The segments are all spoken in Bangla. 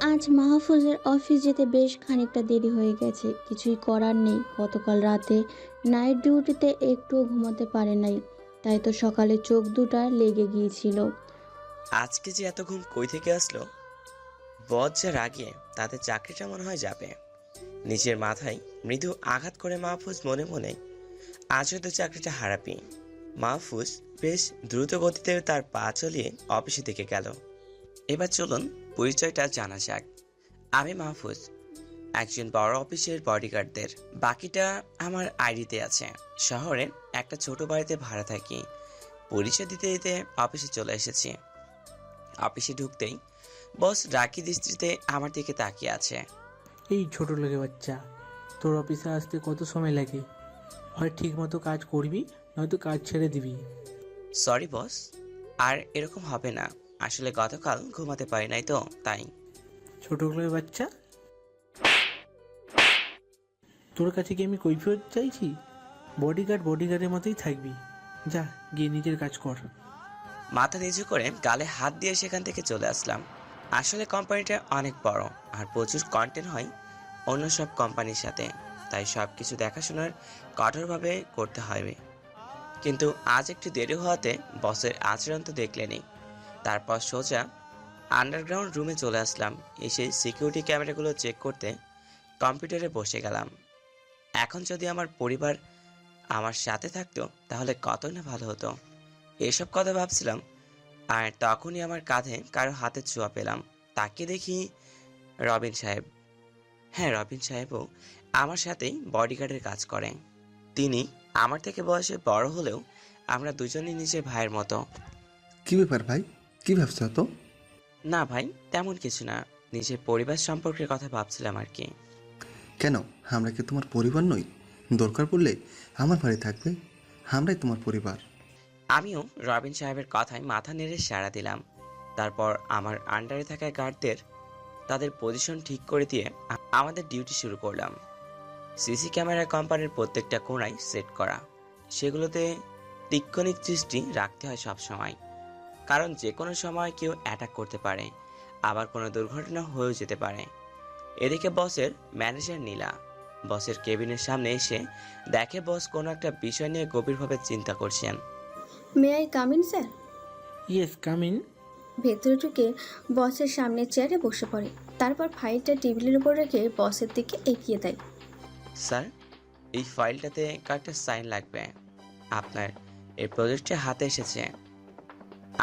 আজ মাহফুজের অফিস যেতে বেশ খানিকটা দেরি হয়ে গেছে। কিছুই করার নেই, গতকাল রাতে নাইট ডিউটিতে একটুও ঘুমাতে পারে নাই, তাই তো সকালে চোখ দুটা লেগে গিয়েছিল। আজকে যে এত ঘুম কই থেকে আসলো? বস যা রাগে, তাতে চাকরিটা মনে হয় যাবে। নিজের মাথায় মৃদু আঘাত করে মাহফুজ মনে মনে আজ হয়তো চাকরিটা হারাবি। মাহফুজ বেশ দ্রুত গতিতে তার পা চলিয়ে অফিসে দিকে গেল। এবার চলুন পরিচয়টা জানা যাক। আমি মাহফুজ, একজন বড় অফিসের বডিগার্ডদের। বাকিটা আমার আইডিতে আছে। শহরে একটা ছোট বাড়িতে ভাড়া থাকি। পরিচয় দিতে দিতে অফিসে চলে এসেছি। অফিসে ঢুকতেই বস রাগী দৃষ্টিতে আমার দিকে তাকিয়ে আছে। এই ছোট লোকের বাচ্চা, তোর অফিসে আসতে কত সময় লাগে? হয় ঠিক মতো কাজ করবি, নয়তো কাজ ছেড়ে দিবি। সরি বস, আর এরকম হবে না। আসলে গতকাল ঘুমাতে পারি নাই তো তাই। ছোট লোকের বাচ্চা, তোর কাছে কি আমি কৈফিয়ত চাইছি? বডিগার্ড বডিগার্ডের মতোই থাকবি। যা, গিয়ে নিজের কাজ কর। মাথা নিচু করে গালে হাত দিয়ে সেখান থেকে চলে আসলাম। আসলে কোম্পানিটা অনেক বড় আর প্রচুর কন্টেন্ট হয় অন্য সব কোম্পানির সাথে, তাই সব কিছু দেখাশোনার কঠোরভাবে করতে হবে। কিন্তু আজ একটু দেরি হওয়াতে বসের আচরণ তো দেখলেনি। তারপর সোজা আন্ডারগ্রাউন্ড রুমে চলে আসলাম। এসে সিকিউরিটি ক্যামেরাগুলো চেক করতে কম্পিউটারে বসে গেলাম। এখন যদি আমার পরিবার আমার সাথে থাকতো তাহলে কতই না ভালো হতো। এসব কথা ভাবছিলাম, আর তখনই আমার কাঁধে কারো হাতে ছোঁয়া পেলাম। তাকে দেখি রবিন সাহেব। হ্যাঁ, রবিন সাহেবও আমার সাথেই বডিগার্ডের কাজ করেন। তিনি আমার থেকে বয়সে বড় হলেও আমরা দুজনই নিজের ভাইয়ের মতো। কি ব্যাপার ভাই? কি ভাবছো তো? না ভাই, তেমন কিছু না, নিজের পরিবার সম্পর্কের কথা ভাবছিলাম আর কি। কেন, আমরা কি তোমার পরিবার নই? দরকার পড়লে আমার বাড়ি থাকবে, আমরাই তোমার পরিবার। আমিও রবিন সাহেবের কথায় মাথা নেড়ে সাড়া দিলাম। তারপর আমার আন্ডারে থাকা গার্ডদের তাদের পজিশন ঠিক করে দিয়ে আমাদের ডিউটি শুরু করলাম। সিসি ক্যামেরা কোম্পানির প্রত্যেকটা কোণায় সেট করা। সেগুলোতে তীক্ষ্ণ দৃষ্টি রাখতে হয় সব সময়, কারণ যে কোনো সময় কেউ অ্যাটাক করতে পারে, আবার কোনো দুর্ঘটনা হয়েও যেতে পারে। এদিকে বসের ম্যানেজার নীলা বসের কেবিনের সামনে এসে দেখে বস কোনো একটা বিষয় নিয়ে গভীরভাবে চিন্তা করছেন। May I come in sir? Yes, come in. ভেতরে ঢুকে বসের সামনে চেয়ারে বসে পড়ে, তারপর ফাইলটা টেবিলের উপর রেখে বসের দিকে এগিয়ে দেয়। স্যার, এই ফাইলটাতে কয়েকটা সাইন লাগবে। আপনার এই প্রজেক্টে হাতে এসেছে,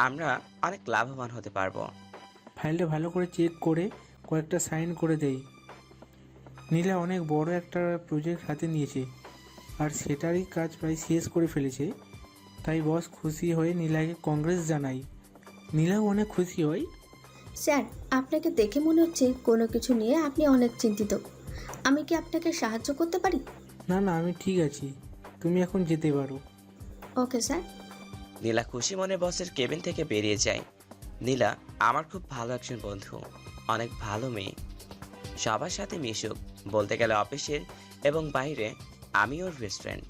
আমরা অনেক লাভবান হতে পারবো। ফাইলটা ভালো করে চেক করে কয়েকটা সাইন করে দেই। নীলা অনেক বড় একটা প্রজেক্ট হাতে নিয়েছে, আর সেটারই কাজ প্রায় শেষ করে ফেলেছে। তাই বস খুশি হয়ে নীলাকে কংগ্রেস জানাই। নীলাও অনেক খুশি হয়। স্যার, আপনাকে দেখে মনে হচ্ছে কোনো কিছু নিয়ে আপনি অনেক চিন্তিত। আমি কি আপনাকে সাহায্য করতে পারি? না না, আমি ঠিক আছি, তুমি এখন যেতে পারো। Okay sir. নীলা খুশি মনে বসের কেবিন থেকে বেরিয়ে যায়। নীলা আমার খুব ভালো একজন বন্ধু, অনেক ভালো মেয়ে, সবার সাথে মিশুক, বলতে গেলে অফিসের এবং বাইরে আমি ওর বেস্ট ফ্রেন্ড।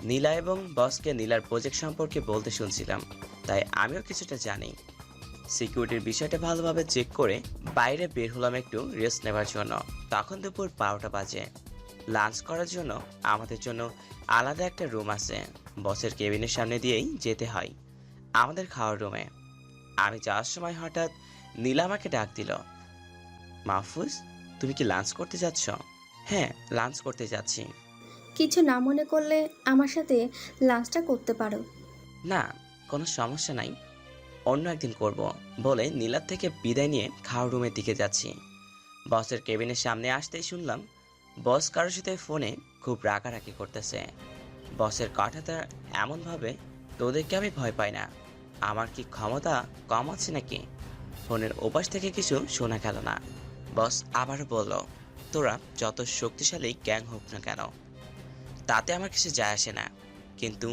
নীলা এবং বসকে নীলার প্রজেক্ট সম্পর্কে বলতে শুনছিলাম, তাই আমিও কিছুটা জানি। সিকিউরিটির বিষয়টা ভালোভাবে চেক করে বাইরে বের হলাম একটু রেস্ট নেবার জন্য। তখন দুপুর 12টা বাজে। লাঞ্চ করার জন্য আমাদের জন্য আলাদা একটা রুম আছে, বসের কেবিনের সামনে দিয়েই যেতে হয় আমাদের খাওয়ার রুমে। আমি যাওয়ার সময় হঠাৎ নীলা আমাকে ডাক দিল। মাহফুজ, তুমি কি লাঞ্চ করতে যাচ্ছ? হ্যাঁ, লাঞ্চ করতে যাচ্ছি। কিছু না মনে করলে আমার সাথে লাঞ্চটা করতে পারো। না, কোনো সমস্যা নাই, অন্য একদিন করব, বলে নীলার থেকে বিদায় নিয়ে খাওয়ার রুমের দিকে যাচ্ছি। বসের কেবিনের সামনে আসতেই শুনলাম বস কারোর সাথে ফোনে খুব রাগারাগি করতেছে। বসের কথাটা এমনভাবে, তোদেরকে আমি ভয় পাই না, আমার কি ক্ষমতা কম আছে নাকি? ফোনের ওপাশ থেকে কিছু শোনা গেল না। বস আবারও বলল, তোরা যত শক্তিশালী গ্যাং হোক না কেন, তাতে আমার কিছু যায় আসে না, কিন্তু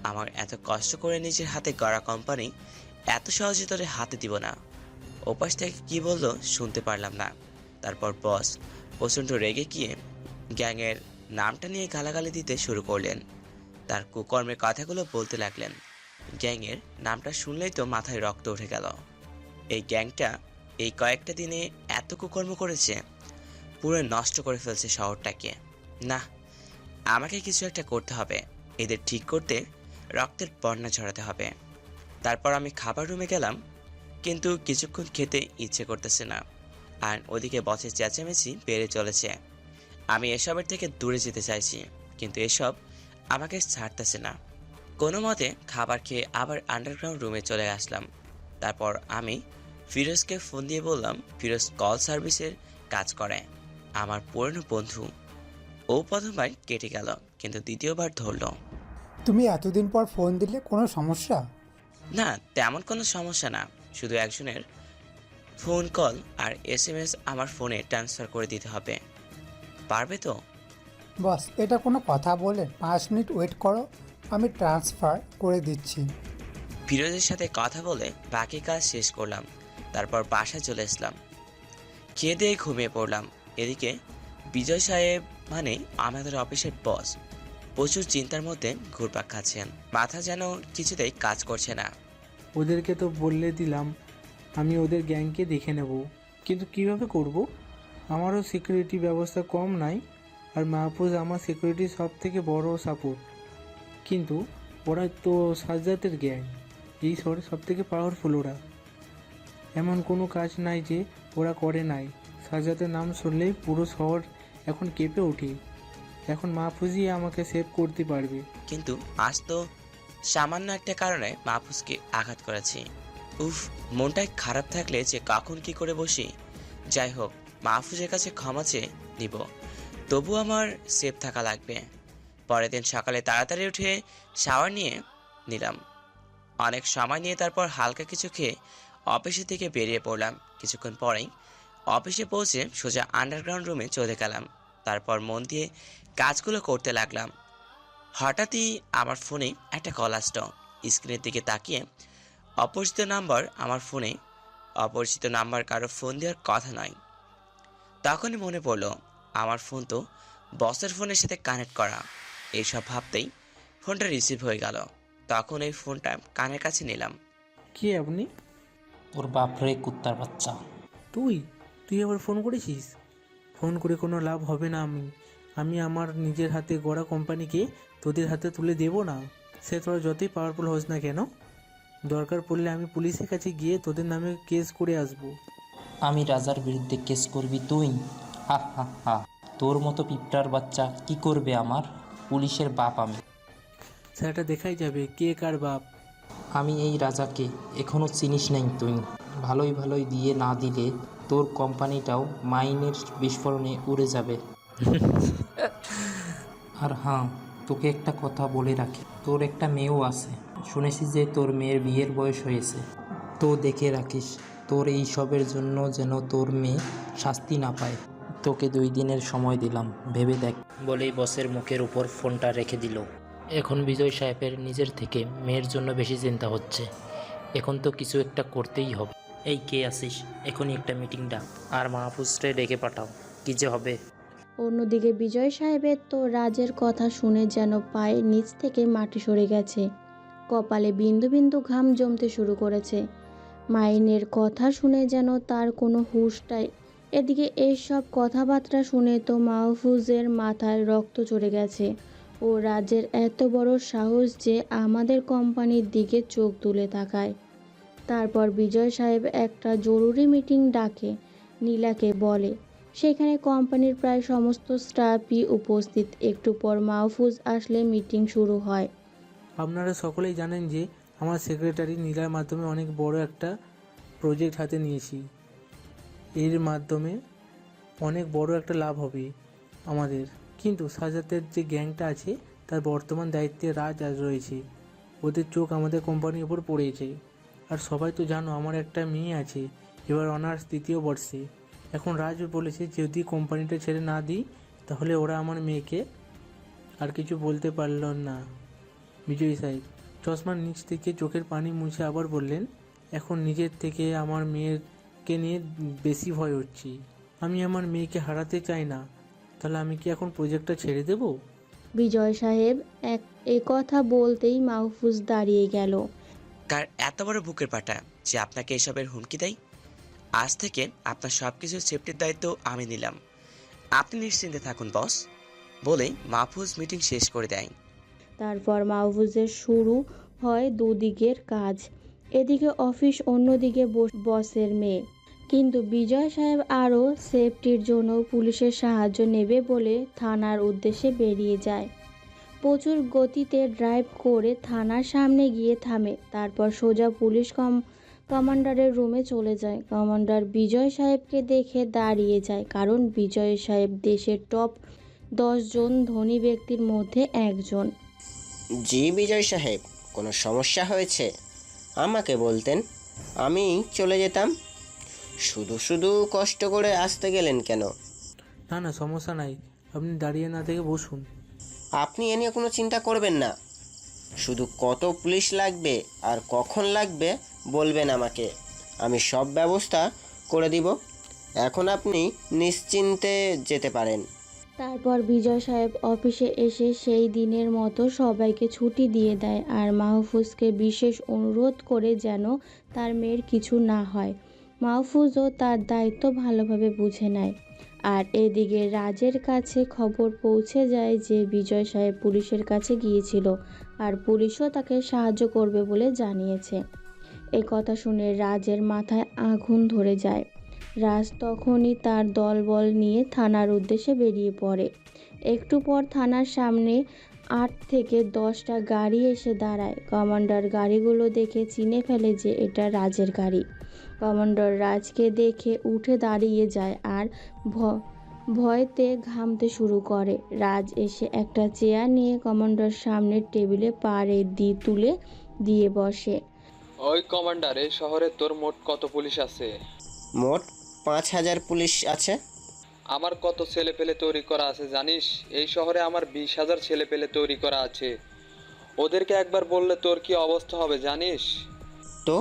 আমার এত কষ্ট করে নিজের হাতে গড়া কোম্পানি এত সহজে তোরে হাতে দিব না। ওপাশ থেকে কি বললো শুনতে পারলাম না। তারপর বস প্রচণ্ড রেগে গিয়ে গ্যাংয়ের নামটা নিয়ে গালাগালি দিতে শুরু করলেন। তার কুকর্মের কথাগুলো বলতে লাগলেন। গ্যাংয়ের নামটা শুনলেই তো মাথায় রক্ত উঠে গেল। এই গ্যাংটা এই কয়েকটা দিনে এত এত কুকর্ম করেছে, পুরো নষ্ট করে ফেলছে শহরটাকে। না, আমাকে কিছু একটা করতে হবে। এদের ঠিক করতে রক্তের বন্যা ঝরাতে হবে। তারপর আমি খাবার রুমে গেলাম, কিন্তু কিছুক্ষণ খেতে ইচ্ছে করতেছে না। আর ওদিকে বসের চেঁচামেচি বেড়ে চলেছে। আমি এসবের থেকে দূরে যেতে চাইছি, কিন্তু এসব আমাকে ছাড়তেছে না। কোনো মতে খাবার খেয়ে আবার আন্ডারগ্রাউন্ড রুমে চলে আসলাম। তারপর আমি ফিরোজকে ফোন দিয়ে বললাম, ফিরোজ কল সার্ভিসের কাজ করে, আমার পুরনো বন্ধু। ও প্রথমবার কেটে গেল, কিন্তু দ্বিতীয়বার ধরলো। তুমি এতদিন পর ফোন দিলে, কোনো সমস্যা? না, তেমন কোনো সমস্যা না, শুধু একজনের ফোন কল আর SMS আমার ফোনে ট্রান্সফার করে দিতে হবে। পারবে তো? বস, এটা কোনো কথা বলে? 5 মিনিট ওয়েট করো, আমি ট্রান্সফার করে দিচ্ছি। ফিরোজের সাথে কথা বলে বাকি কাজ শেষ করলাম। তারপর বাসায় চলে আসলাম। খেয়ে দিয়ে ঘুমিয়ে পড়লাম। এদিকে বিজয় সাহেব, মানে আমাদের অফিসের বস, প্রচুর চিন্তার মধ্যে ঘুরপাক খাচ্ছেন। মাথা যেন কিছুতেই কাজ করছে না। ওদেরকে তো বললে দিলাম আমি ওদের গ্যাংকে দেখে নেব, কিন্তু কিভাবে করব? আমারও সিকিউরিটি ব্যবস্থা কম নাই, আর মাহফুজ আমার সিকিউরিটির সব থেকে বড় সাপোর্ট। কিন্তু ওরা তো সাজ্জাতের গ্যাং, এই শহরে সব থেকে পাওয়ারফুল ওরা। এমন কোনো কাজ নাই যে ওরা করে নাই। সাজ্জাতের নাম শুনলেই পুরো শহর এখন কেঁপে ওঠে। এখন মাহফুজই আমাকে সেভ করতে পারবে। কিন্তু আজ তো সামান্য একটা কারণে মাহফুজকে আঘাত করেছি। উফ, মনটাই খারাপ থাকলে যে কখন কি করে বসি। যাই হোক, মাহফুজের কাছে ক্ষমা চেয়ে নিব, তবু আমার সেফ থাকা লাগবে। পরের দিন সকালে তাড়াতাড়ি উঠে শাওয়ার নিয়ে নিলাম। অনেক সময় নিয়ে তারপর হালকা কিছু খেয়ে অফিসে থেকে বেরিয়ে পড়লাম। কিছুক্ষণ পরেই অফিসে পৌঁছে সোজা আন্ডারগ্রাউন্ড রুমে চলে গেলাম। তারপর মন দিয়ে কাজগুলো করতে লাগলাম। হঠাৎই আমার ফোনে একটা কল আসলো। স্ক্রিনের দিকে তাকিয়ে অপরিচিত নাম্বার আমার ফোনে। অপরিচিত নাম্বার কারো ফোন দেওয়ার কথা নয়। তখনই মনে পড়লো আমার ফোন তো বসের ফোনের সাথে কানেক্ট করা। এইসব ভাবতেই ফোনটা রিসিভ হয়ে গেল। তখন এই ফোনটা কানের কাছে নিলাম। কে আপনি? তোর বাপরে কুত্তার বাচ্চা। তুই তুই আবার ফোন করেছিস? ফোন করে কোনো লাভ হবে না। আমি আমার নিজের হাতে গড়া কোম্পানিকে তোদের হাতে তুলে দেব না। সে তোরা যতই পাওয়ারফুল হোস না কেন, দরকার পড়লে আমি পুলিশের কাছে গিয়ে তোদের নামে কেস করে আসব। আমি রাজার বিরুদ্ধে কেস করবি তুই? হা হা হা, তোর মতো পিঁপড়ার বাচ্চা কি করবে আমার? পুলিশের বাপ আমি। সেটা দেখাই যাবে কে কার বাপ। আমি এই রাজাকে এখনও চিনিস নাই তুই। ভালোই ভালোই দিয়ে না দিলে তোর কোম্পানিটাও মাইনের বিস্ফোরণে উড়ে যাবে। আর হ্যাঁ, তোকে একটা কথা বলে রাখি, তোর একটা মেয়েও আছে। শুনেছি যে তোর মেয়ের বিয়ের বয়স হয়েছে। তো দেখে রাখিস তোর এই সবের জন্য যেন তোর মেয়ে শাস্তি না পায়। তোকে 2 দিনের সময় দিলাম, ভেবে দেখ। বলেই বসের মুখের উপর ফোনটা রেখে দিল। এখন বিজয় সাহেবের নিজের থেকে মেয়ের জন্য বেশি চিন্তা হচ্ছে। এখন তো কিছু একটা করতেই হবে। এই কে আসিস, এখনই একটা মিটিং ডাক আর মাহফুজরে ডেকে পাঠাও। কী যে হবে। অন্যদিকে বিজয় সাহেবের তো রাজের কথা শুনে যেন পায়ের নিচ থেকে মাটি সরে গেছে। কপালে বিন্দু বিন্দু ঘাম জমতে শুরু করেছে। মাইনের কথা শুনে যেন তার কোনো হুঁশটাই। এদিকে এইসব কথাবার্তা শুনে তো মাহফুজের মাথায় রক্ত চড়ে গেছে। ও রাজের এত বড় সাহস যে আমাদের কোম্পানির দিকে চোখ তুলে তাকায়। তারপর বিজয় সাহেব একটা জরুরি মিটিং ডাকে নীলাকে বলে। সেখানে কোম্পানির প্রায় সমস্ত স্টাফই উপস্থিত। একটু পর মাহফুজ আসলে মিটিং শুরু হয়। আপনারা সকলেই জানেন যে আমার সেক্রেটারি নীলার মাধ্যমে অনেক বড় একটা প্রজেক্ট হাতে নিয়েছি। এর মাধ্যমে অনেক বড় একটা লাভ হবে আমাদের। কিন্তু সাজাতের যে গ্যাংটা আছে তার বর্তমান দায়িত্বে রাজ আজ রয়েছে। ওদের চোখ আমাদের কোম্পানির উপর পড়েছে। আর সবাই তো জানো আমার একটা মেয়ে আছে, এবার অনার্স 3য় বর্ষে। এখন রাজ বলেছে যদি কোম্পানিটা ছেড়ে না দিই তাহলে ওরা আমার মেয়েকে। আর কিছু বলতে পারল না বিজয় সাহেব চশমার নিচ থেকে চোখের পানি মুছে আবার বললেন, এখন নিজের থেকে আমার মেয়েকে নিয়ে বেশি ভয় হচ্ছি। আমি আমার মেয়েকে হারাতে চাই না। তাহলে আমি কি এখন প্রজেক্টটা ছেড়ে দেব? বিজয় সাহেব এ কথা বলতেই মাহফুজ দাঁড়িয়ে গেল। কার এত বড় বুকের পাটা যে আপনাকে এসবের হুমকি দেয়? আজ থেকে আপনার সব কিছুর সেফটির দায়িত্ব আমি নিলাম। আপনি নিশ্চিন্তে থাকুন বস, বলেই মাহফুজ মিটিং শেষ করে দেয়। তারপর মাহফুজের শুরু হয় দুদিকের কাজ। এদিকে অফিস, অন্যদিকে বসের মেয়ে। কিন্তু বিজয় সাহেব আরও সেফটির জন্য পুলিশের সাহায্য নেবে বলে থানার উদ্দেশ্যে বেরিয়ে যায়। প্রচুর গতিতে ড্রাইভ করে থানার সামনে গিয়ে থামে। তারপর সোজা পুলিশ কমান্ডারের রুমে চলে যায়। কমান্ডার বিজয় সাহেবকে দেখে দাঁড়িয়ে যায়, কারণ বিজয় সাহেব দেশের টপ 10 জন ধনী ব্যক্তির মধ্যে একজন। জি বিজয় সাহেব, কোনো সমস্যা হয়েছে আমাকে বলতেন, আমি চলে যেতাম। শুধু শুধু কষ্ট করে আসতে গেলেন কেন? না না, সমস্যা নাই, আপনি দাঁড়িয়ে না থেকে বসুন। আপনি এ নিয়ে কোনো চিন্তা করবেন না। শুধু কত পুলিশ লাগবে আর কখন লাগবে বলবেন আমাকে, আমি সব ব্যবস্থা করে দিব। এখন আপনি নিশ্চিন্তে যেতে পারেন। তারপর বিজয় সাহেব অফিসে এসে সেই দিনের মতো সবাইকে ছুটি দিয়ে দেয় আর মাহফুজকে বিশেষ অনুরোধ করে যেন তার মেয়ের কিছু না হয়। মাহফুজও তার দায়িত্ব ভালোভাবে বুঝে নেয়। আর এদিকে রাজের কাছে খবর পৌঁছে যায় যে বিজয় সাহেব পুলিশের কাছে গিয়েছিল আর পুলিশও তাকে সাহায্য করবে বলে জানিয়েছে। এ কথা শুনে রাজের মাথায় আগুন ধরে যায়। রাজ তখনই তার দলবল নিয়ে থানার উদ্দেশ্যে বেরিয়ে পড়ে। একটু পর থানার সামনে 8 থেকে 10টা গাড়ি এসে দাঁড়ায়। কমান্ডার গাড়িগুলো দেখে চিনে ফেলে যে এটা রাজের গাড়ি। কমান্ডার রাজকে দেখে উঠে দাঁড়িয়ে যায় আর ভয়তে ঘামতে শুরু করে। রাজ এসে একটা চেয়ার নিয়ে কমান্ডার সামনের টেবিলে তুলে দিয়ে বসে। ওই কমান্ডার, এই শহরে তোর মোট কত পুলিশ আছে? মোট 5000 পুলিশ আছে। আমার কত ছেলে পেলে তৈরি করা আছে জানিস? এই শহরে আমার 20,000 ছেলে পেলে তৈরি করা আছে। ওদেরকে একবার বললে তোর কি অবস্থা হবে জানিস? তো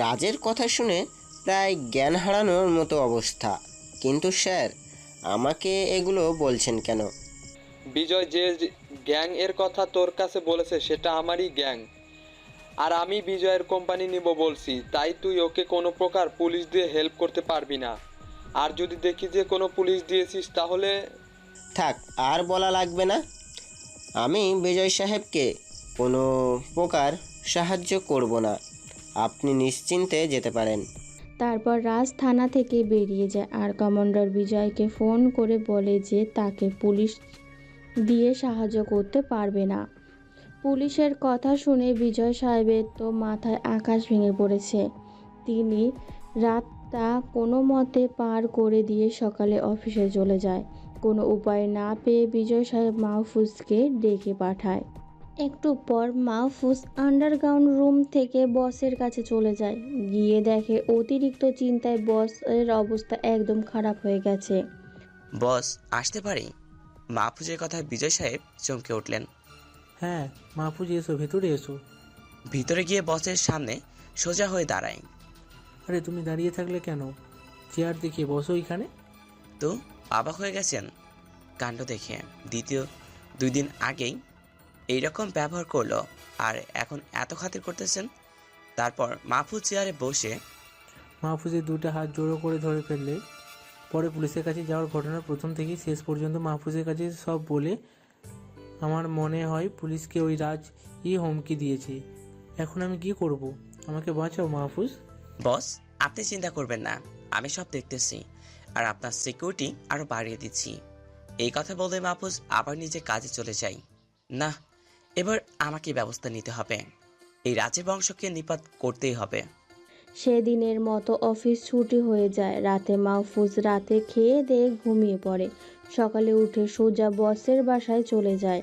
রাজের কথা শুনে প্রায় জ্ঞান হারানোর মতো অবস্থা। কিন্তু স্যার, আমাকে এগুলো বলছেন কেন? বিজয় যে গ্যাং এর কথা তোর কাছে বলেছে সেটা আমারই গ্যাং, আর আমি বিজয়ের কোম্পানি নিব বলছি, তাই তুই ওকে কোনো প্রকার পুলিশ দিয়ে হেল্প করতে পারবি না। আর যদি দেখি যে কোনো পুলিশ দিয়েছিস তাহলে... থাক, আর বলা লাগবে না। আমি বিজয় সাহেবকে কোনো প্রকার সাহায্য করব না। আপনি নিশ্চিন্তে যেতে পারেন। তারপর রাজ থানা থেকে বেরিয়ে যায় আর কমান্ডার বিজয়কে ফোন করে বলে যে তাকে পুলিশ দিয়ে সাহায্য করতে পারবে না। পুলিশের কথা শুনে বিজয় সাহেবের তো মাথায় আকাশ ভেঙে পড়েছে। তিনি রাতটা কোনো মতে পার করে দিয়ে সকালে অফিসে চলে যায়। কোনো উপায় না পেয়ে বিজয় সাহেব মাহফুজকে ডেকে পাঠায়। একটু পর মাহফুজ আন্ডারগ্রাউন্ড রুম থেকে বসের কাছে চলে যায়। গিয়ে দেখে অতিরিক্ত চিন্তায় বসের অবস্থা একদম খারাপ হয়ে গেছে। বস, আসতে পারি? মাহফুজের কথায় বিজয় সাহেব চমকে উঠলেন। হ্যাঁ মাহফুজ, এসো, ভেতরে এসো। ভিতরে গিয়ে বসের সামনে সোজা হয়ে দাঁড়ায়। আরে তুমি দাঁড়িয়ে থাকলে কেন? চেয়ার দেখিয়ে বসো এখানে। তো অবাক হয়ে গেছেন কাণ্ড দেখে? দ্বিতীয় 2 দিন আগেই এইরকম ব্যবহার করলো আর এখন এত খাতির করতেছেন? তারপর মাহফুজ চেয়ারে বসে মাহফুজের 2টা হাত জোড়ো করে ধরে ফেললে। পরে পুলিশের কাছে যাওয়ার ঘটনা প্রথম থেকে শেষ পর্যন্ত মাহফুজের কাছে সব বলে। আমার মনে হয় পুলিশকে ওই রাজ হুমকি দিয়েছে। এখন আমি কি করব? আমাকে বাঁচাও মাহফুজ। বস, আপনি চিন্তা করবেন না, আমি সব দেখতেছি আর আপনার সিকিউরিটি আরো বাড়িয়ে দিচ্ছি। এই কথা বলে মাহফুজ আবার নিজে কাজে চলে যায়। না, এবার আমাকে ব্যবস্থা নিতে হবে। এই রাজের বংশকে নিপাত করতেই হবে। সেদিনের মতো অফিস ছুটি হয়ে যায়। রাতে মাহফুজ রাতে খেয়ে দিয়ে ঘুমিয়ে পড়ে। সকালে উঠে সোজা বসের বাসায় চলে যায়।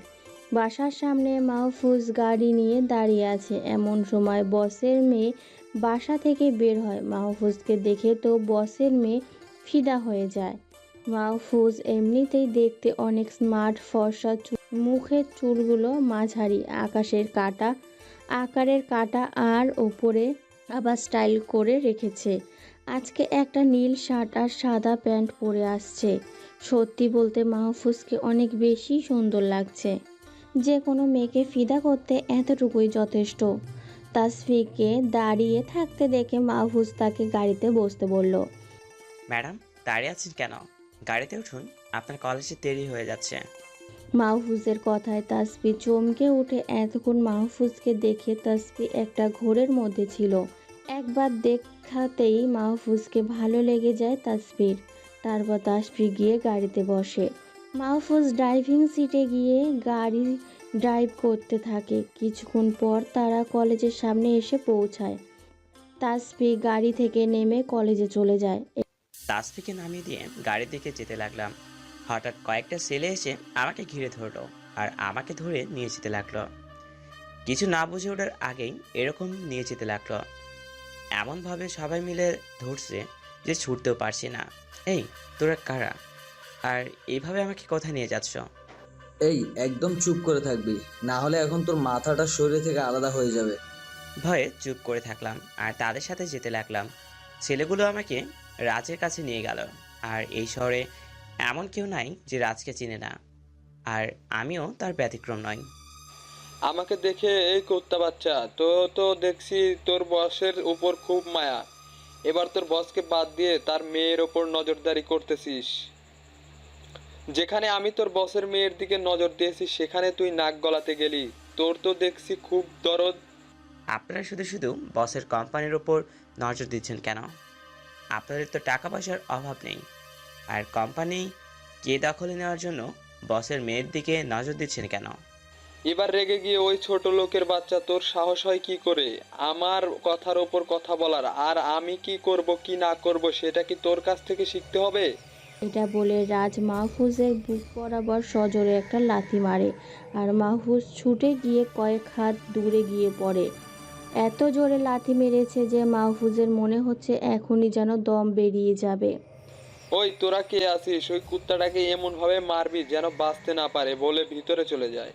বাসার সামনে মাহফুজ গাড়ি নিয়ে দাঁড়িয়ে আছে। এমন সময় বসের মেয়ে বাসা থেকে বের হয়। মাহফুজকে দেখে তো বসের মেয়ে ফিদা হয়ে যায়। মাহফুজ এমনিতেই দেখতে অনেক স্মার্ট, ফর্সা, মুখের চুলগুলো মাঝারি আকারের কাটা আর ওপরে আবার স্টাইল করে রেখেছে। আজকে একটা নীল শার্ট আর সাদা প্যান্ট পরে আসছে। সত্যি বলতে মাহফুজকে অনেক বেশি সুন্দর লাগছে। যে কোনো মেয়েকে ফিদা করতে এতটুকুই যথেষ্ট। তাসফিকে দাঁড়িয়ে থাকতে দেখে মাহফুজ তাকে গাড়িতে বসতে বলল। ম্যাডাম, দাঁড়িয়ে আছেন কেন? গাড়িতে উঠুন, আপনার কলেজে দেরি হয়ে যাচ্ছে। মাহফুজের কথায় তাসফি চমকে উঠে। এতক্ষণ মাহফুজকে দেখে তাসফি একটা ঘোরের মধ্যে ছিল। একবার দেখাতেই মাহফুজকে ভালো লেগে যায় তাসফির। তারপর তাসফি গিয়ে গাড়িতে বসে। মাহফুজ ড্রাইভিং সিটে গিয়ে গাড়ি ড্রাইভ করতে থাকে। কিছুক্ষণ পর তারা কলেজের সামনে এসে পৌঁছায়। তাসফি গাড়ি থেকে নেমে কলেজে চলে যায়। তাসফিকে নামিয়ে দিয়ে গাড়ির দিকে যেতে লাগলাম। হঠাৎ কয়েকটা ছেলে এসে আমাকে ঘিরে ধরলো আর আমাকে ধরে নিয়ে যেতে লাগলো। কিছু না বুঝে ওঠার আগেই এরকম নিয়ে যেতে লাগলো। এমনভাবে সবাই মিলে ধরছে যে ছুটতেও পারছি না। এই, তোরা কারা? আর এইভাবে আমাকে কোথায় নিয়ে যাচ্ছ? এই একদম চুপ করে থাকবি, না হলে এখন তোর মাথাটা শরীর থেকে আলাদা হয়ে যাবে। ভয়ে চুপ করে থাকলাম আর তাদের সাথে যেতে লাগলাম। ছেলেগুলো আমাকে রাজের কাছে নিয়ে গেল। আর এই শহরে এমন কেউ নাই যে রাজকে চিনে না, আর আমিও তার ব্যতিক্রম নই। আমাকে দেখে এই কুত্তা বাচ্চা, তো দেখছি তোর বসের উপর খুব মায়া। এবার তোর বসকে বাদ দিয়ে তার মেয়ের ওপর নজরদারি করতেছিস। যেখানে আমি তোর বসের মেয়ের দিকে নজর দিয়েছি সেখানে তুই নাক গলাতে গেলি। তোর তো দেখছি খুব দরদ। আপনারা শুধু শুধু বসের কোম্পানির ওপর নজর দিচ্ছেন কেন? আপনাদের তো টাকা পয়সার অভাব নেই, আর কোম্পানি কে দখলে নেওয়ার জন্য বসের মেয়ের দিকে নজর দিচ্ছেন কেন? এবার রেগে গিয়ে ওই ছোট লোকের বাচ্চা, তোর সাহস হয় কি করে আমার কথার ওপর কথা বলার? আর আমি কি করব কি না করব সেটা কি তোর কাছ থেকে শিখতে হবে? এটা বলে রাজ মাহফুজের বুক বরাবর সজোরে একটা লাথি মারে। আর মাহফুজ ছুটে গিয়ে কয়েক হাত দূরে গিয়ে পড়ে। এত জোরে লাথি মেরেছে যে মাহফুজের মনে হচ্ছে এখনই যেন দম বেরিয়ে যাবে। ওই তোরা কে আছিস? ওই কুত্তাটাকে এমন ভাবে মারবি যেন বাঁচতে না পারে, বলে ভিতরে চলে যায়।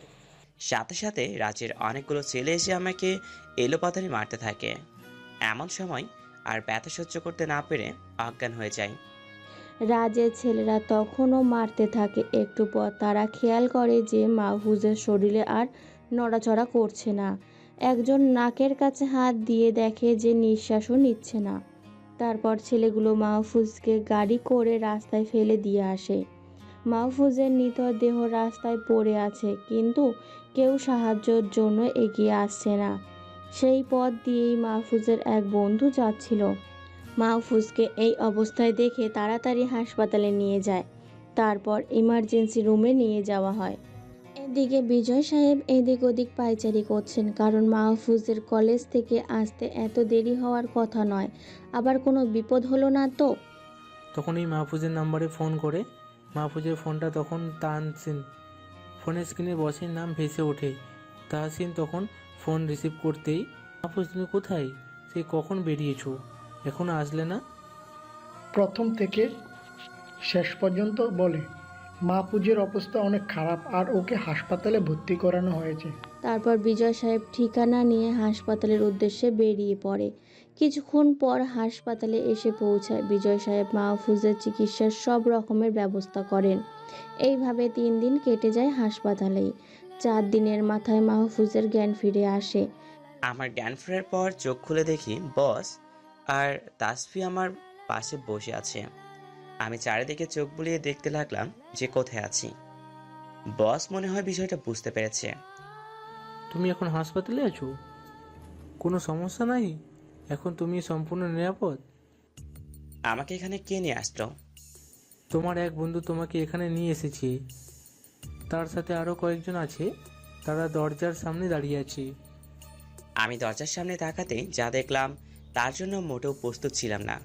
সাথে সাথে রাজের অনেকগুলো ছেলে এসে আমাকে এলোপাতাড়ি মারতে থাকে। এমন সময় আর ব্যথা সহ্য করতে না পেরে অজ্ঞান হয়ে যায়। রাজের ছেলেরা তখনও মারতে থাকে। একটু পর তারা খেয়াল করে যে মাহফুজের শরীরে আর নড়াচড়া করছে না। একজন নাকের কাছে হাত দিয়ে দেখে যে নিঃশ্বাসও নিচ্ছে না। তারপর ছেলেগুলো মাহফুজকে গাড়ি করে রাস্তায় ফেলে দিয়ে আসে। মাহফুজের নিথর দেহ রাস্তায় পড়ে আছে, কিন্তু কেউ সাহায্যের জন্য এগিয়ে আসছে না। সেই পথ দিয়েই মাহফুজের এক বন্ধু যাচ্ছিল। মাহফুজকে এই অবস্থায় দেখে তাড়াতাড়ি হাসপাতালে নিয়ে যায়। তারপর ইমার্জেন্সি রুমে নিয়ে যাওয়া হয়। এদিকে বিজয় সাহেব এদিক ওদিক পায়চারি করছেন, কারণ মাহফুজের কলেজ থেকে আসতে এত দেরি হওয়ার কথা নয়। আবার কোনো বিপদ হলো না তো? তখন এই মাহফুজের নাম্বারে ফোন করে। মাহফুজের ফোনটা তখন তাহসিন। ফোনের স্ক্রিনে বসের নাম ভেসে ওঠে। তাহসিন তখন ফোন রিসিভ করতেই, মাহফুজ তুমি কোথায়? সে কখন বেরিয়েছো, এখনো আসলে না? প্রথম থেকে শেষ পর্যন্ত বলে। মাহফুজের অবস্থা অনেক খারাপ আর ওকে হাসপাতালে ভর্তি করানো হয়েছে। তারপর বিজয় সাহেব ঠিকানা নিয়ে হাসপাতালের উদ্দেশ্যে বেরিয়ে পড়ে। কিছুক্ষণ পর হাসপাতালে এসে পৌঁছায়। বিজয় সাহেব মাহফুজের চিকিৎসার সব রকমের ব্যবস্থা করেন। এইভাবে 3 দিন কেটে যায় হাসপাতালেই। 4 দিনের মাথায় মাহফুজের জ্ঞান ফিরে আসে। আমার জ্ঞান ফেরার পর চোখ খুলে দেখি বস আর তাসফি আমার পাশে বসে আছে। আমি চারিদিকে চোখ বুলিয়ে দেখতে লাগলাম যে কোথায় আছি। বস মনে হয় বিষয়টা বুঝতে পেরেছে। তুমি এখন হাসপাতালে আছো? কোনো সমস্যা নাই? এখন তুমি সম্পূর্ণ নিরাপদ? আমাকে এখানে কে নিয়ে আসলো? তোমার এক বন্ধু তোমাকে এখানে নিয়ে এসেছে। তার সাথে আরও কয়েকজন আছে। তারা দরজার সামনে দাঁড়িয়ে আছে। আমি দরজার সামনে তাকাতে যা দেখলাম তার জন্য মোটেও প্রস্তুত ছিলাম না।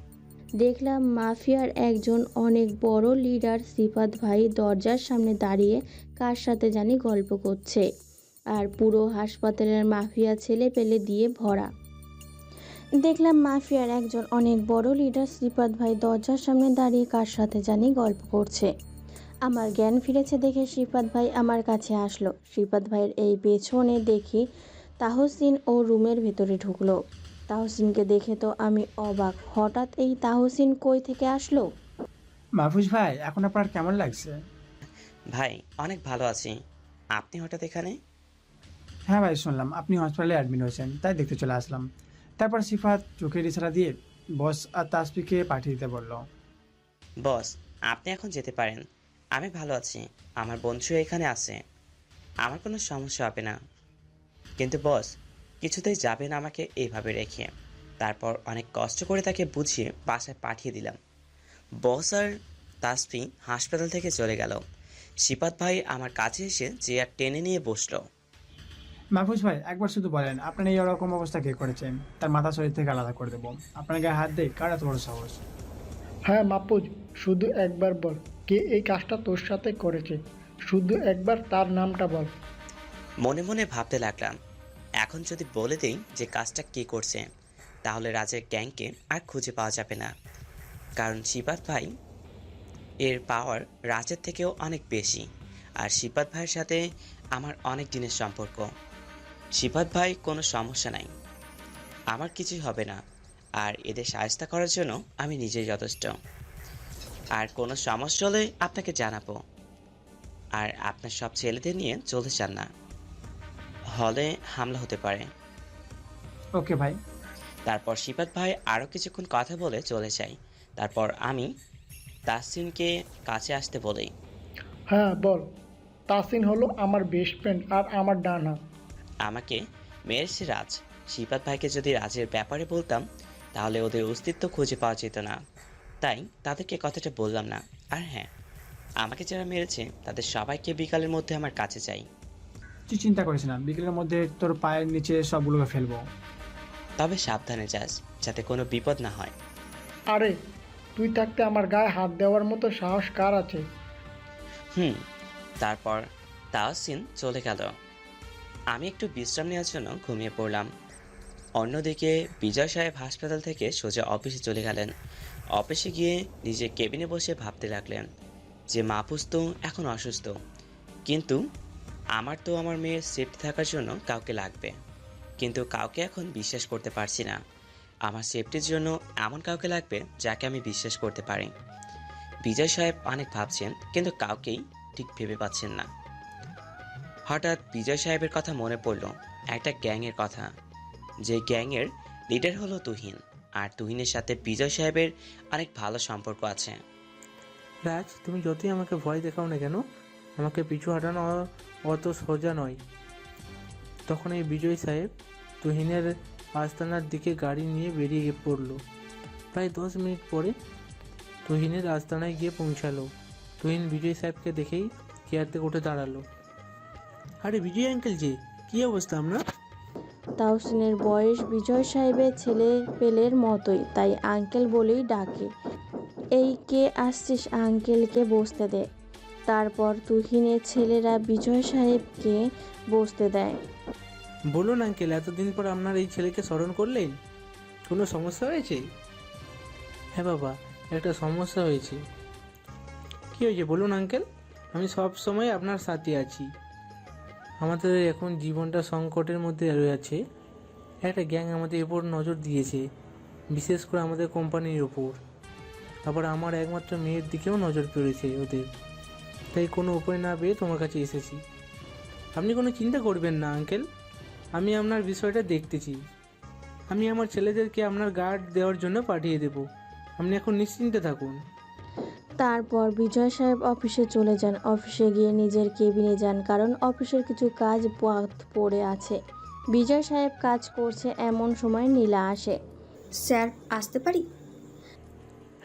দেখলাম মাফিয়ার একজন অনেক বড় লিডার সিফাত ভাই দরজার সামনে দাঁড়িয়ে কার সাথে জানি গল্প করছে। আর পুরো হাসপাতালের মাফিয়া ছেলে পেলে দিয়ে ভরা। দেখলাম মাফিয়ার একজন অনেক বড় লিডার সিফাত ভাই দরজার সামনে দাঁড়িয়ে কার সাথে জানি গল্প করছে। আমার জ্ঞান ফিরেছে দেখে সিফাত ভাই আমার কাছে আসলো। সিফাত ভাইয়ের এই পেছনে দেখি তাহসিন ও রুমের ভেতরে ঢুকলো। তাহসিনকে দেখে তো আমি অবাক। হঠাৎ এই তাহসিন কই থেকে আসলো? মাহফুজ ভাই, এখন আপনার কেমন লাগছে? ভাই, অনেক ভালো আছি। আপনি হঠাৎ এখানে? হ্যাঁ ভাই, শুনলাম আপনি হসপিটালে অ্যাডমিট হয়েছেন, তাই দেখতে চলে আসলাম। তারপর সিফাত চোখের ইশারা দিয়ে বস আর তাসফিকে পাঠিয়ে দিতে বলল। বস, আপনি এখন যেতে পারেন। আমি ভালো আছি, আমার বন্ধু এখানে আছে, আমার কোনো সমস্যা হবে না। কিন্তু বস, কিছুতেই যাবেন আমাকে এইভাবে রেখে। তারপর অনেক কষ্ট করে তাকে বুঝিয়ে বাসায় পাঠিয়ে দিলাম। বস আর তাসফি হাসপাতাল থেকে চলে গেল। শিপাত ভাই আমার কাছে এসে চেয়ার টেনে নিয়ে বসলো। মাহফুজ ভাই, একবার শুধু বলেন আপনার এই ওরকম অবস্থা কে করেছেন? তার মাথা শরীর থেকে আলাদা করে দেবো। আপনার গায়ে হাত দেয় কার এত বড় সাহস? হ্যাঁ মাহফুজ, শুধু একবার বল কে এই কাজটা তোর সাথে করেছে। শুধু একবার তার নামটা বল। মনে মনে ভাবতে লাগলাম, এখন যদি বলে দিই যে কাজটা কে করছে, তাহলে রাজের গ্যাংকে আর খুঁজে পাওয়া যাবে না। কারণ শিপাত ভাই এর পাওয়ার রাজের থেকেও অনেক বেশি। আর শিপাত ভাইয়ের সাথে আমার অনেক দিনের সম্পর্ক। শিপাত ভাই কোনো সমস্যা নাই, আমার কিছুই হবে না। আর এদের সাহায্য করার জন্য আমি নিজেই যথেষ্ট। আর কোনো সমস্যা হলে আপনাকে জানাবো। আর আপনার সব ছেলেদের নিয়ে চলতে চান না, হলে হামলা হতে পারে। ওকে ভাই। তারপর শিপাত ভাই আরও কিছুক্ষণ কথা বলে চলে যায়। তারপর আমি তাসিনকে কাছে আসতে বলি। হ্যাঁ বল। তাসিন হলো আমার বেস্ট ফ্রেন্ড আর আমার ডান হাত। আমাকে মেরেছে রাজ। শিপাত ভাইকে যদি রাজের ব্যাপারে বলতাম, তাহলে ওদের অস্তিত্ব খুঁজে পাওয়া যেত না। তাই তাদেরকে কথাটা বললাম না। আর হ্যাঁ, আমাকে যারা মেরেছে তাদের সবাইকে বিকালের মধ্যে আমার কাছে চাই। তুই চিন্তা করিস না, বিকেলের মধ্যে তোর পায়ের নিচে সবগুলোকে ফেলবো। তবে সাবধানে যাস, যাতে কোনো বিপদ না হয়। আরে তুই থাকতে আমার গায়ে হাত দেওয়ার মতো সাহস কার আছে? তারপর তাহসিন চলে গেল। আমি একটু বিশ্রাম নেওয়ার জন্য ঘুমিয়ে পড়লাম। অন্যদিকে বিজয় সাহেব হাসপাতাল থেকে সোজা অফিসে চলে গেলেন। অফিসে গিয়ে নিজের কেবিনে বসে ভাবতে লাগলেন যে মাহফুজ তো এখন অসুস্থ, কিন্তু আমার তো আমার মেয়ের সেফটি থাকার জন্য কাউকে লাগবে। কিন্তু কাউকে এখন বিশ্বাস করতে পারছি না। আমার সেফটির জন্য এমন কাউকে লাগবে যাকে আমি বিশ্বাস করতে পারি। বিজয় সাহেব অনেক ভাবছেন, কিন্তু কাউকেই ঠিক ভেবে পাচ্ছেন না। হঠাৎ বিজয় সাহেবের কথা মনে পড়ল, একটা গ্যাংয়ের কথা। যে গ্যাংয়ের লিডার হলো তুহিন। আর তুহিনের সাথে বিজয় সাহেবের অনেক ভালো সম্পর্ক আছে। রাজ, তুমি যতই আমাকে ভয় দেখাও না কেন, আমাকে পিছু হটানো অত সোজা নয়। তখন এই বিজয় সাহেব তুহিনের আস্তানার দিকে গাড়ি নিয়ে বেরিয়ে পড়ল। প্রায় 10 মিনিট পরে তুহিনের আস্তানায় গিয়ে পৌঁছালো। তুহিন বিজয় সাহেবকে দেখেই চেয়ার থেকে উঠে দাঁড়ালো। আরে বিজয় আঙ্কেল যে, কী অবস্থা আপনার? তাহসিনের বয়স বিজয় সাহেবের ছেলে পেলের মতোই, তাই আঙ্কেল বলেই ডাকে। এই কে আসছিস, আঙ্কেলকে বসতে দে। তারপর তুহিনের ছেলেরা বিজয় সাহেবকে বসতে দেয়। বলুন আঙ্কেল, এতদিন পর আপনার এই ছেলেকে স্মরণ করলেন, কোনো সমস্যা হয়েছে? হ্যাঁ বাবা, একটা সমস্যা হয়েছে। কী হয়েছে বলুন আঙ্কেল, আমি সব সময় আপনার সাথে আছি। আমাদের এখন জীবনটা সংকটের মধ্যে রয়েছে। একটা গ্যাং আমাদের উপর নজর দিয়েছে, বিশেষ করে আমাদের কোম্পানির ওপর। আবার আমার একমাত্র মেয়ের দিকেও নজর পড়েছে ওদের। তাই কোনো উপায় না পেয়ে তোমার কাছে এসেছি। আপনি কোনো চিন্তা করবেন না আঙ্কেল, আমি আপনার বিষয়টা দেখতেছি। আমি আমার ছেলেদেরকে আপনার গার্ড দেওয়ার জন্য পাঠিয়ে দেব। আপনি এখন নিশ্চিন্তে থাকুন। তারপর বিজয় সাহেব অফিসে চলে যান। অফিসে গিয়ে নিজের কেবিনে যান, কারণ অফিসের কিছু কাজ পড়ে আছে। বিজয় সাহেব কাজ করছে এমন সময় নীলা আসে। স্যার, আসতে পারি?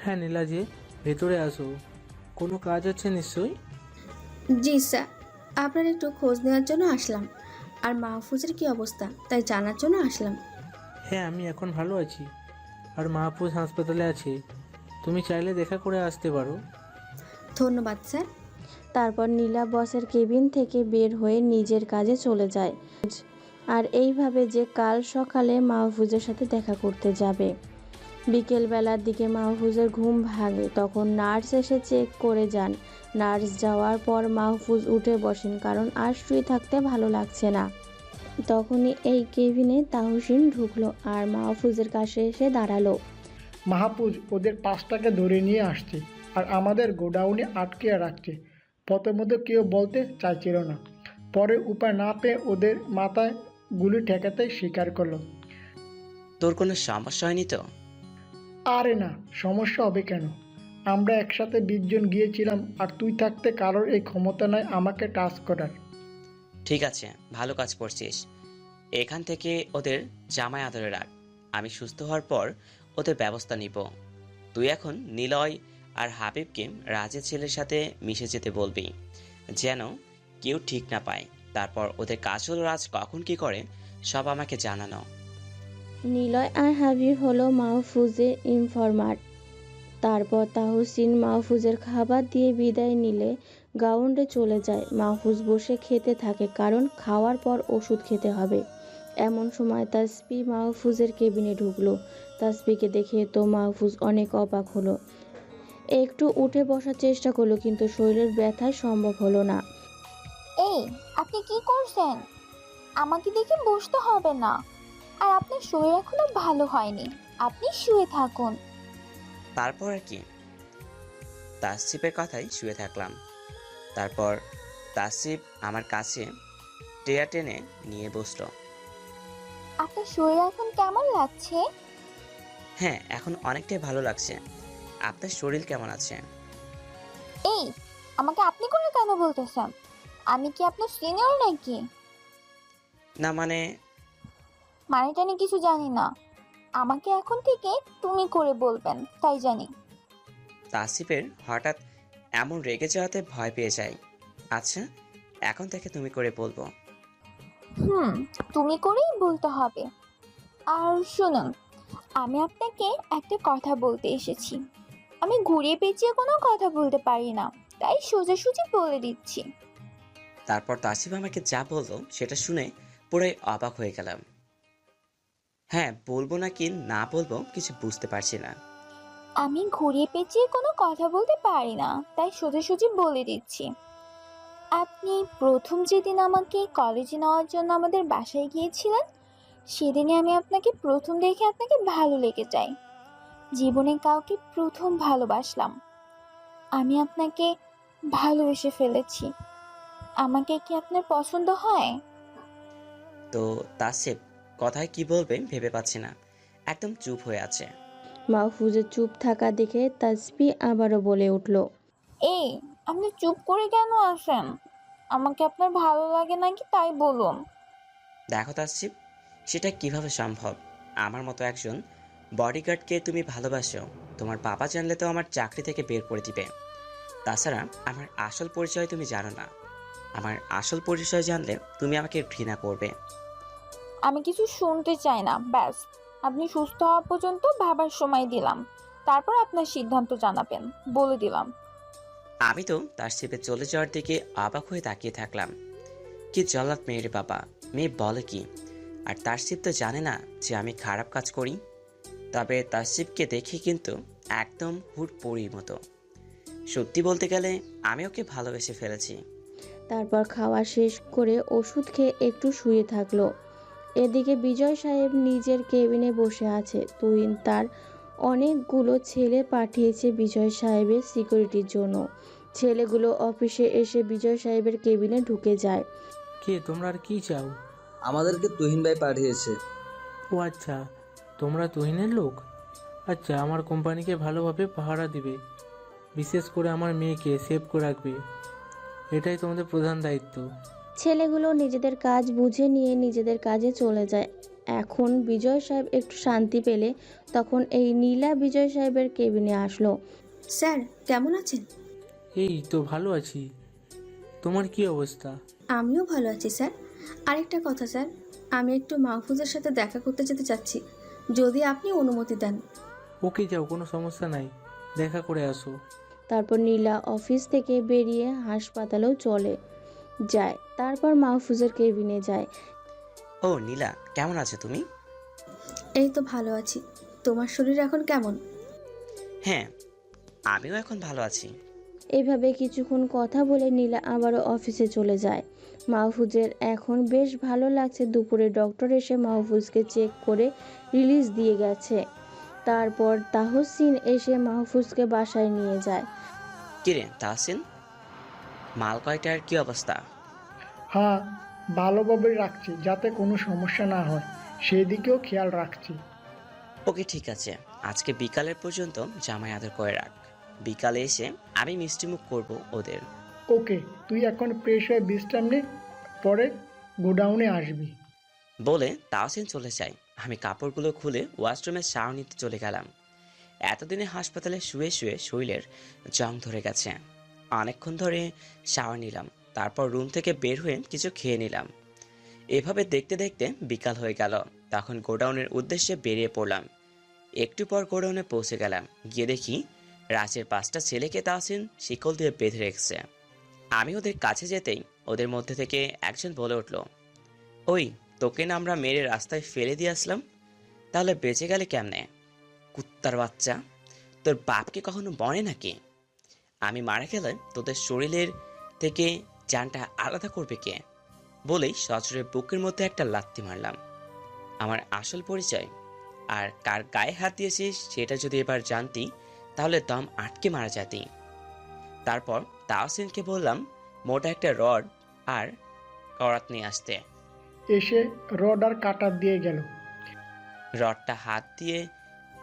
হ্যাঁ নীলা যে, ভেতরে আসো। কোনো কাজ আছে নিশ্চয়ই? জি স্যার, আপনার একটু খোঁজ নেওয়ার জন্য আসলাম। আর মাহফুজের কি অবস্থা তাই জানার জন্য আসলাম। হ্যাঁ, আমি এখন ভালো আছি। আর মাহফুজ হাসপাতালে আছে, তুমি চাইলে দেখা করে আসতে পারো। ধন্যবাদ স্যার। তারপর নীলা বসের কেবিন থেকে বের হয়ে নিজের কাজে চলে যায়। আর এইভাবে যে কাল সকালে মাহফুজের সাথে দেখা করতে যাবে। বিকেলবেলার দিকে মাহফুজের ঘুম ভাঙে, তখন নার্স এসে চেক করে যান। নার্স যাওয়ার পর মাহফুজ উঠে বসেন, কারণ আর শুয়ে থাকতে ভালো লাগছে না। তখনই এই কেবিনে তাহসিন ঢুকলো আর মাহফুজের কাছে এসে দাঁড়ালো। মাহফুজ ওদের 5টাকে ধরে নিয়ে আসছে আর আমাদের গোডাউনে আটকে রাখছে। প্রথমত কেউ বলতে চাইছিল না, পরে উপায় না পেয়ে ওদের মাথায় গুলি ঠেকাতে স্বীকার করলো। তোর কোনো সমস্যা হয়নি তো? আরে না, সমস্যা হবে কেন? আমরা একসাথে 20 জন গিয়েছিলাম, আর তুই থাকতে কারোর এই ক্ষমতা নয় আমাকে টাচ করার। ঠিক আছে, ভালো কাজ করছিস। এখান থেকে ওদের জামাই আদরে রাখ। আমি সুস্থ হওয়ার পর ওদের ব্যবস্থা নিব। তুই এখন নিলয় আর হাবিবকে রাজের ছেলের সাথে মিশে যেতে বলবি, যেন কেউ ঠিক না পায়। তারপর ওদের কাজ হলো রাজ কখন কি করে সব আমাকে জানানো। নিলয় আর হাবিব হলো মাহফুজের ইনফরমার। তারপর তাহসিন মাহফুজের খাবার দিয়ে বিদায় নিলে গ্রাউন্ডে চলে যায়। মাহফুজ বসে খেতে থাকে, কারণ খাওয়ার পর ওষুধ খেতে হবে। এমন সময় তাসবি মাহফুজের কেবিনে ঢুকলো। তাসবিকে দেখে তো মাহফুজ অনেক অবাক হলো। একটু উঠে বসার চেষ্টা করলো, কিন্তু শরীরের ব্যথায় সম্ভব হলো না। এই, আপনি কি করছেন? আমাকে দেখে বসতে হবে না। আর আপনার শরীর এখনো ভালো হয়নি, আপনি শুয়ে থাকুন। তারপর আর কি, তাসিফের কথাই শুয়ে থাকলাম। তারপর তাসিফ আমার কাছে টেয়া টেনে নিয়ে বসলো। আপনার শরীর এখন কেমন লাগছে? হ্যাঁ, এখন অনেকটাই ভালো লাগছে। আপনার শরীর কেমন আছে? এই, আমাকে আপনি করে কেন বলতেছেন? আমি কি আপনার সিনিয়র নাকি? না মানে টানি কিছু জানি না। আমাকে এখন থেকে তুমি করে বলবেন, তাই জানি। তাসিফের হঠাৎ এমন রেগে যাওয়াতে ভয় পেয়ে যাই। আচ্ছা, এখন থেকে তুমি করে বলবো। তুমি করেই বলতে হবে। আর শুনুন, আমি আপনাকে একটা কথা বলতে এসেছি। আমি ঘুরিয়ে পেঁচিয়ে কোনো কথা বলতে পারি না, তাই সোজাসুজি বলে দিচ্ছি। তারপর তাসিফ আমাকে যা বললো সেটা শুনে পুরাই অবাক হয়ে গেলাম। হ্যাঁ, বলবো না কি না বলবো কিছু বুঝতে পারছি না। আমি ঘুরিয়ে পেঁচিয়ে কোনো কথা বলতে পারি না, তাই সোজাসুজি বলে দিচ্ছি। আপনি প্রথম যেদিন আমাকে কলেজে নেওয়ার জন্য আমাদের বাসায় গিয়েছিলেন, সেদিনে আমি আপনাকে প্রথম দেখে আপনাকে ভালো লেগে যাই। জীবনে কাউকে প্রথম ভালোবাসলাম। আমি আপনাকে ভালোবেসে ফেলেছি। আমাকে কি আপনার পছন্দ হয়? তো তাসিফ কথায় কি বলবে ভেবে পাচ্ছি না, একদম চুপ হয়ে আছে। মাহফুজের চুপ থাকা দেখে তাসবি আবারও বলে উঠল, এই, আপনি চুপ করে কেন আছেন? আমাকে আপনার ভালো লাগে নাকি তাই বলুন। দেখো তাসিফ, সেটা কিভাবে সম্ভব? আমার মতো একজন বডিগার্ডকে তুমি ভালোবাসো? তোমার বাবা জানলে তো আমার চাকরি থেকে বের করে দিবে। তাছাড়া আমার আসল পরিচয় তুমি জানো না। আমার আসল পরিচয় জানলে তুমি আমাকে ঘৃণা করবে। আমি কিছু শুনতে চাই না, ব্যাস। আপনি সুস্থ হওয়া পর্যন্ত ভাবার সময় দিলাম, তারপর আপনার সিদ্ধান্ত জানাবেন, বলে দিলাম। আমি তো তাসিফে চলে যাওয়ার দিকে অবাক হয়ে তাকিয়ে থাকলাম। কি জল্লাদ মেয়ের বাবা, মেয়ে বলে কি? আর তাসিফ তো জানে না যে আমি খারাপ কাজ করি। তবে তাসিফকে দেখি কিন্তু একদম হুট পরির মতো। সত্যি বলতে গেলে আমি ওকে ভালোবেসে ফেলেছি। তারপর খাওয়া শেষ করে ওষুধ খেয়ে একটু শুয়ে থাকলো। এদিকে বিজয় সাহেব নিজের কেবিনে বসে আছে। তুহিন তার অনেকগুলো ছেলে পাঠিয়েছে বিজয় সাহেবের সিকিউরিটির জন্য। ছেলেগুলো অফিসে এসে বিজয় সাহেবের কেবিনে ঢুকে যায়। কে তোমরা আর কি চাও? আমাদেরকে তুহিন ভাই পাঠিয়েছে। ও আচ্ছা, তোমরা তুহিনের লোক? আচ্ছা, আমার কোম্পানিকে ভালোভাবে পাহারা দিবে, বিশেষ করে আমার মেয়েকে সেভ করে রাখবে, এটাই তোমাদের প্রধান দায়িত্ব। ছেলেগুলো নিজেদের কাজ বুঝে নিয়ে নিজেদের কাজে চলে যায়। এখন বিজয় সাহেব একটু শান্তি পেলে তখন এই নীলা বিজয় সাহেবের কেবিনে আসলো। স্যার কেমন আছেন? এই তো ভালো আছি, তোমার কি অবস্থা? আমিও ভালো আছি স্যার। আরেকটা কথা স্যার, আমি একটু মাহফুজের সাথে দেখা করতে যেতে চাচ্ছি, যদি আপনি অনুমতি দেন। ওকে যাও, কোনো সমস্যা নাই, দেখা করে আসো। তারপর নীলা অফিস থেকে বেরিয়ে হাসপাতালেও চলে যায়। তারপর মাহফুজের কেবিনে যায়। ও নীলা, কেমন আছো তুমি? এই তো ভালো আছি। তোমার শরীর এখন কেমন? হ্যাঁ, আমিও এখন ভালো আছি। এইভাবে কিছুক্ষণ কথা বলে নীলা আবারও অফিসে চলে যায়। মাহফুজের এখন বেশ ভালো লাগছে। দুপুরে ডক্টর এসে মাহফুজকে চেক করে রিলিজ দিয়ে গেছে। তারপর তাহসিন এসে মাহফুজকে বাসায় নিয়ে যায়। কিরে তাহসিন, মাল কয়টার কি অবস্থা? হ্যাঁ, ভালোভাবে রাখছি যাতে কোনো সমস্যা না হয়, সেদিকেও খেয়াল রাখছি। ওকে ঠিক আছে, আজকে বিকালের পর্যন্ত জামাই আদর করে রাখ। বিকালে এসে আমি মিষ্টিমুখ করব ওদের। ওকে, তুই এখন ফ্রেশ হয়ে বিশ্রাম নে, পরে গোডাউনে আসবি। বলে তাহসিন চলে যায়। আমি কাপড়গুলো খুলে ওয়াশরুমে শাওয়ার নিতে চলে গেলাম। এতদিনে হাসপাতালে শুয়ে শুয়ে শরীরের জং ধরে গেছে। অনেকক্ষণ ধরে শাওয়ার নিলাম, তারপর রুম থেকে বের হয়ে কিছু খেয়ে নিলাম। এভাবে দেখতে দেখতে বিকাল হয়ে গেল। তখন গোডাউনের উদ্দেশ্যে বেরিয়ে পড়লাম। একটু পর গোডাউনে পৌঁছে গেলাম। গিয়ে দেখি রাজের 5টা ছেলেকে তাহসিন শিকল দিয়ে বেঁধে রেখেছে। আমি ওদের কাছে যেতেই ওদের মধ্যে থেকে একজন বলে উঠল, ওই তোকে না আমরা মেরে রাস্তায় ফেলে দিয়ে আসলাম, তাহলে বেঁচে গেলে কেমনে? কুত্তার বাচ্চা, তোর বাপকে কখনো মরে নাকি? আমি মারা গেলে তোদের শরীরের থেকে জানটা আলাদা করবে কে? বলেই সজোরে বুকের মধ্যে একটা লাত্তি মারলাম। আমার আসল পরিচয় আর কার গায়ে হাত দিয়েছিস সেটা যদি এবার জানতি তাহলে দম আটকে মারা যেতি। তারপর তাহসিনকে বললাম মোটা একটা রড আর করাত নিয়ে আসতে। এসে রড আর কাটার দিয়ে গেল। রডটা হাত দিয়ে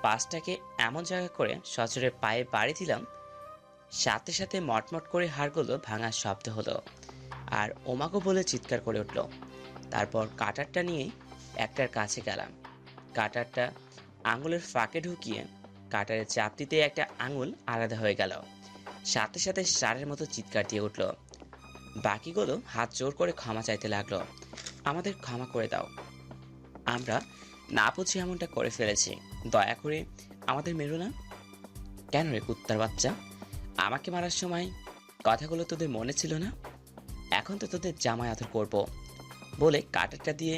পাশটাকে এমন জায়গা করে সজোরে পায়ে বাড়ি দিলাম, সাথে সাথে মটমট করে হাড়গুলো ভাঙার শব্দ হলো আর ওমাগো বলে চিৎকার করে উঠল। তারপর কাটারটা নিয়ে একটার কাছে গেলাম। কাটারটা আঙুলের ফাঁকে ঢুকিয়ে কাটারে চাপ দিতে একটা আঙুল আলাদা হয়ে গেল। সাথে সাথে সারের মতো চিৎকার দিয়ে উঠল। বাকিগুলো হাত জোর করে ক্ষমা চাইতে লাগলো, আমাদের ক্ষমা করে দাও, আমরা না বুঝে এমনটা করে ফেলেছি, দয়া করে আমাদের মেরো না। কেন রে কুত্তার বাচ্চা, আমাকে মারার সময় কথাগুলো তোদের মনে ছিল না? এখন তো তোদের জামায় আদর করব। বলে কাটারটা দিয়ে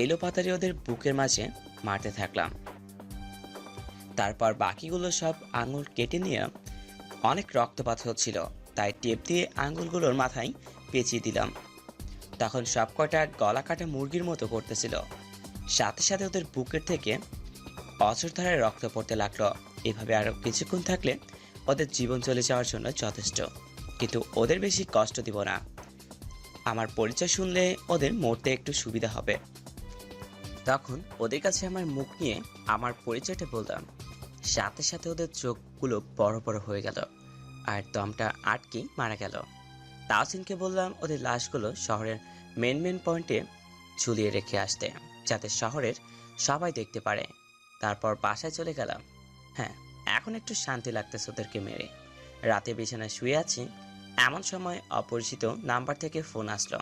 এলো পাতারি ওদের বুকের মাঝে মারতে থাকলাম। তারপর বাকিগুলো সব আঙুল কেটে নিয়ে অনেক রক্তপাত হচ্ছিল, তাই টেপ দিয়ে আঙুলগুলোর মাথায় পেঁচিয়ে দিলাম। তখন সব কটা গলা কাটা মুরগির মতো করতেছিল। সাথে সাথে ওদের বুকের থেকে অঝোর ধারায় রক্ত পড়তে লাগলো। এভাবে আরো কিছুক্ষণ থাকলে ওদের জীবন চলে যাওয়ার জন্য যথেষ্ট, কিন্তু ওদের বেশি কষ্ট দিব না। আমার পরিচয় শুনলে ওদের মরতে একটু সুবিধা হবে। তখন ওদের কাছে আমার মুখ নিয়ে আমার পরিচয়টা বললাম। সাথে সাথে ওদের চোখগুলো বড় বড় হয়ে গেল আর দমটা আটকে মারা গেল। তাহসিনকে বললাম ওদের লাশগুলো শহরের মেন পয়েন্টে ঝুলিয়ে রেখে আসতে, যাতে শহরের সবাই দেখতে পারে। তারপর বাসায় চলে গেলাম। হ্যাঁ, এখন একটু শান্তি লাগতেছে ওদেরকে মেরে। রাতে বিছানায় শুয়ে আছি, এমন সময় অপরিচিত নাম্বার থেকে ফোন আসলো।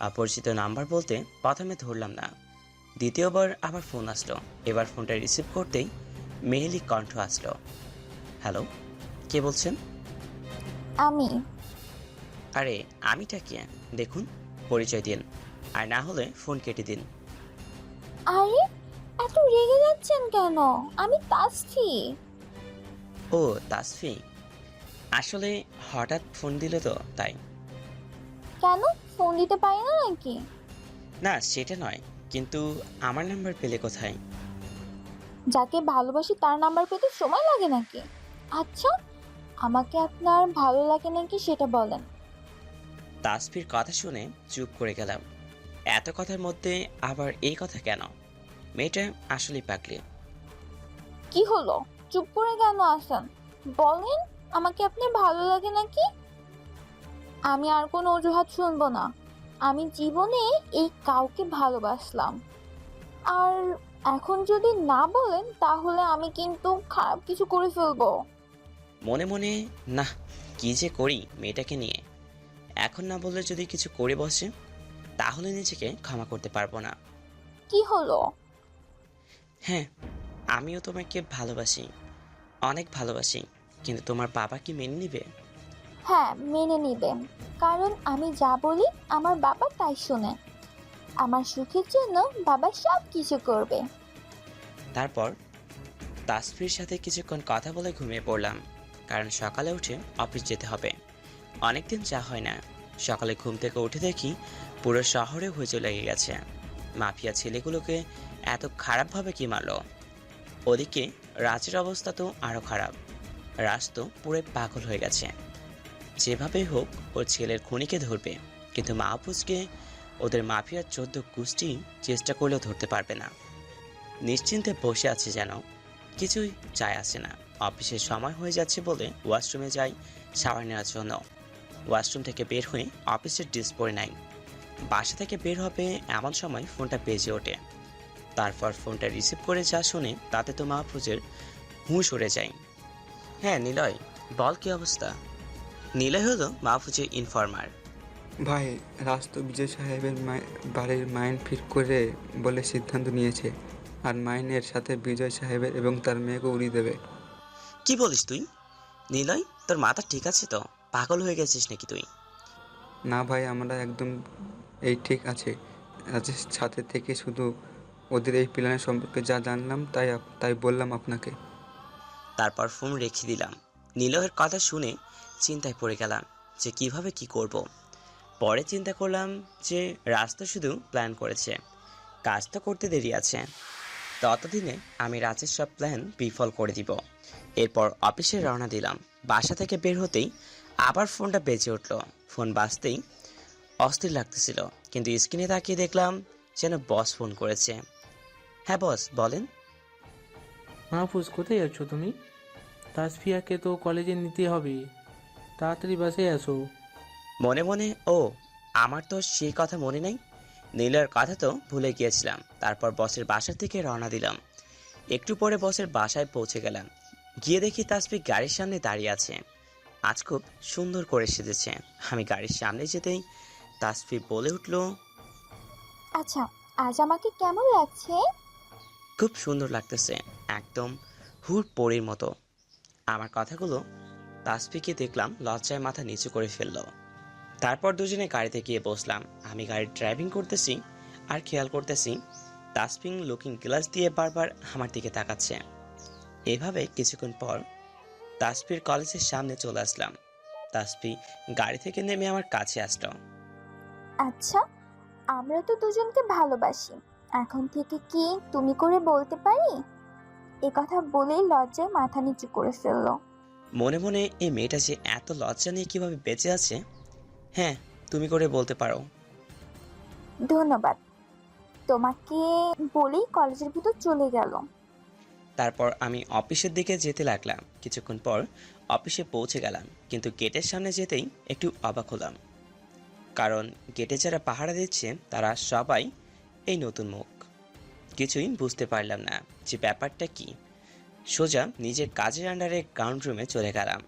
অপরিচিত নাম্বার বলতে প্রথমে ধরলাম না, দ্বিতীয়বার আবার ফোন আসলো। এবার ফোনটা রিসিভ করতেই মেহেলি কণ্ঠ আসলো। হ্যালো, কে বলছেন? আমি। আরে আমিটা কে দেখুন, পরিচয় দিন, আর না হলে ফোন কেটে দিন। আরে এত রেগে যাচ্ছেন কেন? আমি তাসফি। ও তাসফি, আসলে হঠাৎ ফোন দিল তো তাই। কেন ফোন দিতে পারি না নাকি? না সেটা নয়, কিন্তু আমার নাম্বার পেলে কোথায়? যাকে ভালোবাসি তার নাম্বার পেতে সময় লাগে নাকি? আচ্ছা, আমাকে আপনার ভালো লাগে নাকি সেটা বলেন। তাসফির কথা শুনে চুপ করে গেলাম। এত কথার মধ্যে আবার এই কথা কেন? মেয়েটা আসলেই পাগলি। কি হলো, চুপ করে কেন আছেন? বলেন, আমাকে আপনার ভালো লাগে নাকি? আমি আর কোনো অজুহাত শুনবো না। আমি জীবনে এই কাউকে ভালোবাসলাম, আর এখন যদি না বলেন তাহলে আমি কিন্তু খারাপ কিছু করে ফেলবো। মনে মনে না, কি যে করি মেয়েটাকে নিয়ে। এখন না বললে যদি কিছু করে বসে তাহলে নিজেকে ক্ষমা করতে পারবো না। কি হলো? হ্যাঁ, আমিও তোমাকে ভালোবাসি, অনেক ভালোবাসি, কিন্তু তোমার বাবা কি মেনে নিবে? হ্যাঁ, মেনে নিবে, কারণ আমি যা বলি আমার বাবা তাই শোনে। আমার সুখের জন্য বাবা সব কিছু করবে। তারপর তাসফির সাথে কিছুক্ষণ কথা বলে ঘুমিয়ে পড়লাম, কারণ সকালে উঠে অফিস যেতে হবে। অনেকদিন যা হয় না। সকালে ঘুম থেকে উঠে দেখি পুরো শহরে হইচই লেগে গেছে। মাফিয়া ছেলেগুলোকে এত খারাপভাবে কি মারলো? ওদিকে রাজের অবস্থা তো আরও খারাপ। রাজ তো পুরো পাগল হয়ে গেছে। যেভাবেই হোক ওর ছেলের খুনিকে ধরবে, কিন্তু মাহফুজকে ওদের মাফিয়ার 14 গোষ্ঠী চেষ্টা করলেও ধরতে পারবে না। নিশ্চিন্তে বসে আছে, যেন কিছুই যায় আসে না। অফিসের সময় হয়ে যাচ্ছে বলে ওয়াশরুমে যাই শাওয়ার নেওয়ার জন্য। ওয়াশরুম থেকে বের হয়ে অফিসের ড্রেস পরে নাই। বাসা থেকে বের হবে এমন সময় ফোনটা বেজে ওঠে। তারপর ফোনটা রিসিভ করে যা শুনে তাতে তো মাহফুজের হুঁশ উড়ে যায়। হ্যাঁ নিলয়, বল কি অবস্থা? নিলয় হলো মাহফুজের ইনফর্মার। ভাই, রাজ তো বিজয় সাহেবের বাড়ির মাইন ফিট করে বলে সিদ্ধান্ত নিয়েছে, আর মাইনের সাথে বিজয় সাহেবের এবং তার মেয়েকে উড়িয়ে দেবে। কি বলিস তুই? নিলয়, তোর মাথা ঠিক আছে তো? পাগল হয়ে গেছিস নাকি তুই? না ভাই, আমরা একদম এই ঠিক আছে। রাজের সাথে থেকে শুধু ওদের এই প্ল্যানের সম্পর্কে যা জানলাম তাই বললাম আপনাকে। তারপর ফোন রেখে দিলাম। নিলয়ের কথা শুনে চিন্তায় পড়ে গেলাম যে কিভাবে কি করব। পরে চিন্তা করলাম যে রাজ তো শুধু প্ল্যান করেছে, কাজ তো করতে দেরি আছে। ততদিনে আমি রাজের সব প্ল্যান বিফল করে দিব। এরপর অফিসে রওনা দিলাম। বাসা থেকে বের হতেই আবার ফোনটা বেজে উঠল। ফোন বাজতেই অস্থির লাগতেছিল, কিন্তু স্ক্রিনে তাকিয়ে দেখলাম যেন বস ফোন করেছে। হ্যাঁ বস, বলেন। মাহফুজ, কোথায় যাচ্ছ তুমি? তাসফিয়াকে তো কলেজে নিতে হবে, তাড়াতাড়ি বাসে আসো। মনে মনে ও আমার তো সেই কথা মনে নেই, নীলের কথা তো ভুলে গিয়েছিলাম। তারপর বসের বাসার থেকে রওনা দিলাম। একটু পরে বসের বাসায় পৌঁছে গেলাম। গিয়ে দেখি তাসফি গাড়ির সামনে দাঁড়িয়ে আছে। আজ খুব সুন্দর করে সেজেছে। আমি গাড়ির সামনে যেতেই তাসফি বলে উঠল, আচ্ছা, আজ আমাকে কেমন লাগছে? খুব সুন্দর লাগতেছে, একদম হুর পরীর মতো। আমার কথাগুলো তাসফিকে দেখলাম লজ্জায় মাথা নিচু করে ফেলল। তারপর দুজনে গাড়িতে গিয়ে বসলাম। আমি গাড়ি ড্রাইভিং করতেছি আর খেয়াল করতেছি তাসফিং লুকিং গ্লাস দিয়ে বারবার আমার দিকে তাকাচ্ছে। এভাবে কিছুক্ষণ পর তাসফির কলেজের সামনে চলে আসলাম। তাসফি গাড়ি থেকে নেমে আমার কাছে আসলো। আচ্ছা, আমরা তো দুজনকে ভালোবাসি, এখন থেকে কি তুমি করে বলতে পারি? এ কথা বলেই লজ্জায় মাথা নিচু করে ফেললো। মনে মনে এই মেয়েটা যে এত লজ্জা নিয়ে কিভাবে বেঁচে আছে। হ্যাঁ, তুমি করে বলতে পারো। ধন্যবাদ। তোমাকে বলেই কলেজের ভিতর চলে গেল। তারপর আমি অফিসের দিকে যেতে লাগলাম। কিছুক্ষণ পর অফিসে পৌঁছে গেলাম, কিন্তু গেটের সামনে যেতেই একটু অবাক হলাম, কারণ গেটে যারা পাহারা দিচ্ছে তারা সবাই এই নতুন মুখ। কিছুই বুঝতে পারলাম না যে ব্যাপারটা কি। সোজা নিজের কাজের আন্ডারে গ্রাউন্ড রুমে চলে গেলাম।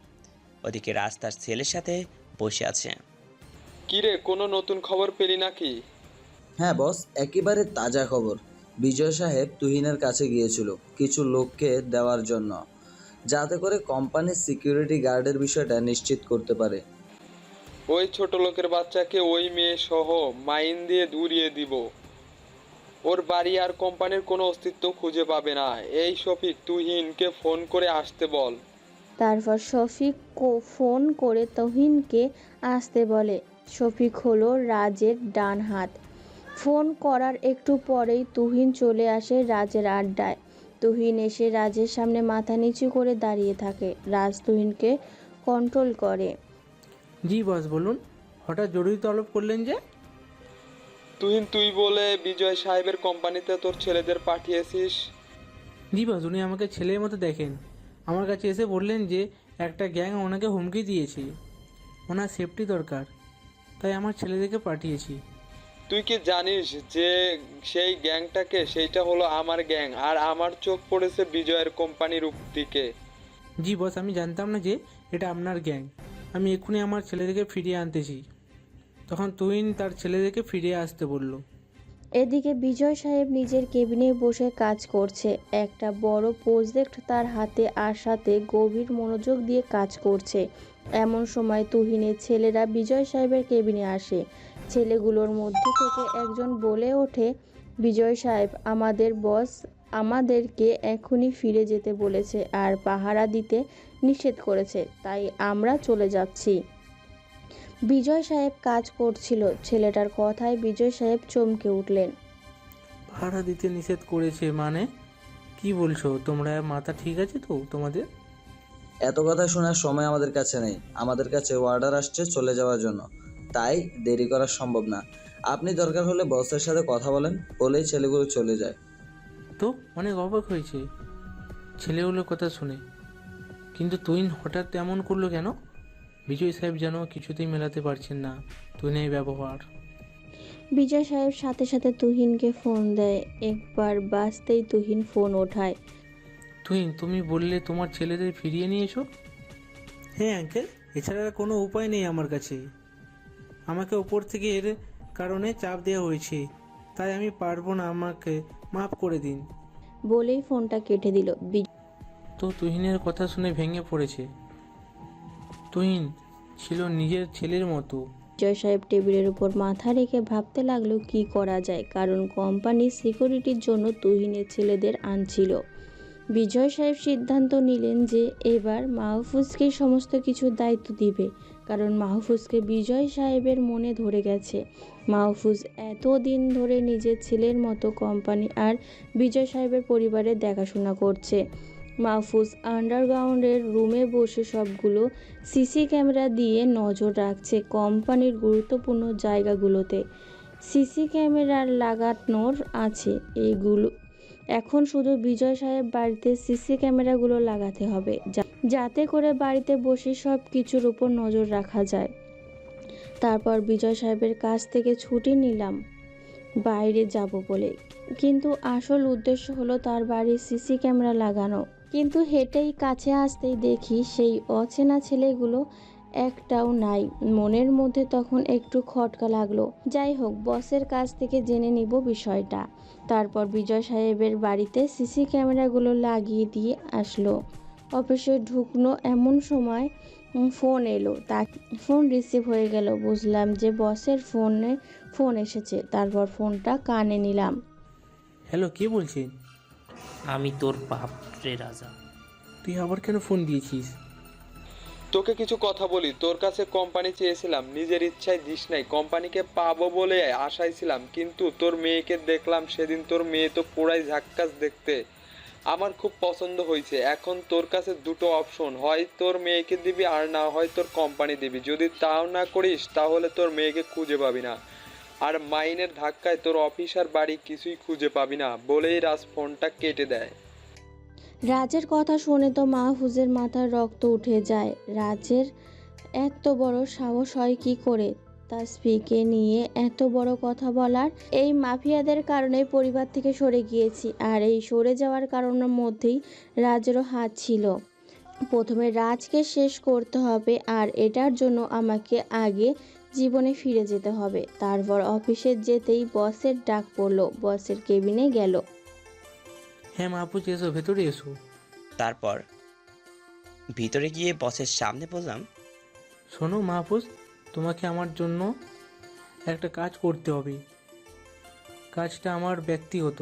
ওদিকে রাস্তার ছেলের সাথে বসে আছে। কিরে, কোনো নতুন খবর পেলি নাকি? হ্যাঁ বস, একেবারে তাজা খবর। বিজয় সাহেব তুহিনের কাছে গিয়েছিল কিছু লোককে দেওয়ার জন্য, যাতে করে কোম্পানির সিকিউরিটি গার্ডের বিষয়টা নিশ্চিত করতে পারে। ওই ছোট লোকের বাচ্চাকে ওই মেয়ে সহ মাইন দিয়ে উড়িয়ে দিব। ওর বাড়ি আর কোম্পানির কোনো অস্তিত্ব খুঁজে পাবে না। এই শফিক, তুহিনকে ফোন করে আসতে বল। তারপর শফিক ফোন করে তহিনকে আসতে বলে। শফিক হলো রাজের ডান হাত। ফোন করার একটু পরেই তুহিন চলে আসে রাজের আড্ডায়। তুহিন এসে রাজের সামনে মাথা নিচু করে দাঁড়িয়ে থাকে। রাজ তুহিনকে কন্ট্রোল করে। জি বস, বলুন, হঠাৎ জরুরি তলব করলেন যে? তুহিন, তুই বলে বিজয় সাহেবের কোম্পানিতে তোর ছেলেদের পাঠিয়েছিস? জি বস, উনি আমাকে ছেলের মতো দেখেন। আমার কাছে এসে বললেন যে একটা গ্যাং ওনাকে হুমকি দিয়েছে, ওনার সেফটি দরকার, তাই আমার ছেলেদেরকে পাঠিয়েছি। তুই কি জানিস যে সেই গ্যাংটাকে? সেইটা হলো আমার গ্যাং, আর আমার চোখ পড়েছে বিজয়ের কোম্পানির দিকে। জি বস, আমি জানতাম না যে এটা আপনার গ্যাং। আমি এক্ষুনি আমার ছেলেদেরকে ফিরিয়ে আনতেছি। তখন তুহিন তার ছেলেদেরকে ফিরিয়ে আসতে বলল। এদিকে বিজয় সাহেব নিজের কেবিনে বসে কাজ করছে। একটা বড় প্রজেক্ট তার হাতে আসাতে গভীর মনোযোগ দিয়ে কাজ করছে। এমন সময় তুহিনের ছেলেরা বিজয় সাহেবের কেবিনে আসে। ছেলেগুলোর মধ্যে থেকে একজন বলে ওঠে, বিজয় সাহেব, আমাদের বস আমাদেরকে এখনই ফিরে যেতে বলেছে আর পাহারা দিতে নিষেধ করেছে, তাই আমরা চলে যাচ্ছি। বিজয় সাহেব কাজ করছিল। ছেলেটার কথায় বিজয় সাহেব চমকে উঠলেন। ভাড়া দিতে নিষেধ করেছে মানে? কি বলছো তোমরা? মাথা ঠিক আছে তো তোমাদের? এত কথা শোনার সময় আমাদের কাছে নেই। আমাদের কাছে অর্ডার আসছে চলে যাওয়ার জন্য, তাই দেরি করা সম্ভব না। আপনি দরকার হলে বসের সাথে কথা বলেন, বলেই ছেলেগুলো চলে যায়। তো অনেক অবাক হয়েছে ছেলেগুলোর কথা শুনে। কিন্তু তুহিন হঠাৎ এমন করলো কেন? বিজয় সাহেব যেন কিছুতেই মেলাতে পারছেন না তুহিনের ব্যবহার। বিজয় সাহেব সাথে সাথে তুহিনকে ফোন দেয়। একবার বাজতেই তুহিন ফোন ওঠায়। তুহিন, তুমি বললে তোমার ছেলেদের ফিরিয়ে নিয়েছো? হ্যাঁ আঙ্কেল, এছাড়া আর কোনো উপায় নেই আমার কাছে। আমাকে ওপর থেকে এর কারণে চাপ দেওয়া হয়েছে, তাই আমি পারবো না, আমাকে মাফ করে দিন। বলেই ফোনটা কেটে দিল। তো তুহিনের কথা শুনে ভেঙে পড়েছে। তুহিন ছিল নিজের ছেলের মতো। বিজয় সাহেব টেবিলের উপর মাথা রেখে ভাবতে লাগলো কি করা যায়, কারণ কোম্পানির সিকিউরিটির জন্য তুহিনের ছেলেদের আনছিল। বিজয় সাহেব সিদ্ধান্ত নিলেন যে এবার মাহফুজকে সমস্ত কিছুর দায়িত্ব দিবে, কারণ মাহফুজকে বিজয় সাহেবের মনে ধরে গেছে। মাহফুজ এতদিন ধরে নিজের ছেলের মতো কোম্পানি আর বিজয় সাহেবের পরিবারের দেখাশোনা করছে। মাহফুজ আন্ডারগ্রাউন্ডের রুমে বসে সবগুলো সিসি ক্যামেরা দিয়ে নজর রাখছে কোম্পানির গুরুত্বপূর্ণ জায়গাগুলোতে। সিসি ক্যামেরা লাগানোর আছে এইগুলো। এখন শুধু বিজয় সাহেব বাড়িতে সিসি ক্যামেরাগুলো লাগাতে হবে, যাতে করে বাড়িতে বসে সব কিছুর উপর নজর রাখা যায়। তারপর বিজয় সাহেবের কাছ থেকে ছুটি নিলাম বাইরে যাব বলে, কিন্তু আসল উদ্দেশ্য হলো তার বাড়ির সিসি ক্যামেরা লাগানো। কিন্তু হেঁটেই কাছে আসতেই দেখি সেই অচেনা ছেলেগুলো একটাও নাই। মনের মধ্যে তখন একটু খটকা লাগলো। যাই হোক, বসের কাছ থেকে জেনে নিব বিষয়টা। তারপর বিজয় সাহেবের বাড়িতে সিসি ক্যামেরাগুলো লাগিয়ে দিয়ে আসলো। অফিসে ঢুকলো এমন সময় ফোন এলো। তা ফোন রিসিভ হয়ে গেল। বুঝলাম যে বসের ফোন এসেছে। তারপর ফোনটা কানে নিলাম। হ্যালো, কে বলছেন? আমি তোর বাপ রে রাজা। তুই আবার কেন ফোন দিয়েছিস? তোকে কিছু কথা বলি। তোর কাছে কোম্পানি চেয়েছিলাম, নিজের ইচ্ছায় দিস নাই। কোম্পানিকে পাবো বলে আশায় ছিলাম, কিন্তু তোর মেয়েকে দেখলাম সেদিন। তোর মেয়ে তো পুরাই ঝাক্কাস দেখতে, আমার খুব পছন্দ হয়েছে। এখন তোর কাছে দুটো অপশন, হয় তোর মেয়েকে দিবি আর না হয় তোর কোম্পানি দিবি। যদি তাও না করিস তাহলে তোর মেয়েকে খুঁজে পাবি না, আর মাইনের ধাক্কায় তোর অফিস আর বাড়ি কিছুই খুঁজে পাবি না। বলেই রাজ ফোনটা কেটে দেয়। রাজের কথা শুনে তো মাহফুজের মাথার রক্ত উঠে যায়। রাজের এত বড় সাহস হয় কি করে তাসফিকে নিয়ে এত বড় কথা বলার? এই মাফিয়াদের কারণে পরিবার থেকে সরে গিয়েছি, আর এই সরে যাওয়ার কারণের মধ্যেই রাজেরও হাত ছিল। প্রথমে রাজকে শেষ করতে হবে, আর এটার জন্য আমাকে আগে জীবনে ফিরে যেতে হবে। তারপর অফিসে যেতেই বসের ডাক পড়লো। বসের কেবিনে গেল। হ্যাঁ মাহফুজ, এসো, ভেতরে এসো। তারপর ভিতরে গিয়ে বসের সামনে বললাম, শোনো মাহফুজ, তোমাকে আমার জন্য একটা কাজ করতে হবে। কাজটা আমার ব্যক্তিগত,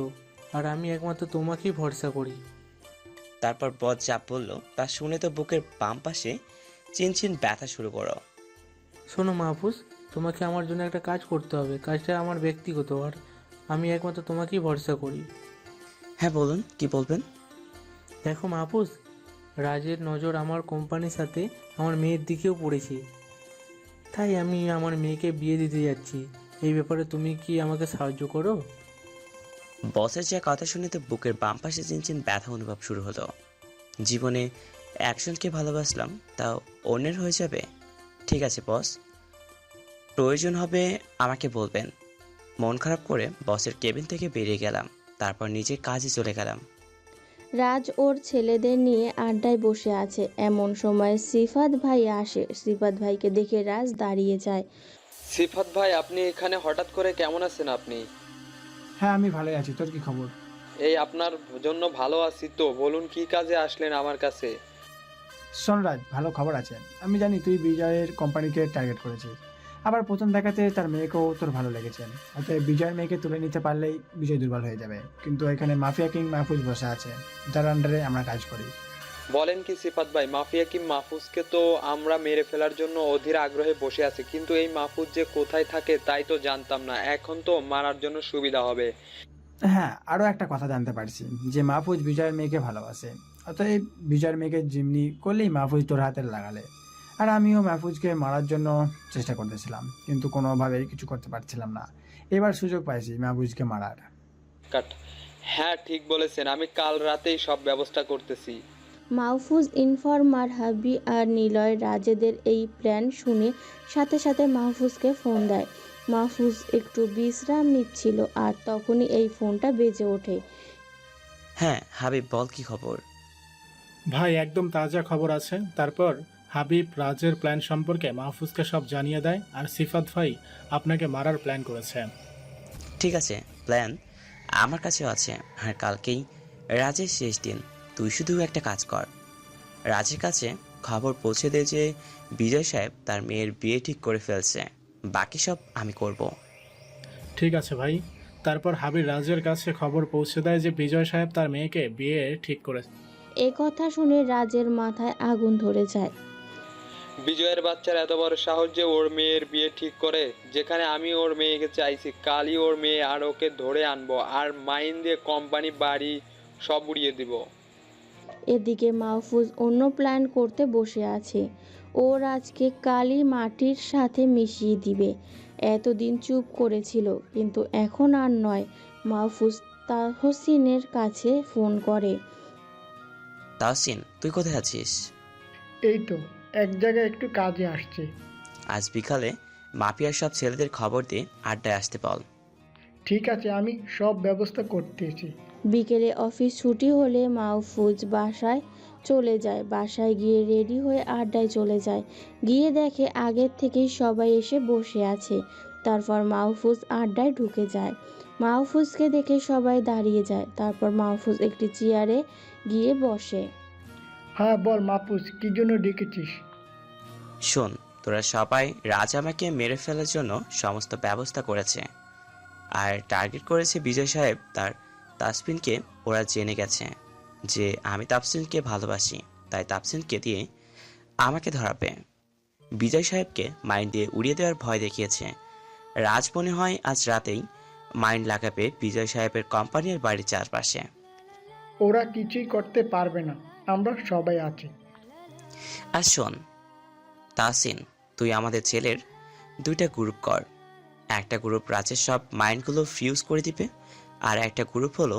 আর আমি একমাত্র তোমাকেই ভরসা করি। তারপর বস যা বলল তা শুনে তো বুকের বাম পাশে চিনচিন ব্যথা শুরু করো। শোনো মাহফুজ, তোমাকে আমার জন্য একটা কাজ করতে হবে। কাজটা আমার ব্যক্তিগত, আর আমি একমাত্র তোমাকেই ভরসা করি। হ্যাঁ বলুন, কি বলবেন? দেখো মাহফুজ, রাজের নজর আমার কোম্পানির সাথে আমার মেয়ের দিকেও পড়েছে, তাই আমি আমার মেয়েকে বিয়ে দিতে যাচ্ছি। এই ব্যাপারে তুমি কি আমাকে সাহায্য করো? বসের যে কথা শুনে তো বুকের বাম পাশে চিনচিন ব্যথা অনুভব শুরু হলো। জীবনে একজনকে ভালোবাসলাম, তাও অন্যের হয়ে যাবে? ঠিক আছে বস, প্রয়োজন হবে আমাকে বলবেন। মন খারাপ করে বসের কেবিন থেকে বেরিয়ে গেলাম। তারপর নিজের কাজে চলে গেলাম। রাজ ওর ছেলেদের নিয়ে আড্ডায় বসে আছে। এমন সময় সিফাত ভাই আসে। সিফাত ভাইকে দেখে রাজ দাঁড়িয়ে যায়। সিফাত ভাই, আপনি এখানে হঠাৎ করে? কেমন আছেন আপনি? হ্যাঁ, আমি ভালোই আছি। তোর কি খবর? এই আপনার জন্য ভালো আছি। তো বলুন, কি কাজে আসলেন আমার কাছে? শোন রাজ, ভালো খবর আছে। আমি জানি তুই বিজয়ের কোম্পানিকে টার্গেট করেছিস। আবার প্রথম দেখাতে তার মেয়েকেও তোর ভালো লেগেছে। অতএব বিজয়ের মেয়েকে তুলে নিতে পারলেই বিজয় দুর্বল হয়ে যাবে। কিন্তু এখানে মাফিয়া কিং মাহফুজ বসে আছে, যার আন্ডারে আমরা কাজ করি। বলেন কি সিফাত ভাই? মাফিয়া কিং মাহফুজকে তো আমরা মেরে ফেলার জন্য অধীর আগ্রহে বসে আছি, কিন্তু এই মাহফুজ যে কোথায় থাকে তাই তো জানতাম না। এখন তো মারার জন্য সুবিধা হবে। হ্যাঁ, আরও একটা কথা জানতে পারছি যে মাহফুজ বিজয়ের মেয়েকে ভালোবাসে। অতএব বিজয়ের মেয়েকে জিম্মি করলেই মাহফুজ তোর হাতে লাগালে। আর আমিও মাহফুজকে মারার জন্য চেষ্টা করতেছিলাম, কিন্তু কোনোভাবেই কিছু করতে পারছিলাম না। এবার সুযোগ পাইছি মাহফুজকে মারার। হ্যাঁ ঠিক বলেছেন, আমি কাল রাতেই সব ব্যবস্থা করতেছি। মাহফুজ, ইনফরমার হাবি আর নিলয় রাজেদের এই প্ল্যান শুনে সাথে সাথে মাহফুজকে ফোন দেয়। মাহফুজ একটু বিশ্রাম নিচ্ছিল আর তখনই এই ফোনটা বেজে ওঠে। হ্যাঁ হাবিব, বল কি খবর? ভাই একদম তাজা খবর আছে। তারপর হাবিব রাজের প্ল্যান সম্পর্কে মাহফুজকে সব জানিয়ে দেয় আর সিফাত ভাই আপনাকে মারার প্ল্যান করেছে। ঠিক আছে, প্ল্যান আমার কাছেও আছে। আর কালকেই রাজের শেষ দিন। তুই শুধু একটা কাজ কর, রাজের কাছে খবর পৌঁছে দে যে বিজয় সাহেব তার মেয়ের বিয়ে ঠিক করে ফেলছে। বাকি সব আমি করব। ঠিক আছে ভাই। তারপর হাবিব রাজের কাছে খবর পৌঁছে দেয় যে বিজয় সাহেব তার মেয়েকে বিয়ে ঠিক করেছে। এ কথা শুনে রাজের মাথায় আগুন ধরে যায়। বিজয়ের বাচ্চার এত বড় সাহস যে ওর মেয়ের বিয়ে ঠিক করে, যেখানে আমি ওর মেয়েকে চাইছি। কালই ওর মেয়ে আর ওকে ধরে আনবো আর মাইন দিয়ে কোম্পানি বাড়ি সব উড়িয়ে দিব। এদিকে মাহফুজ অন্য প্ল্যান করতে বসে আছে। ও রাজকে কালই মাটির সাথে মিশিয়ে দিবে। এতদিন চুপ করেছিল, কিন্তু এখন আর নয়। মাহফুজ তাহসিনের কাছে ফোন করে। তাহসিন, তুই কোথায় আছিস? এই তো এক জায়গায় একটু কাজে আসছে। আজ বিকালে মাফিয়ার সব ছেলেদের খবর দিয়ে আড্ডায় আসতে বল। ঠিক আছে, আমি সব ব্যবস্থা করতেছি। বিকেলে অফিস ছুটি হলে মাহফুজ বাসায় চলে যায়। বাসায় গিয়ে রেডি হয়ে আড্ডায় চলে যায়। গিয়ে দেখে আগের থেকেই সবাই এসে বসে আছে। তারপর মাহফুজ আড্ডায় ঢুকে যায়। মাহফুজকে দেখে সবাই দাঁড়িয়ে যায়। তারপর মাহফুজ একটি চেয়ারে গিয়ে বসে। হ্যাঁ বল মাহফুজ, কি জন্য ডেকেছিস? শোন, তোরা সবাই রাজ আমাকে মেরে ফেলার জন্য সমস্ত ব্যবস্থা করেছে আর টার্গেট করেছে বিজয় সাহেব তার তাসফিনকে। ওরা জেনে গেছে যে আমি তাসফিনকে ভালোবাসি, তাই তাসফিনকে দিয়ে আমাকে ধরাবে। বিজয় সাহেবকে মাইন্ড দিয়ে উড়িয়ে দেওয়ার ভয় দেখিয়েছে। রাজ মনে হয় আজ রাতেই মাইন্ড লাগাবে বিজয় সাহেবের কোম্পানির বাড়ির চারপাশে। ওরা কিছুই করতে পারবে না, আমরা সবাই আছি। আর শোন তাহসিন, তুই আমাদের ছেলের দুইটা গ্রুপ কর। একটা গ্রুপ রাজের সব মাইন্ডগুলো ফিউজ করে দিবে, আর একটা গ্রুপ হলো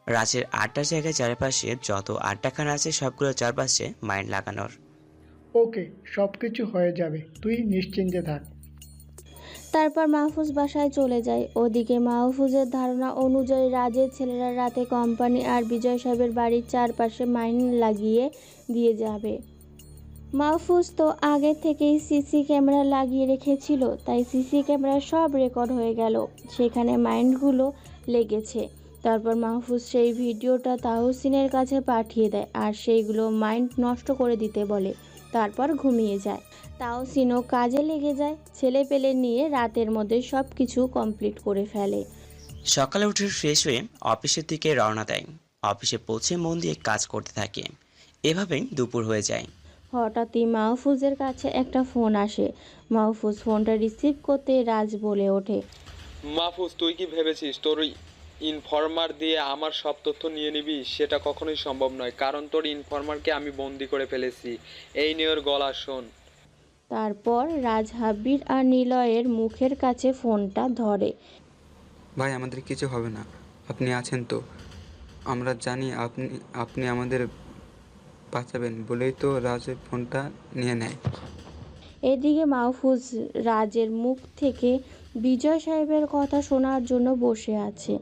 রাজের আড্ডার জায়গায় চারপাশে যত আড্ডাখানা আছে সবগুলো চারপাশে মাইন্ড লাগানোর। ওকে, সব কিছু হয়ে যাবে, তুই নিশ্চিন্তে থাক। তারপর মাহফুজ বাসায় চলে যায়। ওদিকে মাহফুজের ধারণা অনুযায়ী রাজের ছেলেরা রাতে কোম্পানি আর বিজয় সাহেবের বাড়ির চারপাশে মাইন লাগিয়ে দিয়ে যাবে। মাহফুজ তো আগে থেকেই সিসি ক্যামেরা লাগিয়ে রেখেছিল, তাই সিসি ক্যামেরা সব রেকর্ড হয়ে গেল সেখানে মাইন্ডগুলো লেগেছে। তারপর মাহফুজ সেই ভিডিওটা তাহসিনের কাছে পাঠিয়ে দেয় আর সেইগুলো মাইন্ড নষ্ট করে দিতে বলে। তারপর ঘুমিয়ে যায়। তাহসিনও কাজে লেগে যায়। ছেলে পেলে নিয়ে রাতের মধ্যে সব কিছু কমপ্লিট করে ফেলে। সকালে উঠে ফ্রেশ হয়ে অফিসের দিকে রওনা দেয়। অফিসে পৌঁছে মন দিয়ে কাজ করতে থাকে। এভাবেই দুপুর হয়ে যায়। হঠাৎই মাহফুজের কাছে একটা ফোন আসে। মাহফুজ ফোনটা রিসিভ করতে রাজ বলে ওঠে, মাহফুজ, তুই কি ভেবেছিস তোর ইনফরমার দিয়ে আমার সব তথ্য নিয়ে নিবি? সেটা কখনোই সম্ভব নয়, কারণ তোর ইনফরমারকে আমি বন্দি করে ফেলেছি। এই নিয়ে ওর গলা শোন। তারপর রাজ হাবির আর নিলয়ের মুখের কাছে ফোনটা ধরে। ভাই আমাদের কিছু হবে না, আপনি আছেন তো? আমরা জানি আপনি আমাদের বাঁচাবেন বলেই তো রাজের ফোনটা নিয়ে নেয়। এদিকে মাহফুজ রাজের মুখ থেকে বিজয় সাহেবের কথা শোনার জন্য বসে আছে,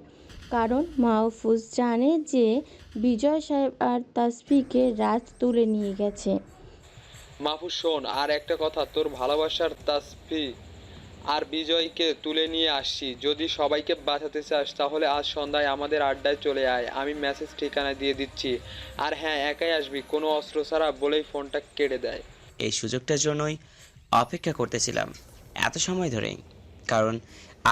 কারণ মাহফুজ জানে যে বিজয় সাহেব আর তাসফিকে রাজ তুলে নিয়ে গেছে। মাহফুজ শোন, আর একটা কথা, তোর ভালোবাসার তাসফি আর বিজয়কে তুলে নিয়ে আসছি। যদি সবাইকে বাঁচাতে চাস তাহলে আজ সন্ধ্যায় আমাদের আড্ডায় চলে আয়। আমি মেসেজ ঠিকানা দিয়ে দিচ্ছি। আর হ্যাঁ, একাই আসবি, কোনো অস্ত্র ছাড়া বলেই ফোনটা কেটে দেয়। এই সুযোগটার জন্যই অপেক্ষা করতেছিলাম এত সময় ধরেই, কারণ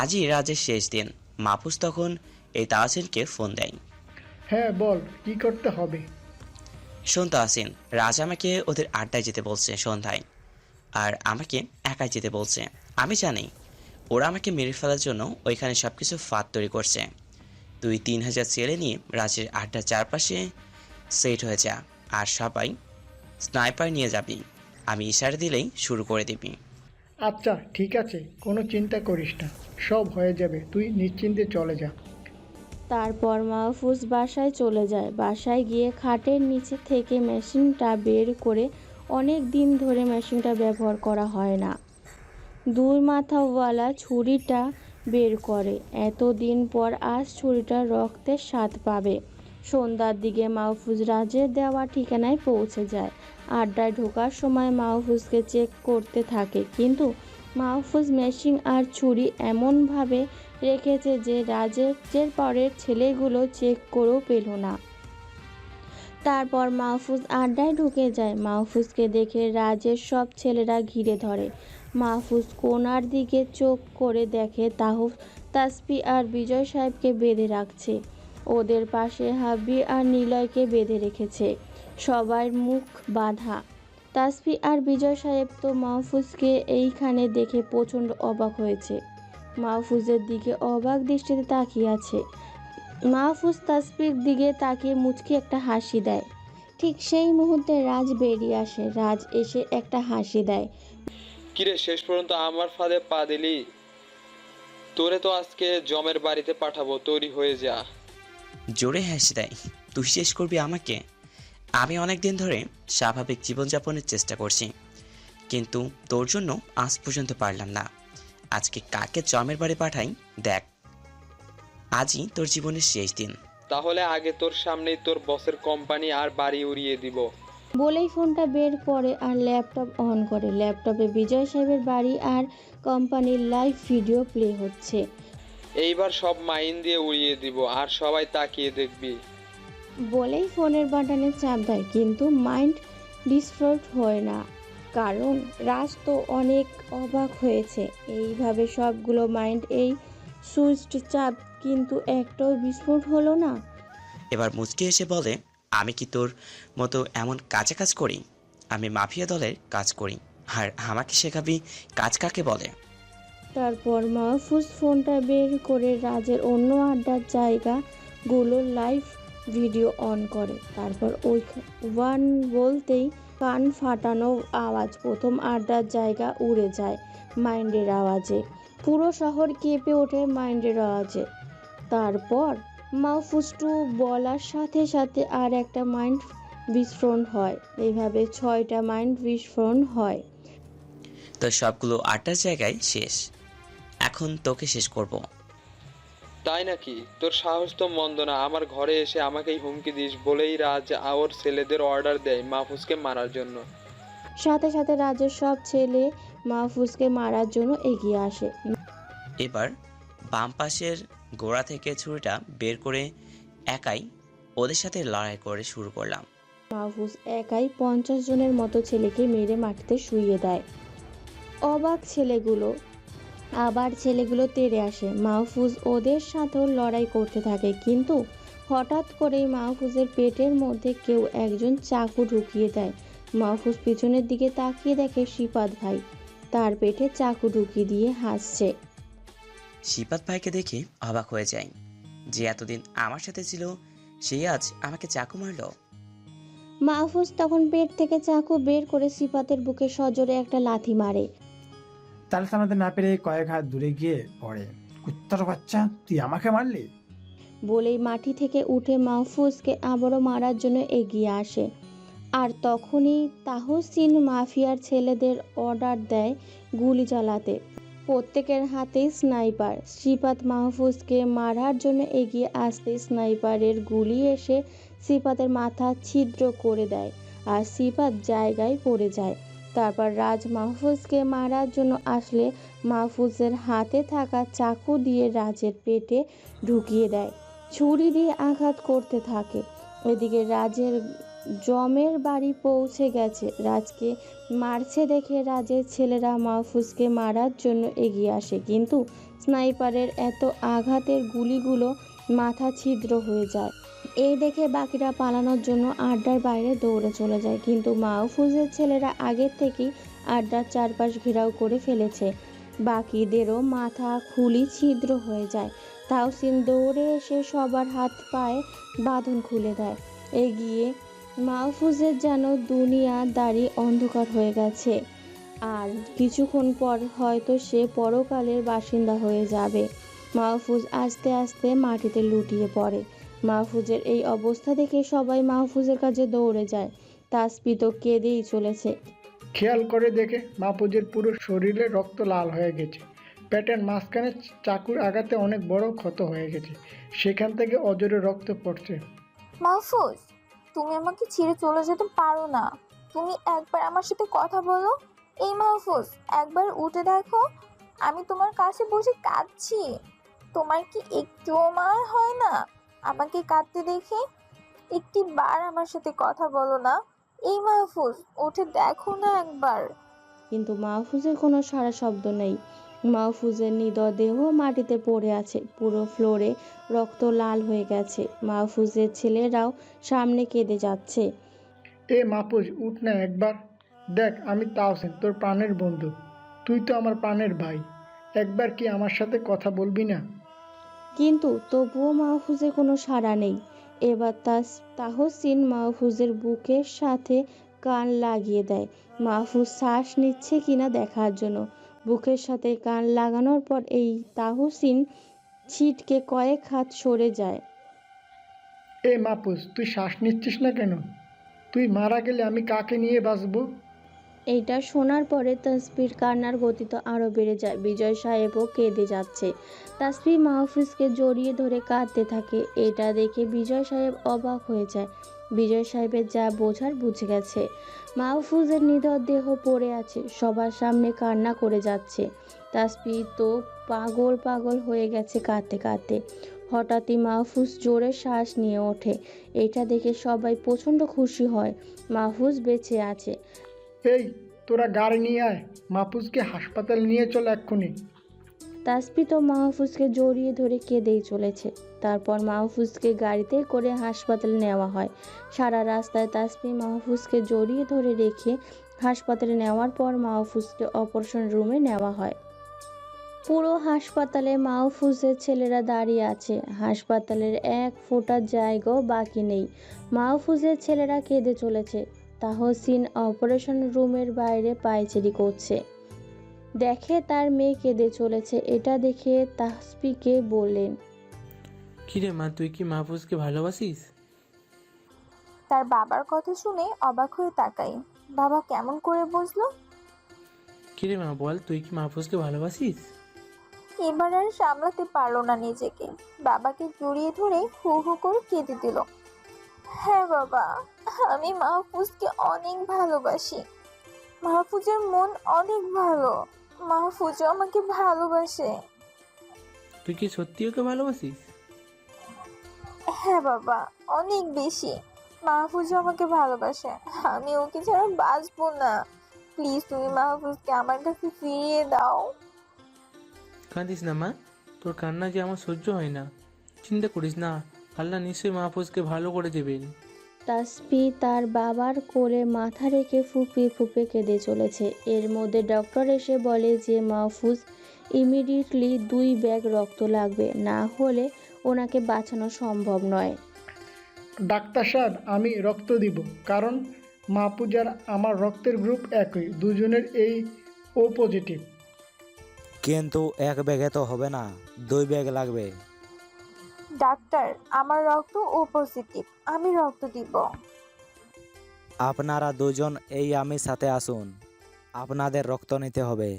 আজই রাজের শেষ দিন। মাহফুজ তখন এই তাহসিনকে ফোন দেয়। হ্যাঁ বল, কি করতে হবে? শোন তাহসিন, রাজ আমাকে ওদের আড্ডায় যেতে বলছে সন্ধ্যায়, আর আমাকে একাই যেতে বলছে। আমি জানি ওরা আমাকে মেরে ফেলার জন্য ওইখানে সব কিছু ফাঁদ তৈরি করছে। তুই 3000 ছেলে নিয়ে রাজের আড্ডার চারপাশে সেট হয়ে যা, আর সবাই স্নাইপার নিয়ে যাবি। আমি ইশারা দিলেই শুরু করে দিবি। আচ্ছা ঠিক আছে, কোনো চিন্তা করিস না, সব হয়ে যাবে, তুই নিশ্চিন্তে চলে যা। তারপর মাহফুজ বাসায় চলে যায়। বাসায় গিয়ে খাটের নিচে থেকে মেশিনটা বের করে, অনেক দিন ধরে মেশিনটা ব্যবহার করা হয় না, দুই মাথাওয়ালা ছুরিটা বের করে। এতদিন পর আজ ছুরিটা রক্তের স্বাদ পাবে। সন্ধ্যার দিকে মাহফুজ রাজের দেওয়া ঠিকানায় পৌঁছে যায়। আড্ডায় ঢোকার সময় মাহফুজকে চেক করতে থাকে, কিন্তু মাহফুজ মেশিন আর ছুরি এমনভাবে রেখেছে যে রাজের পরের ছেলেগুলো চেক করেও পেল না। তারপর মাহফুজ আড্ডায় ঢুকে যায়। মাহফুজকে দেখে রাজের সব ছেলেরা ঘিরে ধরে। মাহফুজ কোনার দিকে চোখ করে দেখে তাসফি আর বিজয় সাহেবকে বেঁধে রাখছে। ওদের পাশে হাব্বি আর নিলয়কে বেঁধে রেখেছে। সবার মুখ বাঁধা। তাসফি আর বিজয় সাহেব তো মাহফুজকে এইখানে দেখে প্রচণ্ড অবাক হয়েছে। মাহফুজের দিকে অবাক দৃষ্টিতে তাকিয়ে আছে। মাহফুজ তাসফির দিকে তাকিয়ে মুচকি একটা হাসি দেয়। ঠিক সেই মুহূর্তে রাজ বেরিয়ে আসে। রাজ এসে একটা হাসি দেয়। কিরে, শেষ পর্যন্ত আমার ফাঁদে পা দিলি? তোরে তো আজকে জমের বাড়িতে পাঠাবো, তৈরি হয়ে যা। জোরে হাসি দেয়। তুই শেষ করবি আমাকে? আমি অনেক দিন ধরে স্বাভাবিক জীবনযাপনের চেষ্টা করছি, কিন্তু তোর জন্য আজ পর্যন্ত পারলাম না। আজকে কাকে জমের বাড়ি পাঠাই দেখ। আজই তোর জীবনের শেষ দিন। তাহলে আগে তোর সামনেই তোর বসের কোম্পানি আর বাড়ি উড়িয়ে দিব। বলেই ফোনটা বের করে আর ল্যাপটপ অন করে। ল্যাপটপে বিজয় সাহেবের বাড়ি আর কোম্পানির লাইভ ভিডিও প্লে হচ্ছে। এইবার সব মাইন দিয়ে উড়িয়ে দিব আর সবাই তাকিয়ে দেখবি। বলেই ফোনের বাটনে চাপ দেয়, কিন্তু মাইন্ড ডিসপ্রট হয় না, কারণ রাজ তো অনেক অবাক হয়েছে। এইভাবে সবগুলো মাইন্ড এই সুইচ চাপ, কিন্তু একটাও বিস্ফোট হলো না। এবার মুচকি এসে বলে, আমি কি তোর মতো এমন কাজে কাজ করি? আমি মাফিয়া দলের কাজ করি, আর আমাকে শেখাবি কাজ কাকে বলে? তারপর মাহফুজ ফোনটা বের করে রাজের অন্য আড্ডার জায়গাগুলো লাইভ ভিডিও অন করে। তারপর ওই ওয়ান বলতেই কান ফাটানো আওয়াজ। প্রথম আড্ডার জায়গা উড়ে যায় মাইন্ডের আওয়াজে। পুরো শহর কেঁপে ওঠে মাইন্ডের আওয়াজে। তারপর মাহফুজ টু বলার সাথে সাথে আর একটা মাইন্ড বিস্ফোরণ হয়। এইভাবে 6টা মাইন্ড বিস্ফোরণ হয়। তো সবগুলো আড্ডার জায়গায় শেষ। এখন তোকে শেষ করব। তাই নাকি? তোর সাহস তো মন্দ না। আমার ঘরে এসে আমাকেই হুমকি দিস বলেই রাজ ওর ছেলেদের অর্ডার দেয় মাহফুজকে মারার জন্য। সাথে সাথে রাজের সব ছেলে মাহফুজকে মারার জন্য এগিয়ে আসে। এবার বাম পাশের গোড়া থেকে ছুরিটা বের করে একাই ওদের সাথে লড়াই করে শুরু করলাম। মাহফুজ একাই 50 জনের মতো ছেলেকে মেরে মাটিতে শুইয়ে দেয়। অবাক ছেলেগুলো, আবার ছেলেগুলো তেড়ে আসে। মাহফুজ ওদের সাথেও লড়াই করতে থাকে, কিন্তু হঠাৎ করেই মাহফুজের পেটের মধ্যে কেউ একজন চাকু ঢুকিয়ে দেয়। মাহফুজ পিছনের দিকে তাকিয়ে দেখে শিপাত ভাই তার পেটে চাকু ঢুকিয়ে দিয়ে হাসছে। শিপাত ভাইকে দেখে অবাক হয়ে যায়। যে এতদিন আমার সাথে ছিল, সেই আজ আমাকে চাকু মারলো। মাহফুজ তখন পেট থেকে চাকু বের করে শিপাতের বুকে সজোরে একটা লাথি মারে। তাল সামলাতে না পেরে কয়েক হাত দূরে গিয়ে পড়ে। কুত্তার বাচ্চা, তুই আমাকে মারলি? বলেই মাটি থেকে উঠে মাহফুজকে আবারও মারার জন্য এগিয়ে আসে। আর তখনই তাহসিন মাফিয়ার ছেলেদের অর্ডার দেয় গুলি চালাতে। প্রত্যেকের হাতেই স্নাইপার। শিপাত মাহফুজকে মারার জন্য এগিয়ে আসতে স্নাইপারের গুলি এসে শিপাতের মাথা ছিদ্র করে দেয়, আর শিপাত জায়গায় পড়ে যায়। তারপর রাজ মাহফুজকে মারার জন্য আসলে মাহফুজের হাতে থাকা চাকু দিয়ে রাজের পেটে ঢুকিয়ে দেয়। ছুরি দিয়ে আঘাত করতে থাকে। এদিকে রাজের জমের বাড়ি পৌঁছে গেছে। রাজকে মারছে দেখে রাজের ছেলেরা মাহফুজকে মারার জন্য এগিয়ে আসে, কিন্তু স্নাইপারের এত আঘাতের গুলিগুলো মাথা ছিদ্র হয়ে যায়। এই দেখে বাকিরা পালানোর জন্য আড্ডার বাইরে দৌড়ে চলে যায়, কিন্তু মাহফুজের ছেলেরা আগের থেকেই আড্ডার চারপাশ ঘেরাও করে ফেলেছে। বাকিদেরও মাথা খুলি ছিদ্র হয়ে যায়। তাহসিন দৌড়ে এসে সবার হাত পায়ে বাঁধন খুলে দেয়। এগিয়ে মাহফুজের যেন দুনিয়াদারি অন্ধকার হয়ে গেছে, আর কিছুক্ষণ পর হয়তো সে পরকালের বাসিন্দা হয়ে যাবে। মাহফুজ আস্তে আস্তে মাটিতে লুটিয়ে পড়ে। মাহফুজের এই অবস্থা দেখে সবাই মাহফুজের কাছে দৌড়ে যায়। তাসফি তো কেঁদেই চলেছে। খেয়াল করে দেখে মাহফুজের পুরো শরীরে রক্ত লাল হয়ে গেছে। পেটের মাঝখানে চাকুর আঘাতে অনেক বড় ক্ষত হয়ে গেছে, সেখান থেকে অজরে রক্ত পড়ছে। মাহফুজ, তুমি আমাকে ছেড়ে চলে যেতে পারো না। তুমি একবার আমার সাথে কথা বলো। এই মাহফুজ, একবার উঠে দেখো, আমি তোমার কাছে বসে কাঁদছি। তোমার কি একটুও মার হয় না আমাকে কাঁদতে দেখে? একটি বার আমার সাথে কথা বলো না। এই মাহফুজ, উঠে দেখো না একবার। কিন্তু মাহফুজের কোনো সাড়া শব্দ নেই। মাহফুজের নিথর দেহ মাটিতে পড়ে আছে, পুরো ফ্লোরে রক্ত লাল হয়ে গেছে। মাহফুজের ছেলেরাও সামনে কেঁদে যাচ্ছে। এ মাহফুজ, উঠ না একবার। দেখ, আমি তাওসিন, তোর প্রাণের বন্ধু। তুই তো আমার প্রাণের ভাই। একবার কি আমার সাথে কথা বলবি না? কিন্তু তবুও মাহফুজের কোনো সাড়া নেই। এবার তাহসিন মাহফুজের বুকের সাথে কান লাগিয়ে দেয়, মাহফুজ শ্বাস নিচ্ছে কিনা দেখার জন্য। বুকের সাথে কান লাগানোর পর এই তাহসিন ছিটকে কয়েক হাত সরে যায়। এ মাহফুজ, তুই শ্বাস নিচ্ছিস না কেন? তুই মারা গেলে আমি কাকে নিয়ে বাঁচবো? এইটা শোনার পরে তাসফির কান্নার গতি তো আরও বেড়ে যায়। বিজয় সাহেবও কেঁদে যাচ্ছে। তাসফি মাহফুজকে জড়িয়ে ধরে কাঁদতে থাকে। এটা দেখে বিজয় সাহেব অবাক হয়ে যায়। বিজয় সাহেবের যা বোঝার বুঝে গেছে। মাহফুজের নিথর দেহ পড়ে আছে, সবার সামনে কান্না করে যাচ্ছে। তাসফি তো পাগল পাগল হয়ে গেছে কাঁদতে কাঁদতে। হঠাৎই মাহফুজ জোরে শ্বাস নিয়ে ওঠে। এটা দেখে সবাই প্রচণ্ড খুশি হয়, মাহফুজ বেঁচে আছে। এই, তোরা গাড়ি নিয়ে আয়, মাহফুজকে হাসপাতাল নিয়ে চল এক্ষুনি। তাসফি তো মাহফুজকে জড়িয়ে ধরে কেঁদেই চলেছে। তারপর মাহফুজকে গাড়িতে করে হাসপাতালে নেওয়া হয়। সারা রাস্তায় তাসফি মাহফুজকে জড়িয়ে ধরে রেখে হাসপাতালে নেওয়ার পর মাহফুজকে অপারেশন রুমে নেওয়া হয়। পুরো হাসপাতালে মাহফুজের ছেলেরা দাঁড়িয়ে আছে। হাসপাতালের এক ফোঁটা জায়গাও বাকি নেই। মাহফুজের ছেলেরা কেঁদে চলেছে। তাহসিন অপারেশন রুমের বাইরে পায়চারি করছে, দেখে তার মেয়ে কেঁদে চলেছে। এটা দেখে তাসফিকে বললেন, কিরে মা, তুই কি মাহফুজকে ভালোবাসিস? তার বাবার কথা শুনে অবাক হয়ে তাকাই। বাবা কেমন করে বুঝলো? কিরে মা, বল, তুই কি মাহফুজকে ভালোবাসিস? এবার আর সামলাতে পারলো না নিজেকে, বাবাকে জড়িয়ে ধরে হু হু করে কেঁদে দিল। হ্যাঁ বাবা, আমি মাহফুজকে অনেক ভালোবাসি। মাহফুজের মন অনেক ভালো। মাহফুজও আমাকে ভালোবাসে। তুই কি সত্যি ওকে ভালোবাসিস? হ্যাঁ বাবা, অনেক বেশি। মাহফুজও আমাকে ভালোবাসে। আমি ওকে ছাড়া বাঁচবো না। প্লিজ তুমি মাহফুজকে আমার কাছে ফিরিয়ে দাও। কাঁদিস না মা, তোর কান্না যে আমার সহ্য হয় না। চিন্তা করিস না, আল্লাহ নিশ্চয়ই মাহফুজকে ভালো করে দেবেন। তাসফি তার বাবার কোলে মাথা রেখে ফুপিয়ে ফুপিয়ে কেঁদে চলেছে। এর মধ্যে ডক্টর এসে বলে যে মাহফুজ ইমিডিয়েটলি 2 ব্যাগ রক্ত লাগবে, না হলে ওনাকে বাঁচানো সম্ভব নয়। ডাক্তার সাহেব, আমি রক্ত দিব, কারণ মাহফুজ আর আমার রক্তের গ্রুপ একই, দুজনের এই ও পজিটিভ। কিন্তু 1 ব্যাগে তো হবে না, 2 ব্যাগ লাগবে। ডাক্তার, আমার রক্ত ও পজিটিভ, আমি রক্ত দিব। আপনারা দুজন এই আমি সাথে আসুন, আপনাদের রক্ত নিতে হবে।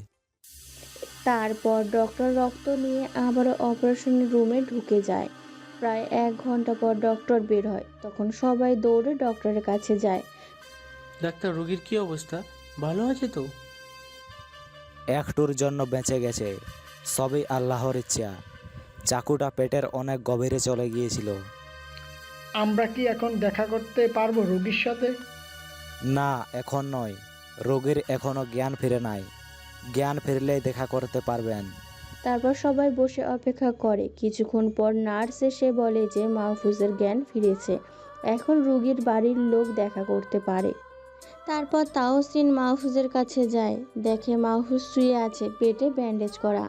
তারপর ডক্টর রক্ত নিয়ে আবারও অপারেশন রুমে ঢুকে যায়। প্রায় 1 ঘন্টা পর ডক্টর বের হয়। তখন সবাই দৌড়ে ডক্টরের কাছে যায়। ডাক্তার, রোগীর কি অবস্থা? ভালো আছে তো? একটুর জন্য বেঁচে গেছে, সবই আল্লাহর ইচ্ছা। চাকুটা পেটের অনেক গভীরে চলে গিয়েছিল। আমরা কি এখন দেখা করতে পারবো রোগীর সাথে? না, এখন নয়। রোগীর এখনো জ্ঞান ফিরে নাই, জ্ঞান ফিরলেই দেখা করতে পারবেন। তারপর সবাই বসে অপেক্ষা করে। কিছুক্ষণ পর নার্স এসে বলে যে মাহফুজের জ্ঞান ফিরেছে, এখন রোগীর বাড়ির লোক দেখা করতে পারে। তারপর তাহসিন মাহফুজের কাছে যায়, দেখে মাহফুজ শুয়ে আছে, পেটে ব্যান্ডেজ করা।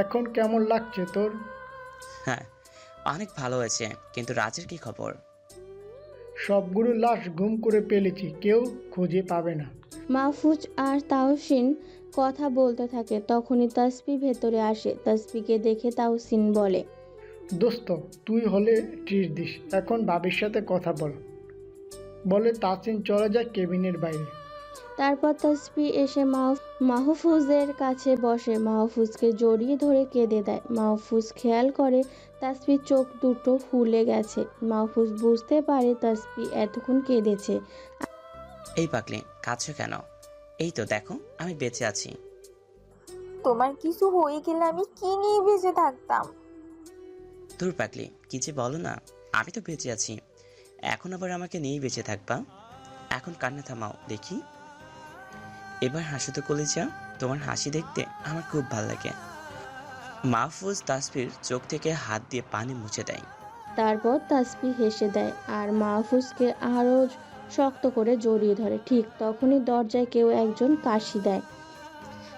এখন কেমন লাগছে তোর? হ্যাঁ, অনেক ভালো হয়েছে। কিন্তু রাজের কি খবর? সবগুলো লাশ গুম করে ফেলেছি, কেউ খুঁজে পাবে না। মাহফুজ আর তাহসিন কথা বলতে থাকে। তখনই তাসফি ভেতরে আসে। তাসফিকে দেখে তাহসিন বলে, দোস্ত তুই হলে ট্রিট দিস, এখন ভাবির সাথে কথা বল, বলে তাসিন চলে যায় কেবিনের বাইরে। তারপর তাসফি এসে মাহফুজের কাছে বসে, মাহফুজকে জড়িয়ে ধরে কেঁদে দেয়। মাহফুজ খেয়াল করে তাসফির চোখ দুটো ফুলে গেছে। মাহফুজ বুঝতে পারে তাসফি এতক্ষণ কেঁদেছে। এই পাগলি, কাঁদছো কেন? এই তো দেখো আমি বেঁচে আছি। তোমার কিছু হয়ে গেলে আমি কি নিয়ে বেঁচে থাকতাম? তোর পাগলি, কি যে বলো না, আমি তো বেঁচে আছি, এখন আবার আমাকে নিয়েই বেঁচে থাকবা? এখন কান্না থামাও দেখি, এবার হাসি তো কলেজা, তোমার হাসি দেখতে আমার খুব ভালো লাগে। মাহফুজ তাসফির চোখ থেকে হাত দিয়ে পানি মুছে দেয়। তারপর তাসফি হেসে দেয় আর মাহফুজকে আরও শক্ত করে জড়িয়ে ধরে। ঠিক তখনই দরজায় কেউ একজন কাশি দেয়।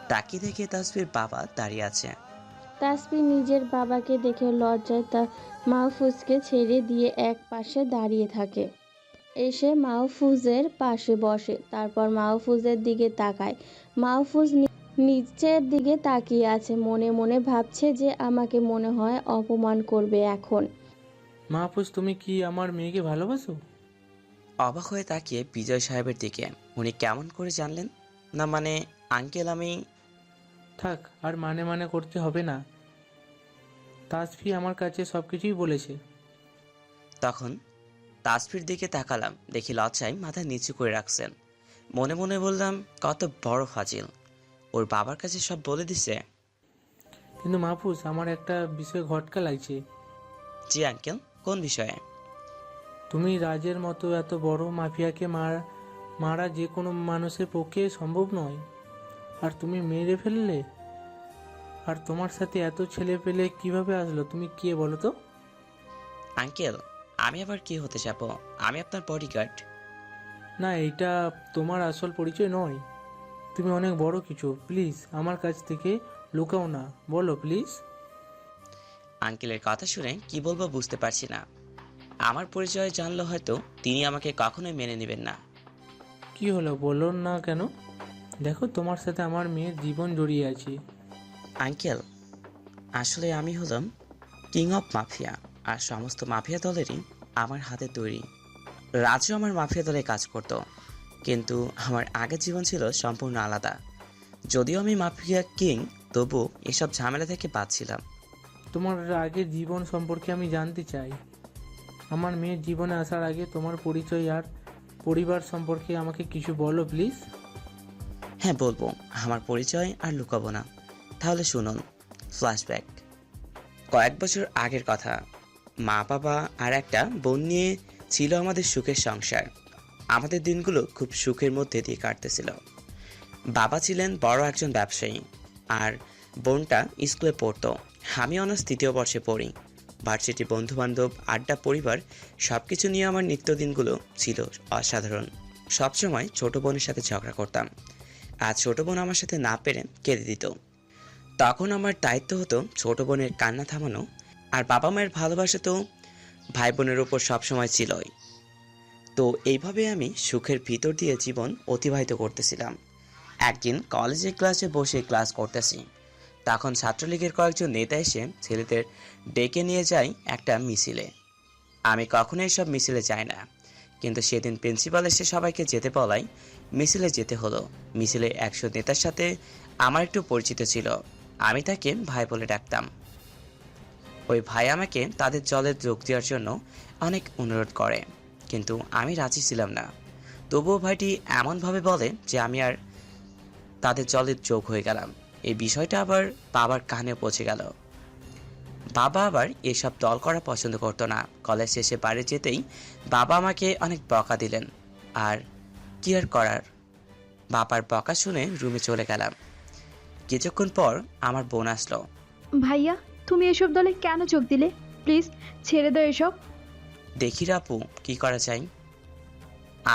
তাকিয়ে দেখে তাসফির বাবা দাঁড়িয়ে আছে। তাসফি নিজের বাবাকে দেখে লজ্জায় তা মাহফুজকে ছেড়ে দিয়ে এক পাশে দাঁড়িয়ে থাকে। এসে মাহফুজের পাশে বসে, তারপর মাহফুজের দিকে তাকায়। মাহফুজ নিচের দিকে তাকিয়ে আছে, মনে মনে ভাবছে যে আমাকে মনে হয় অপমান করবে এখন। মাহফুজ, তুমি কি আমার মেয়েকে ভালোবাসো? অবাক হয়ে তাকিয়ে বিজয় সাহেবের দিকে। উনি কেমন করে জানলেন? না মানে আঙ্কেল, আমি... থাক, আর মানে করতে হবে না। তাসফি আমার কাছে সব কিছুই বলেছে। তখন তাসফির দিকে তাকালাম, দেখি লজ্জায় মাথা নিচু করে রাখছেন। মনে মনে বললাম, কত বড় ফাজিল, ওর বাবার কাছে সব বলে দিছে। কিন্তু মাহফুজ, আমার একটা বিষয় ঘটকা লাগছে। জি আঙ্কেল, কোন বিষয়ে? তুমি রাজের মতো এত বড় মাফিয়াকে মারা যে কোনো মানুষের পক্ষে সম্ভব নয়, আর তুমি মেরে ফেললে। আর তোমার সাথে এত ছেলে পেলে কিভাবে আসলো? তুমি কে বলো তো? আঙ্কেল, আমি আবার কি হতে যাব? আমি আপনার বডিগার্ড। না, এইটা তোমার আসল পরিচয় নয়। তুমি অনেক বড় কিছু। প্লিজ আমার কাছ থেকে লুকাও না, বলো প্লিজ। আঙ্কেলের কথা শুনে কি বলবো বুঝতে পারছি না। আমার পরিচয় জানলো হয়তো তিনি আমাকে কখনোই মেনে নেবেন না। কি হলো বলো না কেন? দেখো, তোমার সাথে আমার মেয়ের জীবন জড়িয়ে আছে। আঙ্কেল, আসলে আমি হলাম কিং অফ মাফিয়া, আর সমস্ত মাফিয়া দলেরই আমার হাতে তৈরি। রাজু আমার মাফিয়া দলে কাজ করত, কিন্তু আমার আগের জীবন ছিল সম্পূর্ণ আলাদা। যদিও আমি মাফিয়া কিং, তবু এসব ঝামেলা থেকে বাঁচছিলাম। তোমার আগের জীবন সম্পর্কে আমি জানতে চাই। আমার মেয়ের জীবনে আসার আগে তোমার পরিচয় আর পরিবার সম্পর্কে আমাকে কিছু বলো প্লিজ। হ্যাঁ বলবো, আমার পরিচয় আর লুকাবো না। তাহলে শুনুন, ফ্ল্যাশব্যাক। কয়েক বছর আগের কথা। মা বাবা আর একটা বোন নিয়ে ছিল আমাদের সুখের সংসার। আমাদের দিনগুলো খুব সুখের মধ্যে দিয়ে কাটতেছিল। বাবা ছিলেন বড় একজন ব্যবসায়ী, আর বোনটা স্কুলে পড়তো। আমি অনার্স 3য় বর্ষে পড়ি। ভার্সিটি বন্ধুবান্ধব, আড্ডা, পরিবার সব কিছু নিয়ে আমার নিত্যদিনগুলো ছিল অসাধারণ। সবসময় ছোট বোনের সাথে ঝগড়া করতাম, আর ছোট বোন আমার সাথে না পেরে কেঁদে দিত। তখন আমার দায়িত্ব হতো ছোট বোনের কান্না থামানো, আর বাবা মায়ের ভালোবাসা তো ভাই বোনের ওপর সবসময় ছিলই। তো এইভাবে আমি সুখের ভিতর দিয়ে জীবন অতিবাহিত করতেছিলাম। একদিন কলেজের ক্লাসে বসে ক্লাস করতেছি, তখন ছাত্রলীগের কয়েকজন নেতা এসে ছেলেদের ডেকে নিয়ে যায় একটা মিছিলে। আমি কখনোই সব মিছিলে যাই না, কিন্তু সেদিন প্রিন্সিপাল এসে সবাইকে যেতে বলায় মিছিলে যেতে হলো। মিছিলে 100 নেতার সাথে আমার একটু পরিচিত ছিল, আমি তাকে ভাই বলে ডাকতাম। ওই ভাই আমাকে তাদের দলে যোগ দেওয়ার জন্য অনেক অনুরোধ করে, কিন্তু আমি রাজি ছিলাম না। তবুও ভাইটি এমনভাবে বলে যে আমি আর তাদের দলে যোগ হয়ে গেলাম। এই বিষয়টা আবার বাবার কানে পৌঁছে গেল। বাবা আবার এসব দল করা পছন্দ করতো না। কলেজ শেষে বাড়ি যেতেই বাবা আমাকে অনেক বকা দিলেন, আর কি আর করার, বাবার বকা শুনে রুমে চলে গেলাম। কিছুক্ষণ পর আমার বোন আসলো। ভাইয়া, তুমি এসব দলে কেন যোগ দিলে? প্লিজ ছেড়ে দাও এসব। দেখি আপু, কি করা যায়।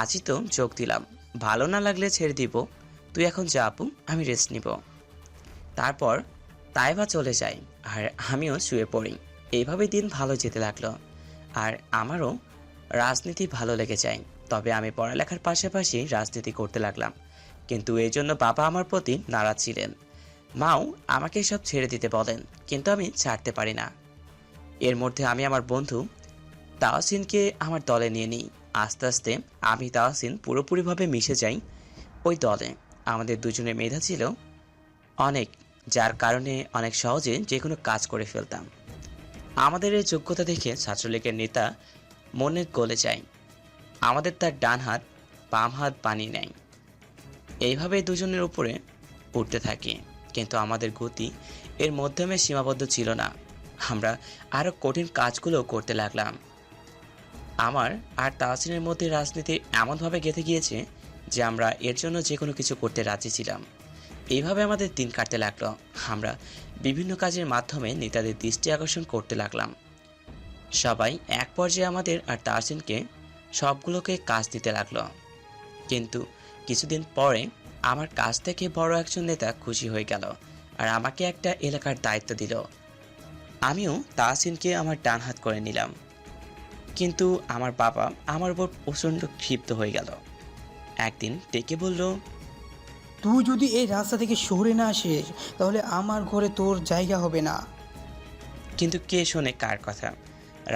আজই তো যোগ দিলাম, ভালো না লাগলে ছেড়ে দিব। তুই এখন যা আপু, আমি রেস্ট নিব। তারপর তাইবা চলে যায়, আর আমিও শুয়ে পড়ি। এইভাবে দিন ভালো যেতে লাগলো, আর আমারও রাজনীতি ভালো লেগে যায়। তবে আমি পড়ালেখার পাশাপাশি রাজনীতি করতে লাগলাম। কিন্তু এই জন্য বাবা আমার প্রতি নারাজ ছিলেন। মাও আমাকে সব ছেড়ে দিতে বলেন, কিন্তু আমি ছাড়তে পারি না। এর মধ্যে আমি আমার বন্ধু তাওসিনকে আমার দলে নিয়ে নিই। আস্তে আস্তে আমি তাওসিন পুরোপুরিভাবে মিশে যাই ওই দলে। আমাদের দুজনের মেধা ছিল অনেক, যার কারণে অনেক সহজে যে কোনো কাজ করে ফেলতাম। আমাদের এই যোগ্যতা দেখে ছাত্রলীগের নেতা মনে গলে যায়। আমাদের তার ডান হাত বাম হাত বানিয়ে নেয়। এইভাবে দুজনের উপরে উঠতে থাকি, কিন্তু আমাদের গতি এর মাধ্যমে সীমাবদ্ধ ছিল না। আমরা আরও কঠিন কাজগুলো করতে লাগলাম। আমার আর তাহসিনের মধ্যে রাজনীতি এমনভাবে গেঁথে গিয়েছে যে আমরা এর জন্য যে কোনো কিছু করতে রাজি ছিলাম। এইভাবে আমাদের দিন কাটতে লাগলো। আমরা বিভিন্ন কাজের মাধ্যমে নেতাদের দৃষ্টি আকর্ষণ করতে লাগলাম। সবাই এক পর্যায়ে আমাদের আর তাহসিনকে সবগুলোকে কাজ দিতে লাগলো। কিন্তু কিছুদিন পরে আমার কাছ থেকে বড় একজন নেতা খুশি হয়ে গেল আর আমাকে একটা এলাকার দায়িত্ব দিল। আমিও তাহসিনকে আমার ডান হাত করে নিলাম। কিন্তু আমার বাবা আমার উপর প্রচণ্ড ক্ষিপ্ত হয়ে গেল। একদিন ডেকে বলল, তুই যদি এই রাস্তা থেকে সরে না আসিস তাহলে আমার ঘরে তোর জায়গা হবে না। কিন্তু কে শোনে কার কথা?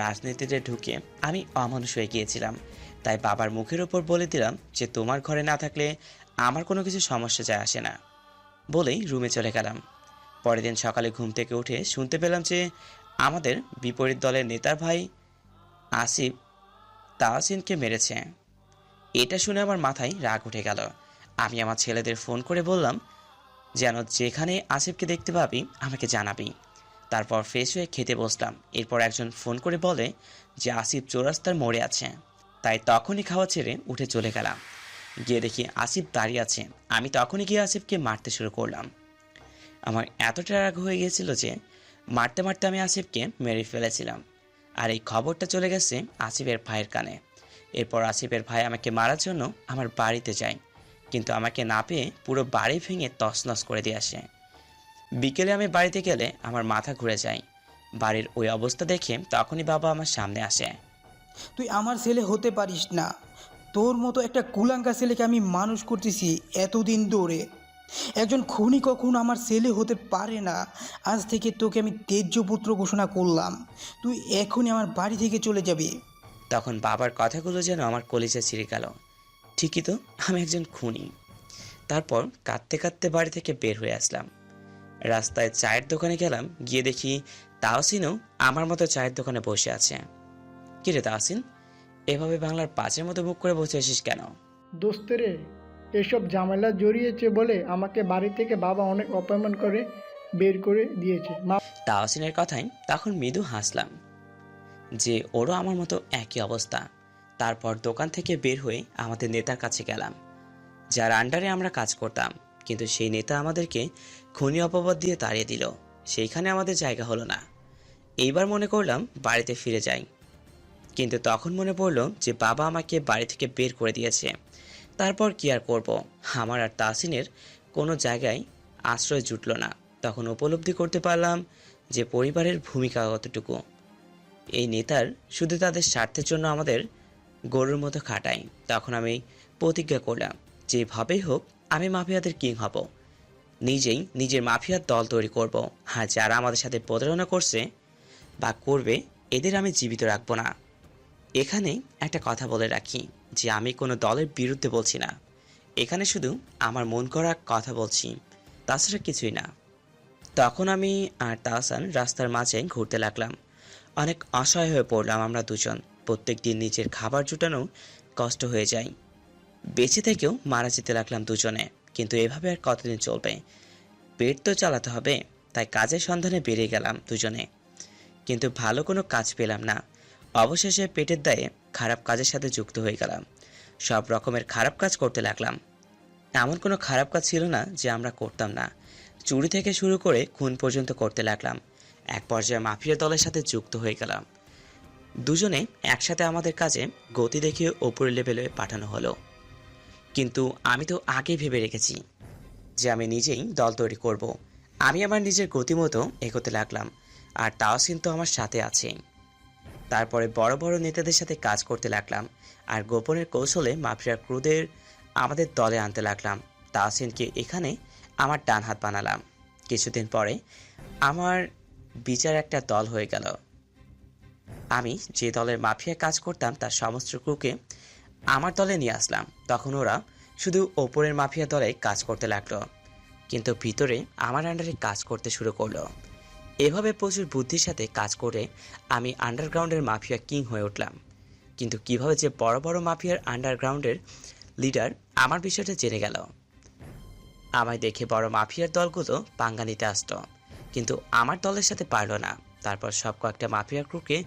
রাজনীতিতে ঢুকে আমি অমানুষ হয়ে গিয়েছিলাম। তাই বাবার মুখের ওপর বলে দিলাম যে তোমার ঘরে না থাকলে আমার কোনো কিছু সমস্যা যায় আসে না, বলেই রুমে চলে গেলাম। পরের দিন সকালে ঘুম থেকে উঠে শুনতে পেলাম যে আমাদের বিপরীত দলের নেতার ভাই আসিফ তাহসিনকে মেরেছে। এটা শুনে আমার মাথায় রাগ উঠে গেল। আমি আমার ছেলেদের ফোন করে বললাম যেন যেখানে আসিফকে দেখতে পাবি আমাকে জানাবি। তারপর ফ্রেশ হয়ে খেতে বসলাম। এরপর একজন ফোন করে বলে যে আসিফ চৌরাস্তার মোড়ে আছে। তাই তখনই খাওয়া ছেড়ে উঠে চলে গেলাম। গিয়ে দেখি আসিফ দাঁড়িয়ে আছে। আমি তখনই গিয়ে আসিফকে মারতে শুরু করলাম। আমার এতটা রাগ হয়ে গিয়েছিল যে মারতে মারতে আমি আসিফকে মেরে ফেলেছিলাম। আর এই খবরটা চলে গেছে আসিফের ভাইয়ের কানে। এরপর আসিফের ভাই আমাকে মারার জন্য আমার বাড়িতে যায়, কিন্তু আমাকে না পেয়ে পুরো বাড়ি ভেঙে তছনছ করে দিয়ে আসে। বিকেলে আমি বাড়িতে গেলে আমার মাথা ঘুরে যায়। বাড়ির ওই অবস্থা দেখে তখনই বাবা আমার সামনে আসে। তুই আমার ছেলে হতে পারিস না। তোর মতো একটা কুলাঙ্কা ছেলেকে আমি মানুষ করতেছি এতদিন ধরে। একজন খুনি কখনো আমার ছেলে হতে পারে না। আজ থেকে তোকে আমি তেজ্য পুত্র ঘোষণা করলাম। তুই এখনই আমার বাড়ি থেকে চলে যাবি। তখন বাবার কথাগুলো যেন আমার কলিজা ছিঁড়ে গেল। ঠিকই তো, আমি একজন খুনি। তারপর কাঁদতে কাঁদতে বাড়ি থেকে বের হয়ে আসলাম। রাস্তায় চায়ের দোকানে গেলাম। গিয়ে দেখি তাহসিনও আমার মতো চায়ের দোকানে বসে আছে। কিরে তাহসিন, এভাবে বাংলার পাঁচের মতো বুক করে বসে আসিস কেন? দোস্তেরে এসব ঝামেলা জড়িয়েছে বলে আমাকে বাড়ি থেকে বাবা অনেক অপমান করে বের করে দিয়েছে। তাহসিনের কথায় তখন মৃদু হাসলাম যে ওরও আমার মতো একই অবস্থা। তারপর দোকান থেকে বের হয়ে আমাদের নেতার কাছে গেলাম, যার আন্ডারে আমরা কাজ করতাম। কিন্তু সেই নেতা আমাদেরকে খুনি অপবাদ দিয়ে তাড়িয়ে দিল। সেইখানে আমাদের জায়গা হলো না। এইবার মনে করলাম বাড়িতে ফিরে যাই, কিন্তু তখন মনে পড়ল যে বাবা আমাকে বাড়ি থেকে বের করে দিয়েছে। তারপর কি আর করব? আমার আর তাহসিনের কোনো জায়গায় আশ্রয় জুটল না। তখন উপলব্ধি করতে পারলাম যে পরিবারের ভূমিকা কতটুকু। এই নেতার শুধু তাদের স্বার্থের জন্য আমাদের গরুর মতো খাটাই। তখন আমি প্রতিজ্ঞা করলাম যেভাবেই হোক আমি মাফিয়াদের কিং হব, নিজেই নিজের মাফিয়ার দল তৈরি করব। আর যারা আমাদের সাথে প্রতারণা করছে বা করবে এদের আমি জীবিত রাখবো না। এখানে একটা কথা বলে রাখি যে আমি কোনো দলের বিরুদ্ধে বলছি না। এখানে শুধু আমার মন করা কথা বলছি, তাছাড়া কিছুই না। তখন আমি আর তাহসান রাস্তার মাঝে ঘুরতে লাগলাম। অনেক অসহায় হয়ে পড়লাম আমরা দুজন। প্রত্যেক দিন নিজের খাবার জুটানো কষ্ট হয়ে যায়। বেঁচে থেকেও মারা যেতে লাগলাম দুজনে। কিন্তু এভাবে আর কতদিন চলবে? পেট তো চালাতে হবে। তাই কাজের সন্ধানে বেরিয়ে গেলাম দুজনে, কিন্তু ভালো কোনো কাজ পেলাম না। অবশেষে পেটের দায়ে খারাপ কাজের সাথে যুক্ত হয়ে গেলাম। সব রকমের খারাপ কাজ করতে লাগলাম। এমন কোনো খারাপ কাজ ছিল না যে আমরা করতাম না। চুরি থেকে শুরু করে খুন পর্যন্ত করতে লাগলাম। এক পর্যায়ে মাফিয়া দলের সাথে যুক্ত হয়ে গেলাম। দুজনে একসাথে আমাদের কাজে গতি দেখিয়ে ওপরের লেভেলে পাঠানো হলো। কিন্তু আমি তো আগেই ভেবে রেখেছি যে আমি নিজেই দল তৈরি করব। আমি আমার নিজের গতিমতো এগোতে লাগলাম, আর তাহসিন তো আমার সাথে আছেই। তারপরে বড় বড় নেতাদের সাথে কাজ করতে লাগলাম, আর গোপনের কৌশলে মাফিয়ার ক্রুদের আমাদের দলে আনতে লাগলাম। তাহসিনকে এখানে আমার ডান হাত বানালাম। কিছুদিন পরে আমার বিচার একটা দল হয়ে গেল। আমি যে দলের মাফিয়া কাজ করতাম তার সমস্ত ক্রুকে আমার দলে নিয়ে আসলাম। তখন ওরা শুধু ওপরের মাফিয়া দলে কাজ করতে লাগলো, কিন্তু ভিতরে আমার আন্ডারে কাজ করতে শুরু করলো। এভাবে প্রচুর বুদ্ধির সাথে কাজ করে আমি আন্ডারগ্রাউন্ডের মাফিয়া কিং হয়ে উঠলাম। কিন্তু কিভাবে যে বড় বড় মাফিয়ার আন্ডারগ্রাউন্ডের লিডার আমার বিষয়টা জেনে গেল। আমায় দেখে বড় মাফিয়ার দলগুলো পাঙ্গা নিতে আসতো, কিন্তু আমার দলের সাথে পারল না। তারপর সব কয়েকটা মাফিয়া ক্রুকে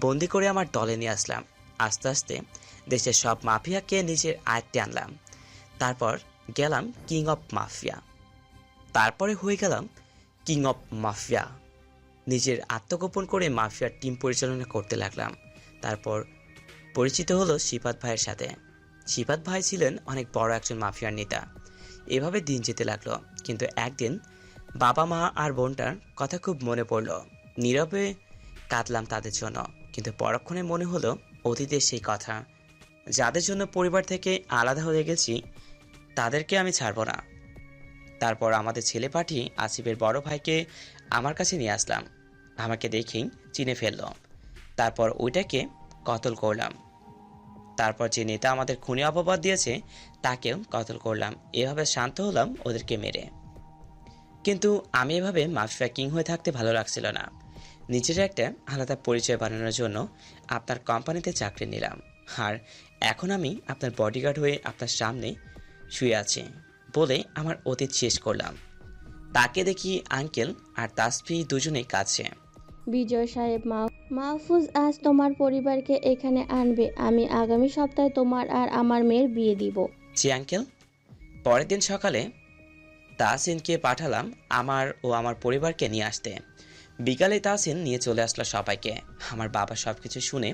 বন্দি করে আমার দলে নিয়ে আসলাম। আস্তে আস্তে দেশের সব মাফিয়াকে নিজের আয়ত্তে আনলাম। তারপর গেলাম কিং অফ মাফিয়া। তারপরে হয়ে গেলাম কিং অফ মাফিয়া। নিজের আত্মগোপন করে মাফিয়ার টিম পরিচালনা করতে লাগলাম। তারপর পরিচিত হলো সিফাত ভাইয়ের সাথে। সিফাত ভাই ছিলেন অনেক বড় একজন মাফিয়ার নেতা। এভাবে দিন যেতে লাগলো। কিন্তু একদিন বাবা মা আর বোনটার কথা খুব মনে পড়লো। নীরবে কাঁদলাম তাদের জন্য, কিন্তু পরক্ষণে মনে হলো অতীতের সেই কথা। যাদের জন্য পরিবার থেকে আলাদা হয়ে গেছি তাদেরকে আমি ছাড়বো না। তারপর আমাদের ছেলে পাঠিয়ে আসিফের বড় ভাইকে আমার কাছে নিয়ে আসলাম। আমাকে দেখেই চিনে ফেললো। তারপর ওইটাকে কতল করলাম। তারপর যে নেতা আমাদের খুনি অপবাদ দিয়েছে তাকেও কতল করলাম। এভাবে শান্ত হলাম ওদেরকে মেরে। কিন্তু আমি এভাবে মাফিয়া কিং হয়ে থাকতে ভালো লাগছিল না। নিজের একটা আলাদা পরিচয় বানানোর জন্য আপনার কোম্পানিতে চাকরি নিলাম, আর এখন আমি আপনার বডিগার্ড হয়ে আপনার সামনে শুয়ে আছি বলে আমার অতীত শেষ করলাম। তাকে দেখি আঙ্কেল আর তাসফি দুজনেই কাছে। বিজয় সাহেব, মাহফুজ আজ তোমার পরিবারকে এখানে আনবে। আমি আগামী সপ্তাহে তোমার আর আমার মেয়ের বিয়ে দিব। জি আঙ্কেল। পরের দিন সকালে তাহসিনকে পাঠালাম আমার ও আমার পরিবারকে নিয়ে আসতে। বিকালে তাহসিন নিয়ে চলে আসলো সবাইকে। আমার বাবা সবকিছু শুনে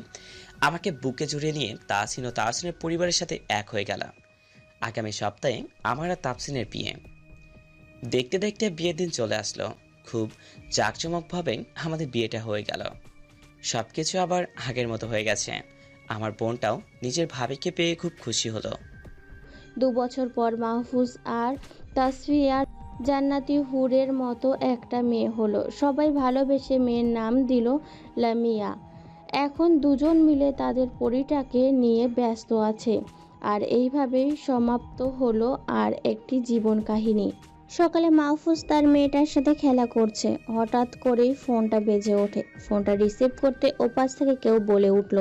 আমাকে বুকে জড়িয়ে নিয়ে তাহসিন ও তাহসিনের পরিবারের সাথে এক হয়ে গেলাম। আগামী সপ্তাহে আমার আর তাহসিনের বিয়ে। দেখতে দেখতে বিয়ের দিন চলে আসলো। খুব জাঁকজমকভাবে আমাদের বিয়েটা হয়ে গেল। সব কিছু আবার আগের মতো হয়ে গেছে। আমার বোনটাও নিজের ভাবিকে পেয়ে খুব খুশি হলো। 2 বছর পর মাহফুজ আর তাসফিয়ার জান্নাতি হুরের মতো একটা মেয়ে হলো। সবাই ভালোবেসে মেয়ের নাম দিল লামিয়া। এখন দুজন মিলে তাদের পরিটাকে নিয়ে ব্যস্ত আছে। আর এইভাবেই সমাপ্ত হলো আর একটি জীবন কাহিনী। সকালে মাহফুজ তার মেয়েটার সাথে খেলা করছে। হঠাৎ করেই ফোনটা বেজে ওঠে। ফোনটা রিসিভ করতে ওপাশ থেকে কেউ বলে উঠল,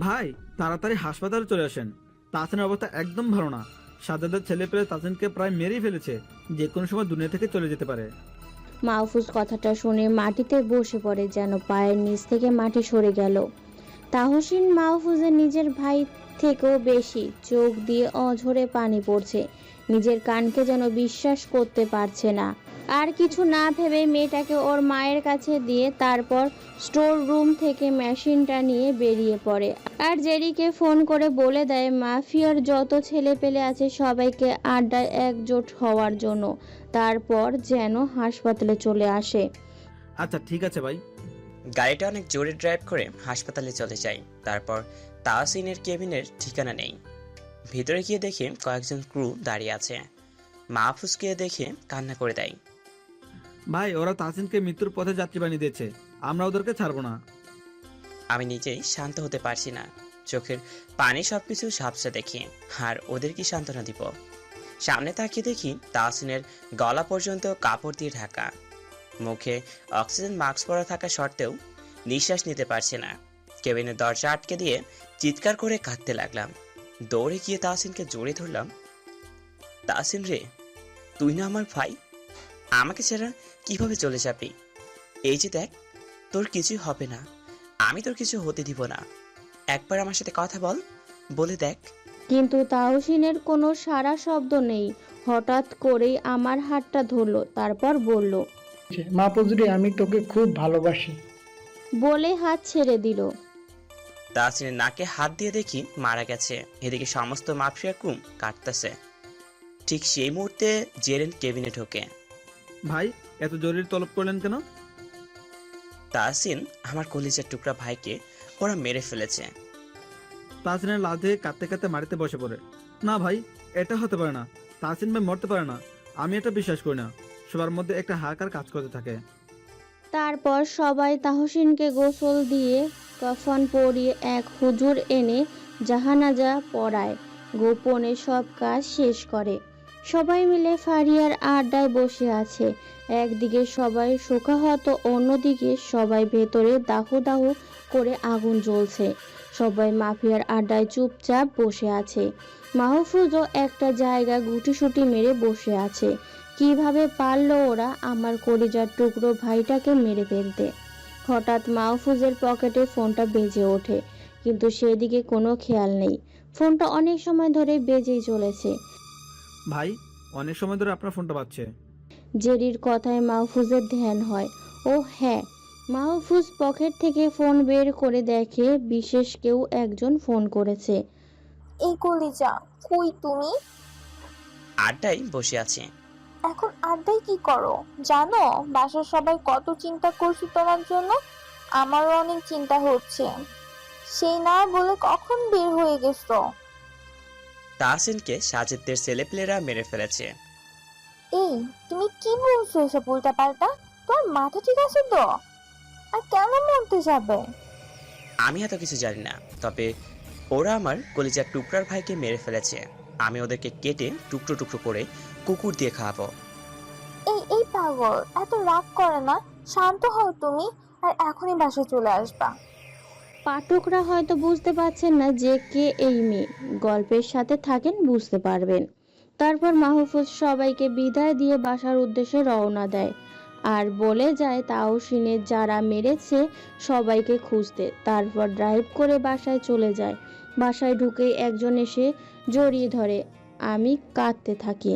ভাই তাড়াতাড়ি হাসপাতালে চলে আসেন, তাসিনের অবস্থা একদম ভালো না। সাজাদের ছেলে পেলে তাসিনকে প্রায় মেরেই ফেলেছে, যে কোনো সময় দুনিয়া থেকে চলে যেতে পারে। মাহফুজ কথাটা শুনে মাটিতে বসে পড়ে, যেন পায়ের নিচ থেকে মাটি সরে গেল। তাহসিন মাহফুজের নিজের ভাই থেকেও বেশি। চোখ দিয়ে অঝরে পানি পড়ছে। নিজের কানকে যেন বিশ্বাস করতে পারছে না। আর কিছু না ভেবে মেয়েটাকে ওর মায়ের কাছে দিয়ে তারপর স্টোর রুম থেকে মেশিনটা নিয়ে বেরিয়ে পড়ে। আর জেরিকে ফোন করে বলে দেয় মাফিয়ার যত ছেলে পেলে আছে সবাইকে আড্ডায় একজোট হওয়ার জন্য। তারপর যেন হাসপাতালে চলে আসে। আচ্ছা ঠিক আছে ভাই। গাড়িটা অনেক জোরে ড্রাইভ করে হাসপাতালে চলে যাই। তারপর তাহসিনের কেবিনের ঠিকানা নেই। ভিতরে গিয়ে দেখি কয়েকজন ক্রু দাঁড়িয়ে আছে। মাহফুজকে দেখে কান্না করে দেয়। ভাই ওরা তাসিনকে মৃত্যুর পথে যাত্রী বানিয়ে দিয়েছে, আমরা ওদেরকে ছাড়বো না। আমি নিজেই শান্ত হতে পারছি না। চোখের পানি সবকিছু ঝাপসা দেখি, আর ওদের কি সান্ত্বনা দিব? সামনে তাকিয়ে দেখি তাহসিনের গলা পর্যন্ত কাপড় দিয়ে ঢাকা। মুখে অক্সিজেন মাস্ক পরা থাকা সত্ত্বেও নিঃশ্বাস নিতে পারছে না। কেবিনের দরজা আটকে দিয়ে চিৎকার করে কাঁদতে লাগলাম। দৌড়ে গিয়ে তাহসিনকে জড়িয়ে ধরলাম। তাহসিন রে, তুই না আমার ভাই, আমাকে ছাড়া কিভাবে চলে যাবি? এই যে দেখ, তোর কিছুই হবে না, আমি তোর কিছু হতে দিব না। একবার আমার সাথে কথা বল, বলে দেখ। কিন্তু তাহসিনের কোনো সারা শব্দ নেই। হঠাৎ করেই আমার হাতটা ধরলো, তারপর বলল, মাহফুজ রে, আমি তোকে খুব ভালোবাসি বলে হাত ছেড়ে দিল। তাহসিনের নাকে হাত দিয়ে দেখি মারা গেছে। এদিকে সমস্ত মাফিয়া কুম কাটতেছে। ঠিক সেই মুহূর্তে জেরেন কেবিনে ঢোকে। ভাই এত জরুরি তলব করলেন কেন? তাহসিন আমার কলিজার টুকরা ভাইকে ওরা মেরে ফেলেছে। তাসিনের লাশ দেখে কাঁদতে কাঁদতে মাটিতে বসে পড়ে। না ভাই, এটা হতে পারে না। তাহসিন ভাই মরতে পারে না, আমি এটা বিশ্বাস করি না। সবার মধ্যে একটা হাহাকার কাজ করতে থাকে। তারপর সবাই তাহসিনকে গোসল দিয়ে কফন পরিয়ে এক হুজুর এনে জাহানাজা পড়ায়, গোপনে সব কাজ শেষ করে। সবাই মিলে ফারিয়ার আড্ডায় বসে আছে। একদিকে সবাই শোকাহত, অন্যদিকে সবাই ভেতরে দাহু দাহু করে আগুন জ্বলছে। সবাই মাফিয়ার আড্ডায় চুপচাপ বসে আছে। মাহফুজও একটা জায়গা গুটিসুটি মেরে বসে আছে। কিভাবে পারলো ওরা আমার কলিজার টুকরো ভাইটাকে মেরে ফেলতে? হঠাৎ মাহফুজের পকেটে ফোনটা বেজে ওঠে, কিন্তু সেদিকে কোনো খেয়াল নেই। ফোনটা অনেক সময় ধরে বেজেই চলেছে। ভাই, অনেক সময় ধরে আপনার ফোনটা বাজছে। জেরির কথায় মাহফুজের ধ্যান হয়। ও হ্যাঁ, মাহফুজ পকেট থেকে ফোন বের করে দেখে বিশেষ কেউ একজন ফোন করেছে। এই কলিজা, কই তুমি? আড্ডায় বসে আছি। এখন আড্ডায় কি করো? জানো বাসার সবাই কত চিন্তা করছে তোমার জন্য। আমারও অনেক চিন্তা হচ্ছে। সেই না বলে কখন বের হয়ে গেছো? তাহসিনকে সাজেদদের ছেলেপেলেরা মেরে ফেলেছে। এই তুমি কি বলছো এসব উল্টাপাল্টা? তোমার মাথা ঠিক আছে তো? আর কেন মরতে যাবে? আমি এত কিছু জানি না, তবে ওরা আমার কলিজার টুকরার ভাইকে মেরে ফেলেছে। আমি ওদেরকে কেটে টুকরো টুকরো করে কুকুর দিয়ে খাওয়াবো। এই পাগল, এত রাগ করে না, শান্ত হও তুমি, আর এখনই বাসায় চলে আসবা। পাঠকরা হয়তো বুঝতে পারছেন না যে কে এই মেয়ে। গল্পের সাথে থাকেন, বুঝতে পারবেন। তারপর মাহফুজ সবাইকে বিদায় দিয়ে বাসার উদ্দেশ্যে রওনা দেয় আর বলে যায় তাহসিনের যারা মেরেছে সবাইকে খুঁজতে। তারপর ড্রাইভ করে বাসায় চলে যায়। বাসায় ঢুকেই একজন এসে জড়িয়ে ধরে। আমি কাঁদতে থাকি।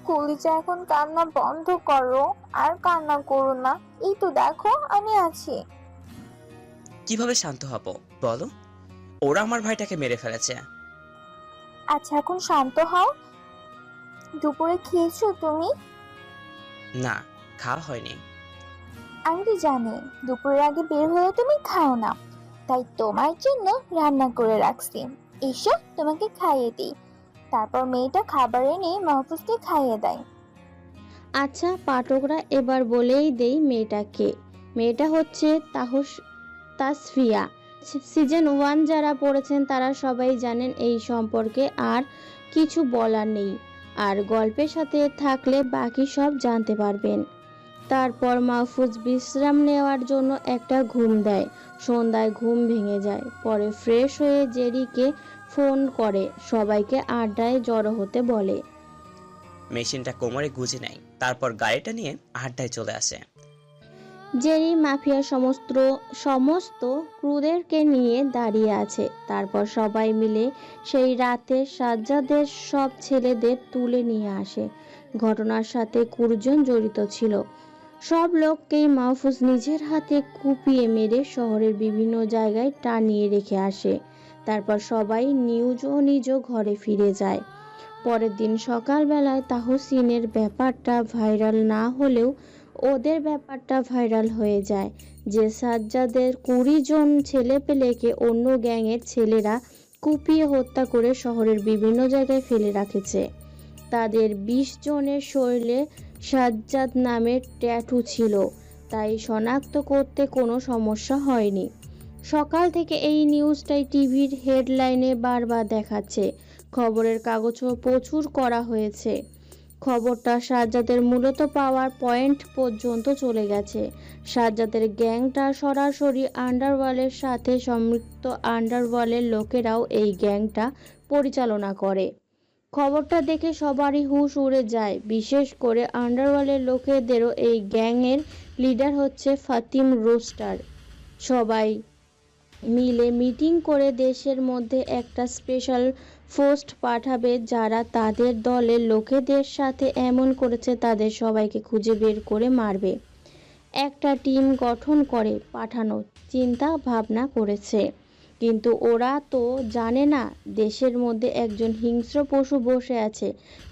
কলিজা, এখন কান্না বন্ধ করো, আর কান্না করো না। এই তো দেখো আমি আছি। কিভাবে শান্ত হব বলো? ওরা আমার ভাইটাকে মেরে ফেলেছে। আচ্ছা এখন শান্ত হও। দুপুরে খেয়েছো তুমি? না, খাওয়া হয়নি। আমি তো জানি দুপুরের আগে বের হলে তুমি খাও না, তাই তোমার জন্য রান্না করে রাখছি। এসো তোমাকে খাইয়ে দিই। তারপর মেয়েটা খাবার এনে মাহফুজকে খাইয়ে দেয়। আচ্ছা পাঠকরা এবার বলেই দেই মেয়েটা কে। মেয়েটা হচ্ছে তাসফিয়া। সিজন 1 যারা পড়েছেন তারা সবাই জানেন এই সম্পর্কে, আর কিছু বলার নেই। আর গল্পের সাথে থাকলে বাকি সব জানতে পারবেন। তারপর মাহফুজ বিশ্রাম নেওয়ার জন্য একটা ঘুম দেয়। সন্ধ্যায় ঘুম ভেঙে যায়। পরে ফ্রেশ হয়ে জেরিকে ফোন করে সবাইকে আড্ডায় জড়ো হতে বলে। মেশিনটা কোমরে গুজে নেয়, তারপর গাড়িটা নিয়ে আড্ডায় চলে আসে। জেরি মাফিয়া সমস্ত ক্রুদেরকে নিয়ে দাঁড়িয়ে আছে। তারপর সবাই মিলে সেই রাতে সাজ্জাদের সব ছেলেদের তুলে নিয়ে আসে। ঘটনার সাথে কুরজন জড়িত ছিল। সব লোককেই মাহফুজ নিজের হাতে কুপিয়ে মেরে শহরের বিভিন্ন জায়গায় টানিয়ে রেখে আসে। তারপর সবাই নিজ ঘরে ফিরে যায়। পরের দিন সকালবেলায় তাহসিনের ব্যাপারটা ভাইরাল না হলেও ওদের ব্যাপারটা ভাইরাল হয়ে যায় যে সাজ্জাদের 20 জন ছেলেপেলেকে অন্য গ্যাংয়ের ছেলেরা কুপিয়ে হত্যা করে শহরের বিভিন্ন জায়গায় ফেলে রেখেছে। তাদের 20 জনের শরীরে সাজ্জাদ নামের ট্যাটু ছিল, তাই শনাক্ত করতে কোনো সমস্যা হয়নি। সকাল থেকে এই নিউজটাই টিভির হেডলাইনে বারবার দেখাচ্ছে। খবরের কাগজও প্রচুর করা হয়েছে। খবরটা সাজ্জাদের মূলত পাওয়ার পয়েন্ট পর্যন্ত চলে গেছে। সাজ্জাদের গ্যাংটা সরাসরি আন্ডারওয়ার্ল্ডের সাথে সম্পৃক্ত। আন্ডারওয়ার্ল্ডের লোকেরাও এই গ্যাংটা পরিচালনা করে। খবরটা দেখে সবারই হুঁশ উড়ে যায়। বিশেষ করে আন্ডারওয়ার্ল্ডের লোকেদেরও। এই গ্যাংয়ের লিডার হচ্ছে ফাতিম রোস্টার। সবাই মিলে মিটিং করে দেশের মধ্যে একটা স্পেশাল ফোর্স পাঠাবে যারা তাদের দলের লোকেদের সাথে এমন করেছে তাদের সবাইকে খুঁজে বের করে মারবে। একটা টিম গঠন করে পাঠানোর চিন্তা ভাবনা করেছে। কিন্তু ওরা তো জানে না দেশের মধ্যে একজন হিংস্র পশু বসে আছে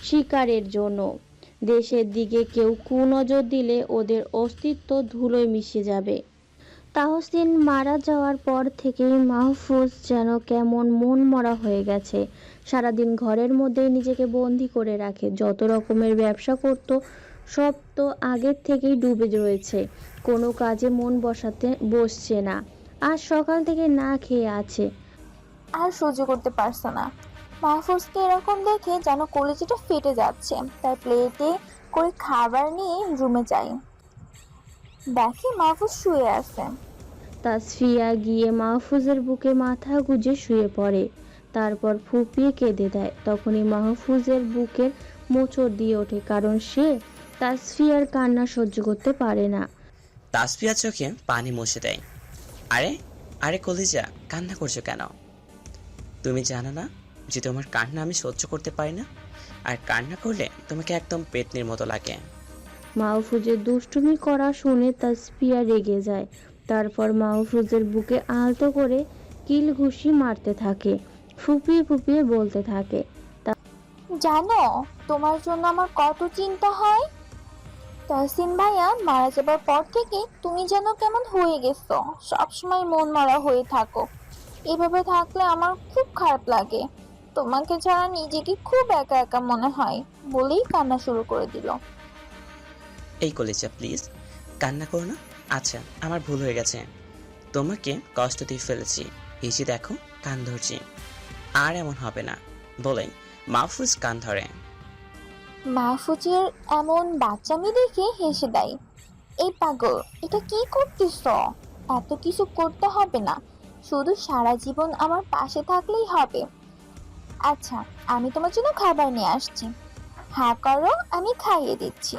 শিকারের জন্য। দেশের দিকে কেউ কুনজর দিলে ওদের অস্তিত্ব ধুলোয় মিশে যাবে। তাহসিন মারা যাওয়ার পর থেকেই মাহফুজ যেন কেমন মন মরা হয়ে গেছে। সারাদিন ঘরের মধ্যেই নিজেকে বন্দি করে রাখে। যত রকমের ব্যবসা করত সব তো আগের থেকেই ডুবে রয়েছে, কোনো কাজে মন বসছে না। আজ সকাল থেকে না খেয়ে আছে। আর সহ্য করতে পারছে না। মাহফুজকে এরকম দেখে যেন কলেজটা ফেটে যাচ্ছে। তাই প্লেটে করে খাবার নিয়ে রুমে যায়, দেখে মাহফুজ শুয়ে আছে। তাসফিয়া গিয়ে মাহফুজের বুকে মাথা গুজে শুয়ে পড়ে, তারপর ফুপিয়ে কেঁদে দেয়। তখনই মাহফুজের বুকের মোচড় দিয়ে ওঠে, কারণ সে তাসফিয়ার কান্না সহ্য করতে পারে না। তাসফিয়া চোখে পানি মুছে দেয়। আরে আরে কলিজা, কান্না করছো কেন? তুমি জানো না যে তোমার কান্না আমি সহ্য করতে পারি না, আর কান্না করলে তোমাকে একদম পেতনির মতো লাগে। মাহফুজের দুষ্টুমি করা শুনে তাসফিয়া রেগে যায়। তারপর মাহফুজের বুকে আলতো করে কিল ঘুষি মারতে থাকে, ফুপিয়ে ফুপিয়ে বলতে থাকে, জানো তোমার জন্য আমার কত চিন্তা হয়। তাহসিন ভাইয়া মারা যাবার পর থেকে তুমি যেন কেমন হয়ে গেছো, সবসময় মন মারা হয়ে থাকো। এভাবে থাকলে আমার খুব খারাপ লাগে। তোমাকে ছাড়া নিজেকে খুব একা একা মনে হয়, বলেই কান্না শুরু করে দিল। এই কলিজা প্লিজ কান্না করো না। আচ্ছা আমার ভুল হয়ে গেছে, তোমাকে কষ্ট দিয়ে ফেলেছি, এই যে দেখো কান ধরছি, আর এমন হবে না বলে মাহফুজ কান ধরে। মাহফুজের এমন বাচ্চামি দেখে হেসে দেয়। এই পাগল, এটা কি করতেছ? এত কিছু করতে হবে না, শুধু সারা জীবন আমার পাশে থাকলেই হবে। আচ্ছা আমি তোমার জন্য খাবার নিয়ে আসছি, হ্যাঁ করো, আমি খাইয়ে দিচ্ছি।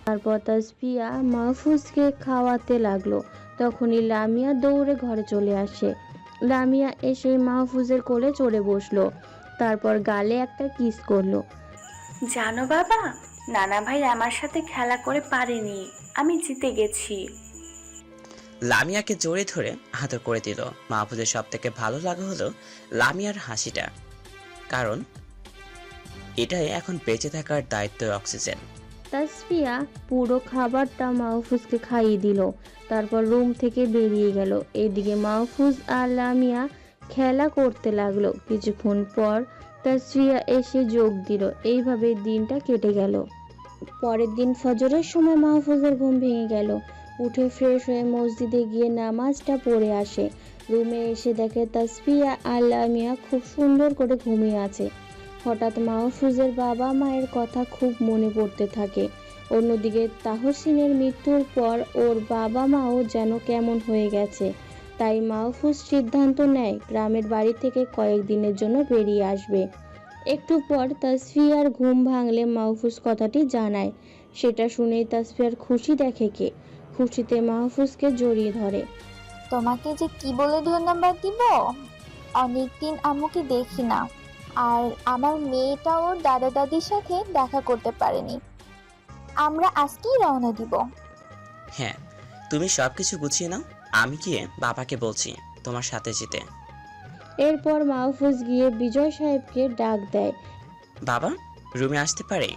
তারপর তাসফিয়া মাহফুজকে খাওয়াতে লাগলো। তখনই লামিয়া দৌড়ে ঘরে চলে আসে। লামিয়া এসে মাহফুজের কোলে চড়ে বসলো, তারপর গালে একটা কিস করলো। জানো বাবা, নানা ভাই আমার সাথে খেলা করে পারেনি, আমি জিতে গেছি। লামিয়াকে জড়িয়ে ধরে আদর করে দিল। মাহফুজের সব থেকে ভালো লাগা হলো লামিয়ার হাসিটা, কারণ এটাই এখন বেঁচে থাকার দায়িত্ব অক্সিজেন। তাসফিয়া পুরো খাবারটা মাহফুজকে খাইয়ে দিল, তারপর রুম থেকে বেরিয়ে গেল। এদিকে মাহফুজ আর লামিয়া খেলা করতে লাগলো। কিছুক্ষণ পর তাসফিয়া এসে যোগ দিল। এইভাবে দিনটা কেটে গেল। পরের দিন ফজরের সময় মাহফুজের ঘুম ভেঙে গেল। উঠে ফ্রেশ হয়ে মসজিদে গিয়ে নামাজটা পড়ে আসে। রুমে এসে দেখে তাসফিয়া আর লামিয়া খুব সুন্দর করে ঘুমিয়ে আছে। হঠাৎ মাহফুজের বাবা মায়ের কথা খুব মনে পড়তে থাকে। অন্যদিকে তাহসিনের মৃত্যুর পর ওর বাবা মাও যেন কেমন হয়ে গেছে। তাই মাহফুজ সিদ্ধান্ত নেয় গ্রামের বাড়ি থেকে কয়েকদিনের জন্য বেরিয়ে আসবে। একটু পর তাসফিয়ার ঘুম ভাঙলে মাহফুজ কথাটি জানায়। সেটা শুনেই তাসফিয়ার খুশি দেখে কে, খুশিতে মাহফুজকে জড়িয়ে ধরে। তোমাকে যে কি বলে ধন্যবাদ দিব, অনেকদিন আম্মুকে দেখি না, আর আমার মেয়েটা ওর দাদা দাদির সাথে দেখা করতে পারেনি। আমরা আজকেই রওনা দিব। হ্যাঁ তুমি সবকিছু গুছিয়ে নাও, আমি গিয়ে বাবাকে বলছি তোমার সাথে যেতে। এরপর মাহফুজ গিয়ে বিজয় সাহেবকে ডাক দেয়। বাবা রুমে আসতে পারে?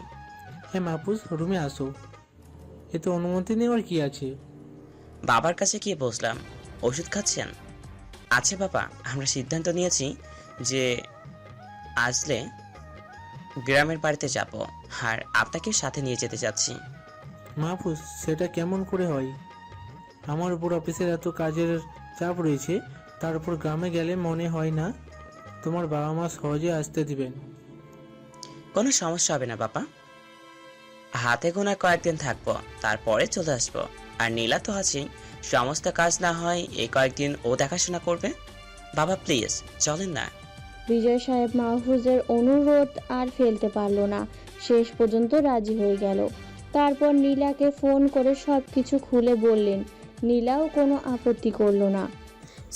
হ্যাঁ মাহফুজ, রুমে আসো। এতে অনুমতি নেওয়ার কি আছে? বাবার কাছে গিয়ে বসলাম। ওষুধ খাচ্ছেন? আচ্ছা বাবা, আমরা সিদ্ধান্ত নিয়েছি যে আসলে গ্রামের বাড়িতে যাব, আর আপনাকে সাথে নিয়ে যেতে চাচ্ছি। মাহফুজ, সেটা কেমন করে হয়? আমার উপর অফিসের এত কাজের চাপ রয়েছে, তার উপর গ্রামে গেলে মনে হয় না তোমার বাবা মা সহজে আসতে দিবেন। কোনো সমস্যা হবে না বাবা, হাতে গোনা কয়েকদিন থাকবো, তারপরে চলে আসবো। আর নীলা তো আছেই, সমস্ত কাজ না হয় এই কয়েকদিন ও দেখাশোনা করবে। বাবা প্লিজ চলেন না। বিজয় সাহেব মাহফুজের অনুরোধ আর ফেলতে পারল না, শেষ পর্যন্ত রাজি হয়ে গেল। তারপর নীলাকে ফোন করে সব কিছু খুলে বললেন। নীলাও কোনো আপত্তি করলো না।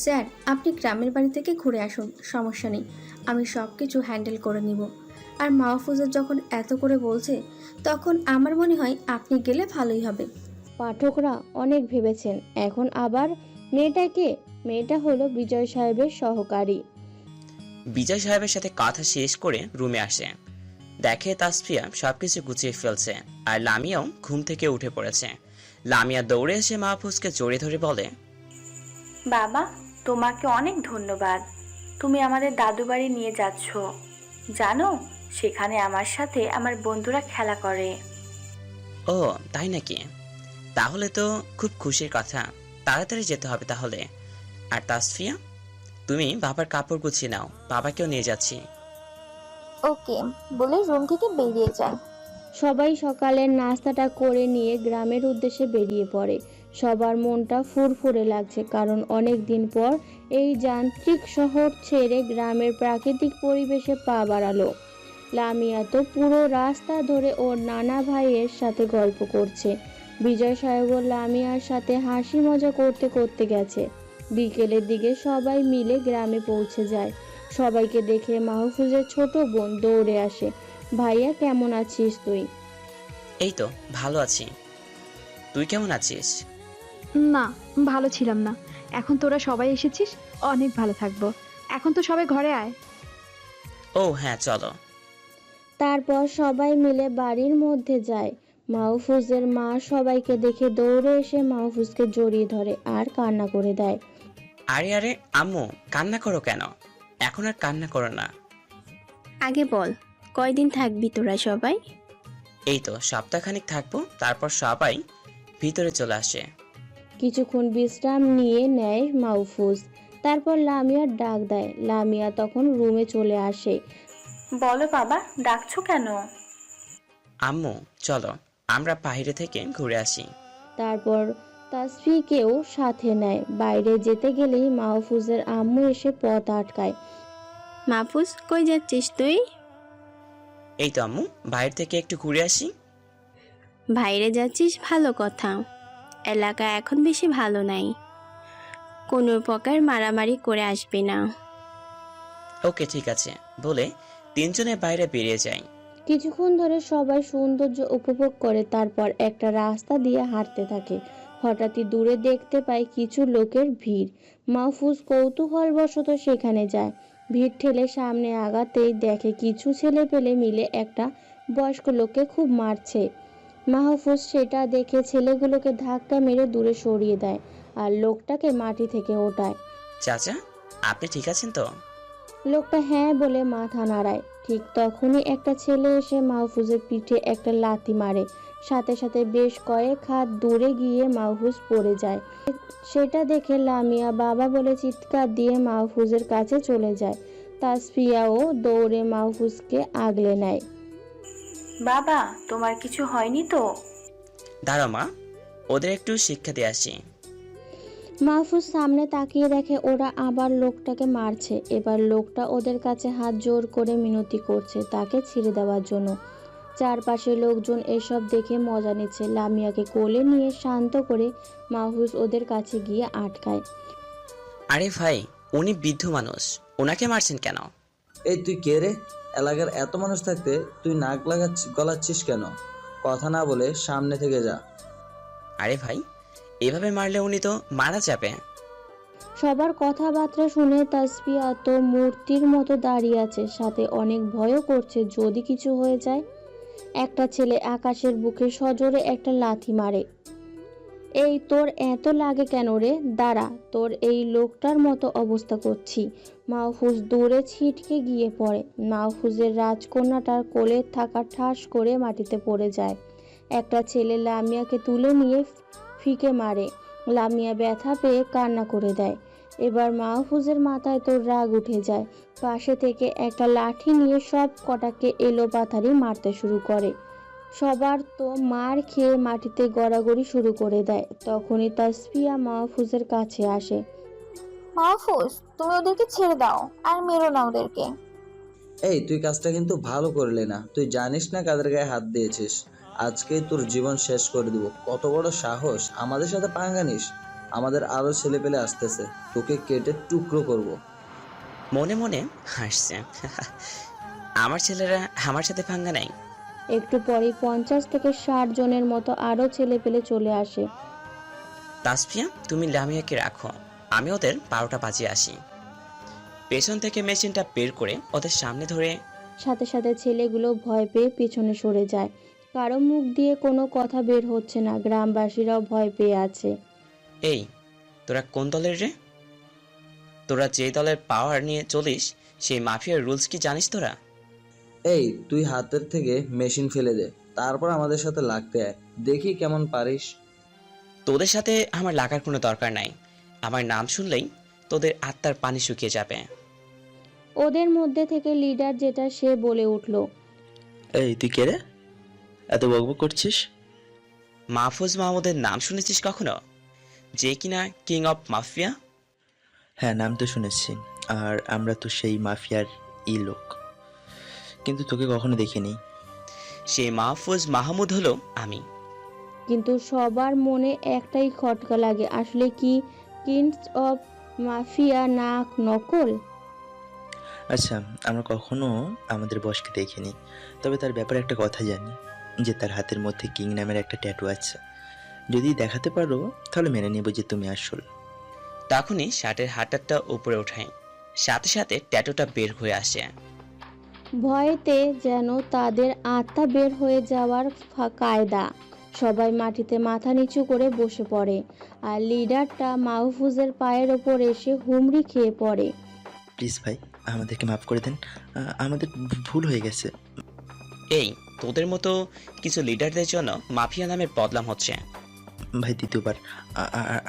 স্যার আপনি গ্রামের বাড়ি থেকে ঘুরে আসুন, সমস্যা নেই, আমি সব কিছু হ্যান্ডেল করে নিব। আর মাহফুজের যখন এত করে বলছে, তখন আমার মনে হয় আপনি গেলে ভালোই হবে। পাঠকরা অনেক ভেবেছেন, এখন আবার মেয়েটাকে, মেয়েটা হলো বিজয় সাহেবের সহকারী। বিজয় সাহেবের সাথে কথা শেষ করে রুমে আসে, দেখে তাসফিয়া সবকিছু গুছিয়ে ফেলছে আর লামিয়াও ঘুম থেকে উঠে পড়েছে। লামিয়া দৌড়ে এসে মাহফুজকে জড়িয়ে ধরে বলে, বাবা, তোমাকে অনেক ধন্যবাদ। তুমি আমাদের দাদু বাড়ি নিয়ে যাচ্ছ। জানো, সেখানে আমার সাথে আমার বন্ধুরা খেলা করে। ও তাই নাকি? তাহলে তো খুব খুশির কথা। তাড়াতাড়ি যেতে হবে তাহলে। আর তাসফিয়া, তুমি বাবার কাপড় গুছিয়ে নাও, বাবাকেও নিয়ে যাচ্ছি। ওকে বলে রুম থেকে বেরিয়ে যায়। সবাই সকালের নাস্তাটা করে নিয়ে গ্রামের উদ্দেশ্যে বেরিয়ে পড়ে। সবার মনটা ফুরফুরে লাগছে, কারণ অনেক দিন পর এই যান্ত্রিক শহর ছেড়ে গ্রামের প্রাকৃতিক পরিবেশে পা বাড়ালো। লামিয়া তো পুরো রাস্তা ধরে ওর নানা ভাইয়ের সাথে গল্প করছে। বিজয় সাহেব লামিয়ার সাথে হাসি মজা করতে করতে গেছে। বিকেলের দিকে সবাই মিলে গ্রামে পৌঁছে যায়। সবাইকে দেখে মাহফুজের ছোট বোন দৌড়ে আসে। ভাইয়া, কেমন আছিস তুই? এই তো ভালো আছি, তুই কেমন আছিস? না, ভালো ছিলাম না। এখন তোরা সবাই এসেছিস, অনেক ভালো থাকবো। এখন তো সবাই ঘরে আয়। ও হ্যাঁ চলো। তারপর সবাই মিলে বাড়ির মধ্যে যায়। মাহফুজের মা সবাইকে দেখে দৌড়ে এসে মাহফুজকে জড়িয়ে ধরে আর কান্না করে দেয়। আরে আরে আম্মু, কান্না করো কেন? এখন আর কান্না করো না। আগে বল, কয়দিন থাকবি তোরা সবাই? এই তো সপ্তাহখানিক থাকবো, তারপর সবাই ভিতরে চলে আসে। কিছুক্ষণ বিশ্রাম নিয়ে নেয় মাহফুজ। তারপর লামিয়ার ডাক দেয়। লামিয়া তখন রুমে চলে আসে। বলো বাবা, ডাকছো কেন? আম্মু চলো আমরা বাইরে থেকে ঘুরে আসি। তারপর তাসফিকেও সাথে নেয়। বাইরে যেতে গেলেই মাহফুজের আম্মু এসে পথ আটকায়। মাহফুজ, কই যাচ্ছিস তুই? এই তো আম্মু, বাইরে থেকে একটু ঘুরে আসি। বাইরে যাচ্ছিস, ভালো কথা। এলাকা এখন বেশি ভালো নাই, কোনো প্রকার মারামারি করে আসবি না। ওকে ঠিক আছে বলে তিনজনে বাইরে বেরিয়ে যায়। কিছুক্ষণ ধরে সবাই সৌন্দর্য উপভোগ করে, তারপর একটা রাস্তা দিয়ে হাঁটতে থাকে। হঠাৎই দূরে দেখতে পায় কিছু লোকের ভিড়। মাহফুজ কৌতূহলবশত সেখানে যায়। ভিড় ঠেলে সামনে আগাতেই দেখে কিছু ছেলেপেলে মিলে একটা বয়স্ক লোককে খুব মারছে। মাহফুজ সেটা দেখে ছেলেগুলোকে ধাক্কা মেরে দূরে সরিয়ে দেয় আর লোকটাকে মাটি থেকে ওঠায়। চাচা, আপনি ঠিক আছেন তো? লোকটা হ্যাঁ বলে মাথা নাড়ায়। ঠিক তখনই একটা ছেলে এসে মাহফুজের পিঠে একটা লাথি মারে। সাথে সাথে বেশ কয়েক হাত দূরে গিয়ে মাহফুজ পড়ে যায়। সেটা দেখে লামিয়া বাবা বলে চিৎকার দিয়ে মাহফুজের কাছে চলে যায়। তাসফিয়াও দৌড়ে মাহফুজকে আগলে নেয়। বাবা, তোমার কিছু হয়নি তো? দাঁড়াও মা, ওদের একটু শিক্ষা দিয়ে আসি। মাহফুজ সামনে তাকিয়ে দেখে ওরা আবার লোকটাকে মারছে। এবার লোকটা ওদের কাছে হাত জোর করে মিনতি করছে তাকে ছেড়ে দেওয়ার জন্য। চারপাশের লোকজন এসব দেখে মজা নিচ্ছে। লামিয়াকে কোলে নিয়ে শান্ত করে মাহফুজ ওদের কাছে গিয়ে আটকায়। আরে ভাই, উনি বৃদ্ধ মানুষ, ওনাকে মারছেন কেন? এই তুই কে রে? এলাকার এত মানুষ থাকতে তুই নাক গলাচ্ছিস কেন? কথা না বলে সামনে থেকে যা। আরে ভাই, এভাবে মারলে উনি তো মারা যাবে। সবার কথাবার্তা শুনে তাসফিয়া তো মূর্তির মতো দাঁড়িয়ে আছে, সাথে অনেক ভয়ও করছে যদি কিছু হয়ে যায়। একটা ছেলে আকাশের বুকে সজোরে একটা লাথি মারে। এই তোর এত লাগে কেন রে? দাঁড়া, তোর এই লোকটার মতো অবস্থা করছি। মাহফুজ দূরে ছিটকে গিয়ে পড়ে। মাহফুজের রাজকন্যাটার কোলে থাকা ঠাস করে মাটিতে পড়ে যায়। একটা ছেলে লামিয়াকে তুলে নিয়ে ফিকে মারে। লামিয়া ব্যথা পেয়ে কান্না করে দেয়। এবার মাহফুজের মাথায় তো রাগ উঠে যায়। পাশে থেকে একটা লাঠি নিয়ে সব কটাকে এলোপাথারি মারতে শুরু করে। সবার তো মার খেয়ে মাটিতে গড়াগড়ি শুরু করে দেয়। তখনই তাসফিয়া মাহফুজের কাছে আসে। মাহফুজ, তুমি ওদেরকে ছেড়ে দাও আর মেরো না ওদেরকে। এই তুই কাজটা কিন্তু ভালো করলি না। তুই জানিস না কাদের গায়ে হাত দিয়েছিস। আজকেই তোর জীবন শেষ করে দিব। কত বড় সাহস, আমাদের সাথে পাঙ্গা নিস। আমাদের আরো ছেলেপেলে আসতেছে, তোকে কেটে টুকরো করব। মনে মনে হাসছে। আমার ছেলেরা আমার সাথে পাঙ্গা নেয়। একটু পরেই 50 থেকে 60 জনের মতো আরো ছেলেপেলে চলে আসে। তাসফিয়া, তুমি লামিয়াকে রাখো, আমি ওদের 12টা বাজিয়ে আসি। পেছন থেকে মেশিনটা বের করে ওদের সামনে ধরে। সাথে সাথে ছেলেগুলো ভয় পেয়ে পিছনে সরে যায়। কারো মুখ দিয়ে কোনো কথা বের হচ্ছে না। গ্রামবাসীরাও ভয় পেয়ে আছে। এই তোরা কোন দলের রে? তোরা যে দলের পাওয়ার নিয়ে চলিস সেই মাফিয়ার রুলস কি জানিস তোরা? এই তুই হাতের থেকে মেশিন ফেলে দে, তারপর আমাদের সাথে লাগতে আয়, দেখি কেমন পারিস। তোদের সাথে আমার লাগার কোনো দরকার নাই। আমার নাম শুনলেই তোদের আত্মার পানি শুকিয়ে যাবে। ওদের মধ্যে থেকে লিডার যেটা সে বলে উঠল, এই তুই কে রে, এত বকবক করছিস? মাহফুজ মাহমুদের নাম শুনেছিস কখনো? যে কিনা কিং অফ মাফিয়া। হ্যাঁ, নাম তো শুনেছি, আর আমরা তো সেই মাফিয়ার লোক, কিন্তু তোকে কখনো দেখিনি। সেই মাহফুজ মাহমুদ হলো আমি। কিন্তু সবার মনে একটাই খটকা লাগে, আসলে কি কিংস অফ মাফিয়া না নকল? আচ্ছা, আমরা কখনো আমাদের বসকে দেখিনি, তবে তার ব্যাপারে একটা কথা জানি, যে তার হাতের মধ্যে কিং নামের একটা ট্যাটু আছে। যদি দেখাতে পারো তাহলে মেনে নেব যে তুমি আসল। তখনই শার্টের হাতারটা উপরে ওঠাই, সাথে সাথে ট্যাটুটা বের হয়ে আসে। ভয়েতে যেন তাদের আত্মা বের হয়ে যাওয়ার কায়দা। সবাই মাটিতে মাথা নিচু করে বসে পড়ে, আর লিডারটা মাহফুজের পায়ের ওপর এসে হুমড়ি খেয়ে পড়ে। প্লিজ ভাই, আমাদেরকে মাফ করে দেন, আমাদের ভুল হয়ে গেছে। এই তোদের মতো কিছু লিডারদের জন্য মাফিয়া নামের বদনাম হচ্ছে। ভাই, দ্বিতীয়বার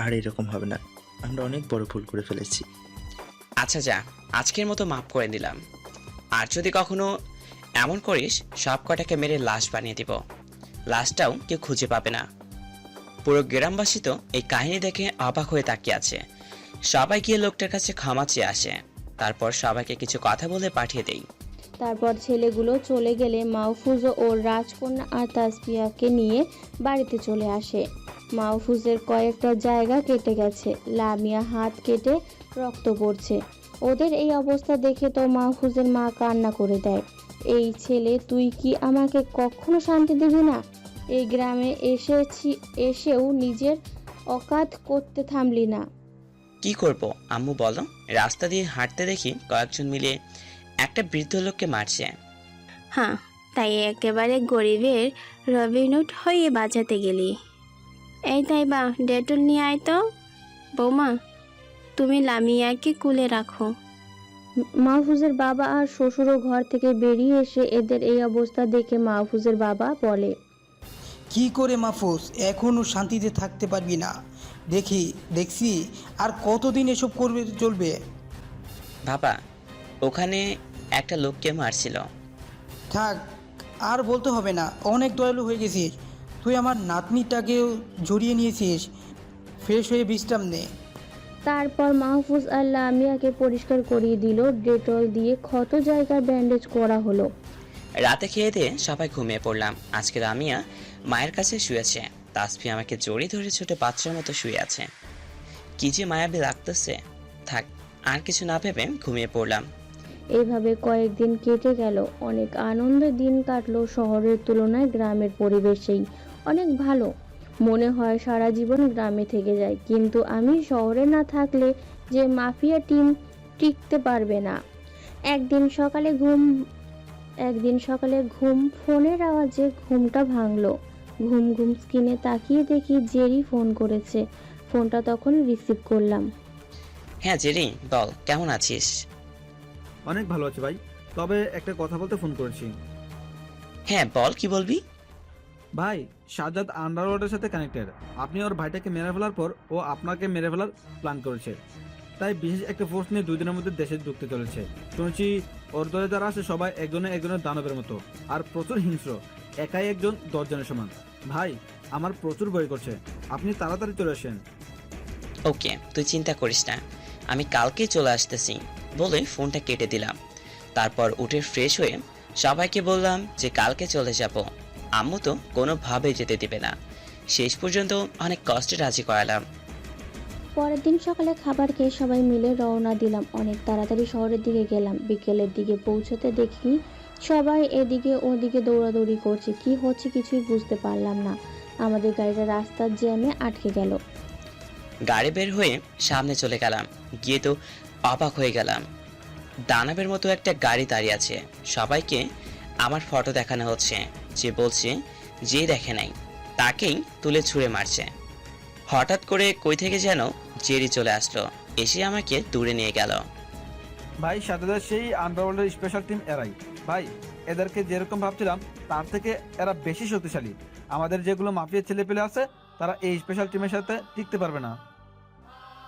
আর এরকম হবে না, আমরা অনেক বড় ভুল করে ফেলেছি। আচ্ছা যা, আজকের মতো মাফ করে দিলাম। আর যদি কখনো এমন করিস সব কটাকে মেরে লাশ বানিয়ে দিব, লাশটাও কেউ খুঁজে পাবে না। পুরো গ্রামবাসী তো এই কাহিনী দেখে অবাক হয়ে তাকিয়ে আছে। সবাই গিয়ে লোকটার কাছে ক্ষমা চেয়ে আসে, তারপর সবাইকে কিছু কথা বলে পাঠিয়ে দেই। তারপর ছেলেগুলো চলে গেলে মাহফুজ ও রাজকন্যা আর তাসফিয়াকে নিয়ে বাড়িতে চলে আসে। মাহফুজের কয়েকটা জায়গা কেটে গেছে, লামিয়া হাত কেটে রক্ত পড়ছে। ওদের এই অবস্থা দেখে তো মাহফুজের মা কান্না করে দেয়, এই ছেলে তুই কি আমাকে কখনো শান্তি দিবি না? এই গ্রামে এসেও নিজের অকাত করতে থামলি না। কি করব আম্মু বলো? রাস্তা দিয়ে হাঁটতে দেখি কয়েকজন মিলে একটা বৃদ্ধ লোককে মারছে। হ্যাঁ, তাই একেবারে গরিবের রবিনহুড হয়ে বাঁচাতে গেলি। এই তাই বা ডেটল নিয়ে আয় তো। বৌমা, তুমি লামিয়াকে কুলে রাখো। মাহফুজের বাবা আর শ্বশুরও ঘর থেকে বেরিয়ে এসে এদের এই অবস্থা দেখে মাহফুজের বাবা বলে, কি করে মাহফুজ, এখনও শান্তিতে থাকতে পারবি না? দেখছি আর কতদিন এসব করবে চলবে? বাবা, ওখানে একটা লোককে মারছিল। থাক, আর বলতে হবে না, অনেক দয়ালু হয়ে গেছিস তুই। আমার নাতনিটাকেও জড়িয়ে নিয়েছিস, ফ্রেশ হয়ে বিশ্রাম নে। তারপর মাহফুজ আর লামিয়াকে পরিষ্কার করিয়ে দিল, ডেটল দিয়ে ক্ষত জায়গার ব্যান্ডেজ করা হলো। রাতে খেয়ে দিয়ে সবাই ঘুমিয়ে পড়লাম। আজকে লামিয়া মায়ের কাছে শুয়েছে, তাসফি আমাকে জড়িয়ে ধরে ছোট বাচ্চার মতো শুয়ে আছে। কি যে মায়াবী লাগতেছে। থাক, আর কিছু না ভেবে ঘুমিয়ে পড়লাম। এইভাবে কয়েকদিন কেটে গেল, অনেক আনন্দের দিন কাটলো। শহরের তুলনায় গ্রামের পরিবেশেই অনেক ভালো, মনে হয় সারা জীবন গ্রামে থেকে যায়। কিন্তু আমি শহরে না থাকলে যে মাফিয়া টিম টিকতে পারবে না। একদিন সকালে ঘুম ফোনের আওয়াজে ঘুমটা ভাঙলো। ঘুম স্ক্রিনে তাকিয়ে দেখি জেরি ফোন করেছে। ফোনটা তখন রিসিভ করলাম। হ্যাঁ জেরি, বল কেমন আছিস? অনেক ভালো আছি ভাই, তবে একটা কথা বলতে ফোন করেছি। হ্যাঁ বল, কি বলবি? ভাই, সাজ্জাদ আন্ডারওয়ার্ল্ডের সাথে কানেক্টেড। আপনি ওর ভাইটাকে মেরে ফেলার পর ও আপনাকে মেরে ফেলার প্ল্যান করেছে, তাই বিশেষ একটা ফোর্স নিয়ে 2 দিনের মধ্যে দেশে ঢুকতে চলেছে। শুনেছি ওর দলে যারা আছে সবাই একজনের দানবের মতো, আর প্রচুর হিংস্র, একাই একজন 10 জনের সমান। ভাই, আমার প্রচুর ভয় করছে, আপনি তাড়াতাড়ি চলে আসেন। ওকে, তুই চিন্তা করিস না, আমি কালকে চলে আসতেছি বলে ফোনটা কেটে দিলাম। তারপর উঠে ফ্রেশ হয়ে সবাইকে বললাম যে কালকে চলে যাব। আম্মু তো কোনোভাবেই যেতে দিবে না, শেষ পর্যন্ত অনেক কষ্টে রাজি করালাম। পরের দিন সকালে খাবার খেয়ে সবাই মিলে রওনা দিলাম। অনেক তাড়াতাড়ি শহরের দিকে গেলাম। বিকেলের দিকে পৌঁছতে দেখি সবাই এদিকে ওদিকে দৌড়াদৌড়ি করছে, কি হচ্ছে কিছুই বুঝতে পারলাম না। আমাদের গাড়িটা রাস্তার জ্যামে আটকে গেল। গাড়ি বের হয়ে সামনে চলে গেলাম, গিয়ে তো অবাক হয়ে গেলাম। দানবের মতো একটা গাড়ি দাঁড়িয়ে আছে, সবাইকে আমার ফটো দেখানো হচ্ছে। যে বলছে যে দেখে নাই তাকেই তুলে ছুঁড়ে মারছে। হঠাৎ করে কই থেকে যেন জেরি চলে আসলো। এসে আমাকে দূরে নিয়ে গেল। ভাই সাথেদের সেই আন্ডারওয়ার্ল্ডের স্পেশাল টিম এরাই। ভাই এদেরকে যেরকম ভাবছিলাম তার থেকে এরা বেশি শক্তিশালী। আমাদের যেগুলো মাফিয়া ছেলেপেলে আছে তারা এই স্পেশাল টিমের সাথে টিকতে পারবে না।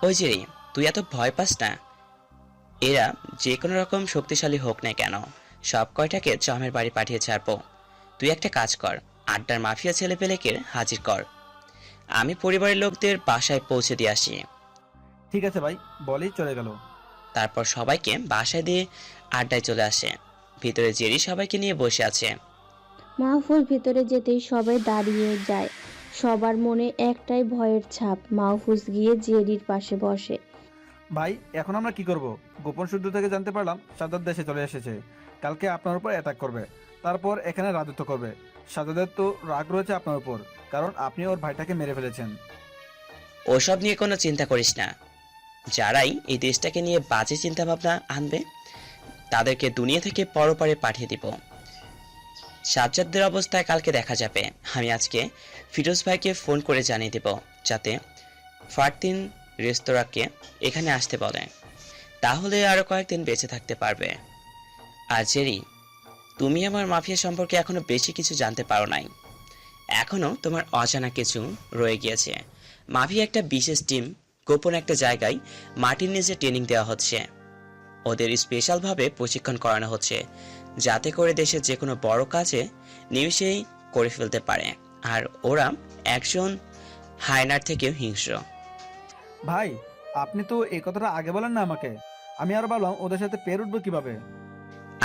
ওই যে তুই এত ভয় পাস না, এরা যে কোনো রকম শক্তিশালী হোক না কেন সব কয়টাকে জমের বাড়ি পাঠিয়ে ছাড়বো। তুই একটা কাজ কর, আড্ডার মাফিয়া ছেলেপেলেকে হাজির কর, আমি পরিবারের লোকদের বাসায় পৌঁছে দিয়ে আসি। ঠিক আছে ভাই, বলেই চলে গেল। তারপর সবাইকে বাসায় দিয়ে আড্ডায় চলে আসে। ভিতরে জেরি সবাইকে নিয়ে বসে আছে। মাহফুজ ভিতরে যেতেই সবাই দাঁড়িয়ে যায়। সবার মনে একটাই ভয়ের ছাপ। মাহফুজ গিয়ে জেরির পাশে বসে। ভাই এখন আমরা কি করব? গোপন সূত্র থেকে জানতে পারলাম সাজ্জাদ দেশে চলে এসেছে। কালকে আপনার উপর অ্যাটাক করবে, তারপর এখানে রাজত্ব করবে। সাজ্জাদের তো রাগ রয়েছে আপনার উপর, কারণ আপনি ওর ভাইটাকে মেরে ফেলেছেন। ওসব নিয়ে কোনো চিন্তা করিস না। যারাই এই দেশটাকে নিয়ে বাজে চিন্তা ভাবনা আনবে তাদেরকে দুনিয়া থেকে পরপারে পাঠিয়ে দিব। সাজ্জাদের অবস্থায় কালকে দেখা যাবে। আমি আজকে ফিরোজ ভাইকে ফোন করে জানিয়ে দেব যাতে ফারদিন রেস্তোরাঁকে এখানে আসতে বলে, তাহলে আরও কয়েকদিন বেঁচে থাকতে পারবে। আর জেরি, তুমি আমার মাফিয়া সম্পর্কে এখনো বেশি কিছু জানতে পারো নাই, এখনো তোমার অজানা কিছু রয়ে গিয়েছে। মাফিয়া একটা বিশেষ টিম গোপন একটা জায়গায় মাটির নিচে ট্রেনিং দেওয়া হচ্ছে। ওদের স্পেশালভাবে প্রশিক্ষণ করানো হচ্ছে যাতে করে দেশের যে কোনো বড় কাজে নিমিষেই করে ফেলতে পারে। আর ওরা একজন হায়নার থেকেও হিংস্র। ভাই আপনি তো এই কথাটা আগে বলেন না আমাকে, আমি আর ভাবলাম ওদের সাথে পেরে উঠবো কিভাবে।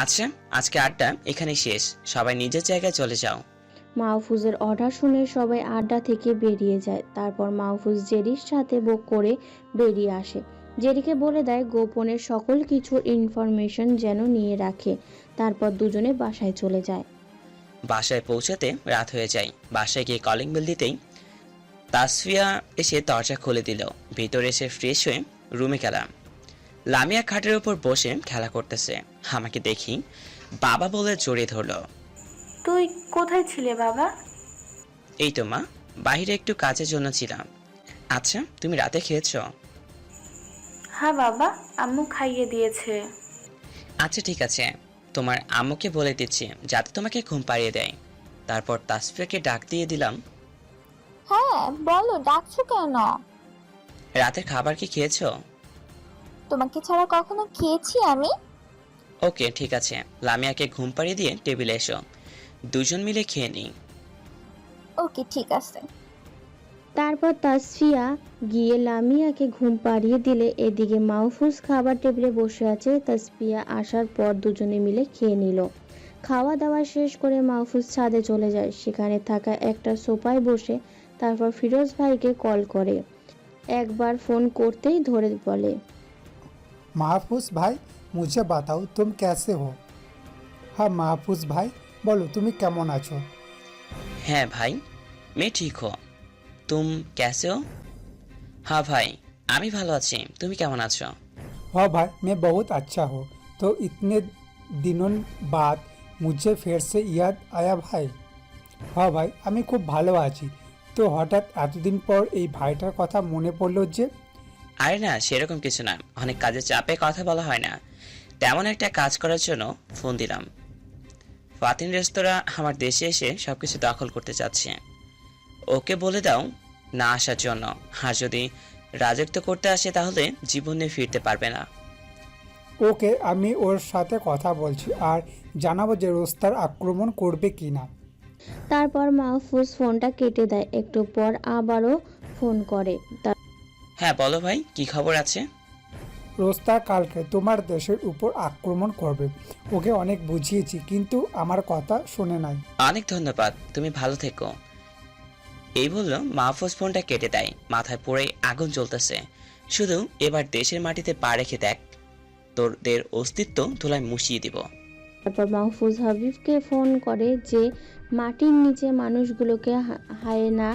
আচ্ছা, আজকে আড্ডা এখানে শেষ, সবাই নিজের জায়গায় চলে যাও। মাহফুজের অর্ডার শুনে সবাই আড্ডা থেকে বেরিয়ে যায়। তারপর মাহফুজ জেরির সাথে বুক করে বেরিয়ে আসে। জেরিকে বলে দেয় গোপনের সকল কিছুর ইনফরমেশন যেন নিয়ে রাখে। তারপর দুজনে বাসায় চলে যায়। বাসায় পৌঁছাতে রাত হয়ে যায়। বাসায় গিয়ে কলিং বেল দিতেই তাসফিয়া এসে দরজা খুলে দিল। ভিতরে এসে ফ্রেশ হয়ে রুমে গেলাম। লামিয়া খাটের উপর বসে খেলা করতেছে। আমাকে দেখি বাবা বলে জড়িয়ে ধরলো। তুই কোথায় ছিলে বাবা? এই তো মা, বাইরে একটু কাজের জন্য ছিলাম। আচ্ছা, তুমি রাতে খেয়েছো? হ্যাঁ বাবা, আম্মু খাইয়ে দিয়েছে। আচ্ছা ঠিক আছে, তোমার আম্মুকে বলে দিচ্ছি যাতে তোমাকে ঘুম পাড়িয়ে দেয়। তারপর তাসফিয়াকে ডাক দিয়ে দিলাম। হ্যাঁ বলো, ডাকছো কেন? রাতের খাবার কি খেয়েছো? তোমাকে ছাড়া কখনো খেয়েছি আমি? ওকে ঠিক আছে, লামিয়াকে ঘুম পাড়িয়ে দিয়ে টেবিলে এসো, দুজন মিলে খেয়ে নিই। ওকে ঠিক আছে। তারপর তাসফিয়া গিয়ে লামিয়াকে ঘুম পাড়িয়ে দিলে এদিকে মাহফুজ খাবার টেবিলে বসে আছে। তাসফিয়া আসার পর দুজনে মিলে খেয়ে নিল। খাওয়া দাওয়া শেষ করে মাহফুজ ছাদে চলে যায়। সেখানে থাকা একটা সোফায় বসে তারপর ফিরোজ ভাইকে কল করে। একবার ফোন করতেই ধরে বলে, महफूज भाई मुझे बताओ तुम कैसे हो। हाँ महफूज भाई बोलो তুমি কেমন আছো। হ্যাঁ ভাই, मैं ठीक हो, तुम कैसे हो? हाँ भाई, আমি ভালো আছি, তুমি কেমন আছো? हाँ भाई मैं बहुत अच्छा हूँ। तो इतने दिनों बाद मुझे फिर से याद आया भाई। हाँ भाई আমি খুব ভালো আছি। তো হঠাৎ এতদিন পর এই ভাইটার কথা মনে পড়লো যে। আরে না, সেরকম কিছু না, অনেক কাজের চাপে কথা বলা হয় না, তেমন একটা কাজ করার জন্য ফোন দিলাম। ফাতিন রেস্তোরাঁ আমার দেশে এসে সবকিছু দখল করতে চাচ্ছে, ওকে বলে দাও না আসার জন্য। আর যদি রাজত্ব করতে আসে তাহলে জীবনে ফিরতে পারবে না। ওকে আমি ওর সাথে কথা বলছি আর জানাবো যে রোস্তার আক্রমণ করবে কি না। তারপর মাহফুজ ফোনটা কেটে দেয়। একটু পর আবারও ফোন করে। হ্যাঁ বলো ভাই, কি খবর আছে? রোস্তা কালকে তোমার দেশের উপর আক্রমণ করবে। ওকে অনেক বুঝিয়েছি কিন্তু আমার কথা শুনে নাই। অনেক ধন্যবাদ, তুমি ভালো থেকো। এই বলল মাহফুজ ফোনটা কেটে দেয়। মাথায় পুরো আগুন জ্বলতেছে। শুধু এবার দেশের মাটিতে পা রেখে দেখ, তোদের অস্তিত্ব ধুলায় মুছিয়ে দিব। তারপর মাহফুজ হাবিবকে ফোন করে যে মাটির নিচে মানুষগুলোকে হায়না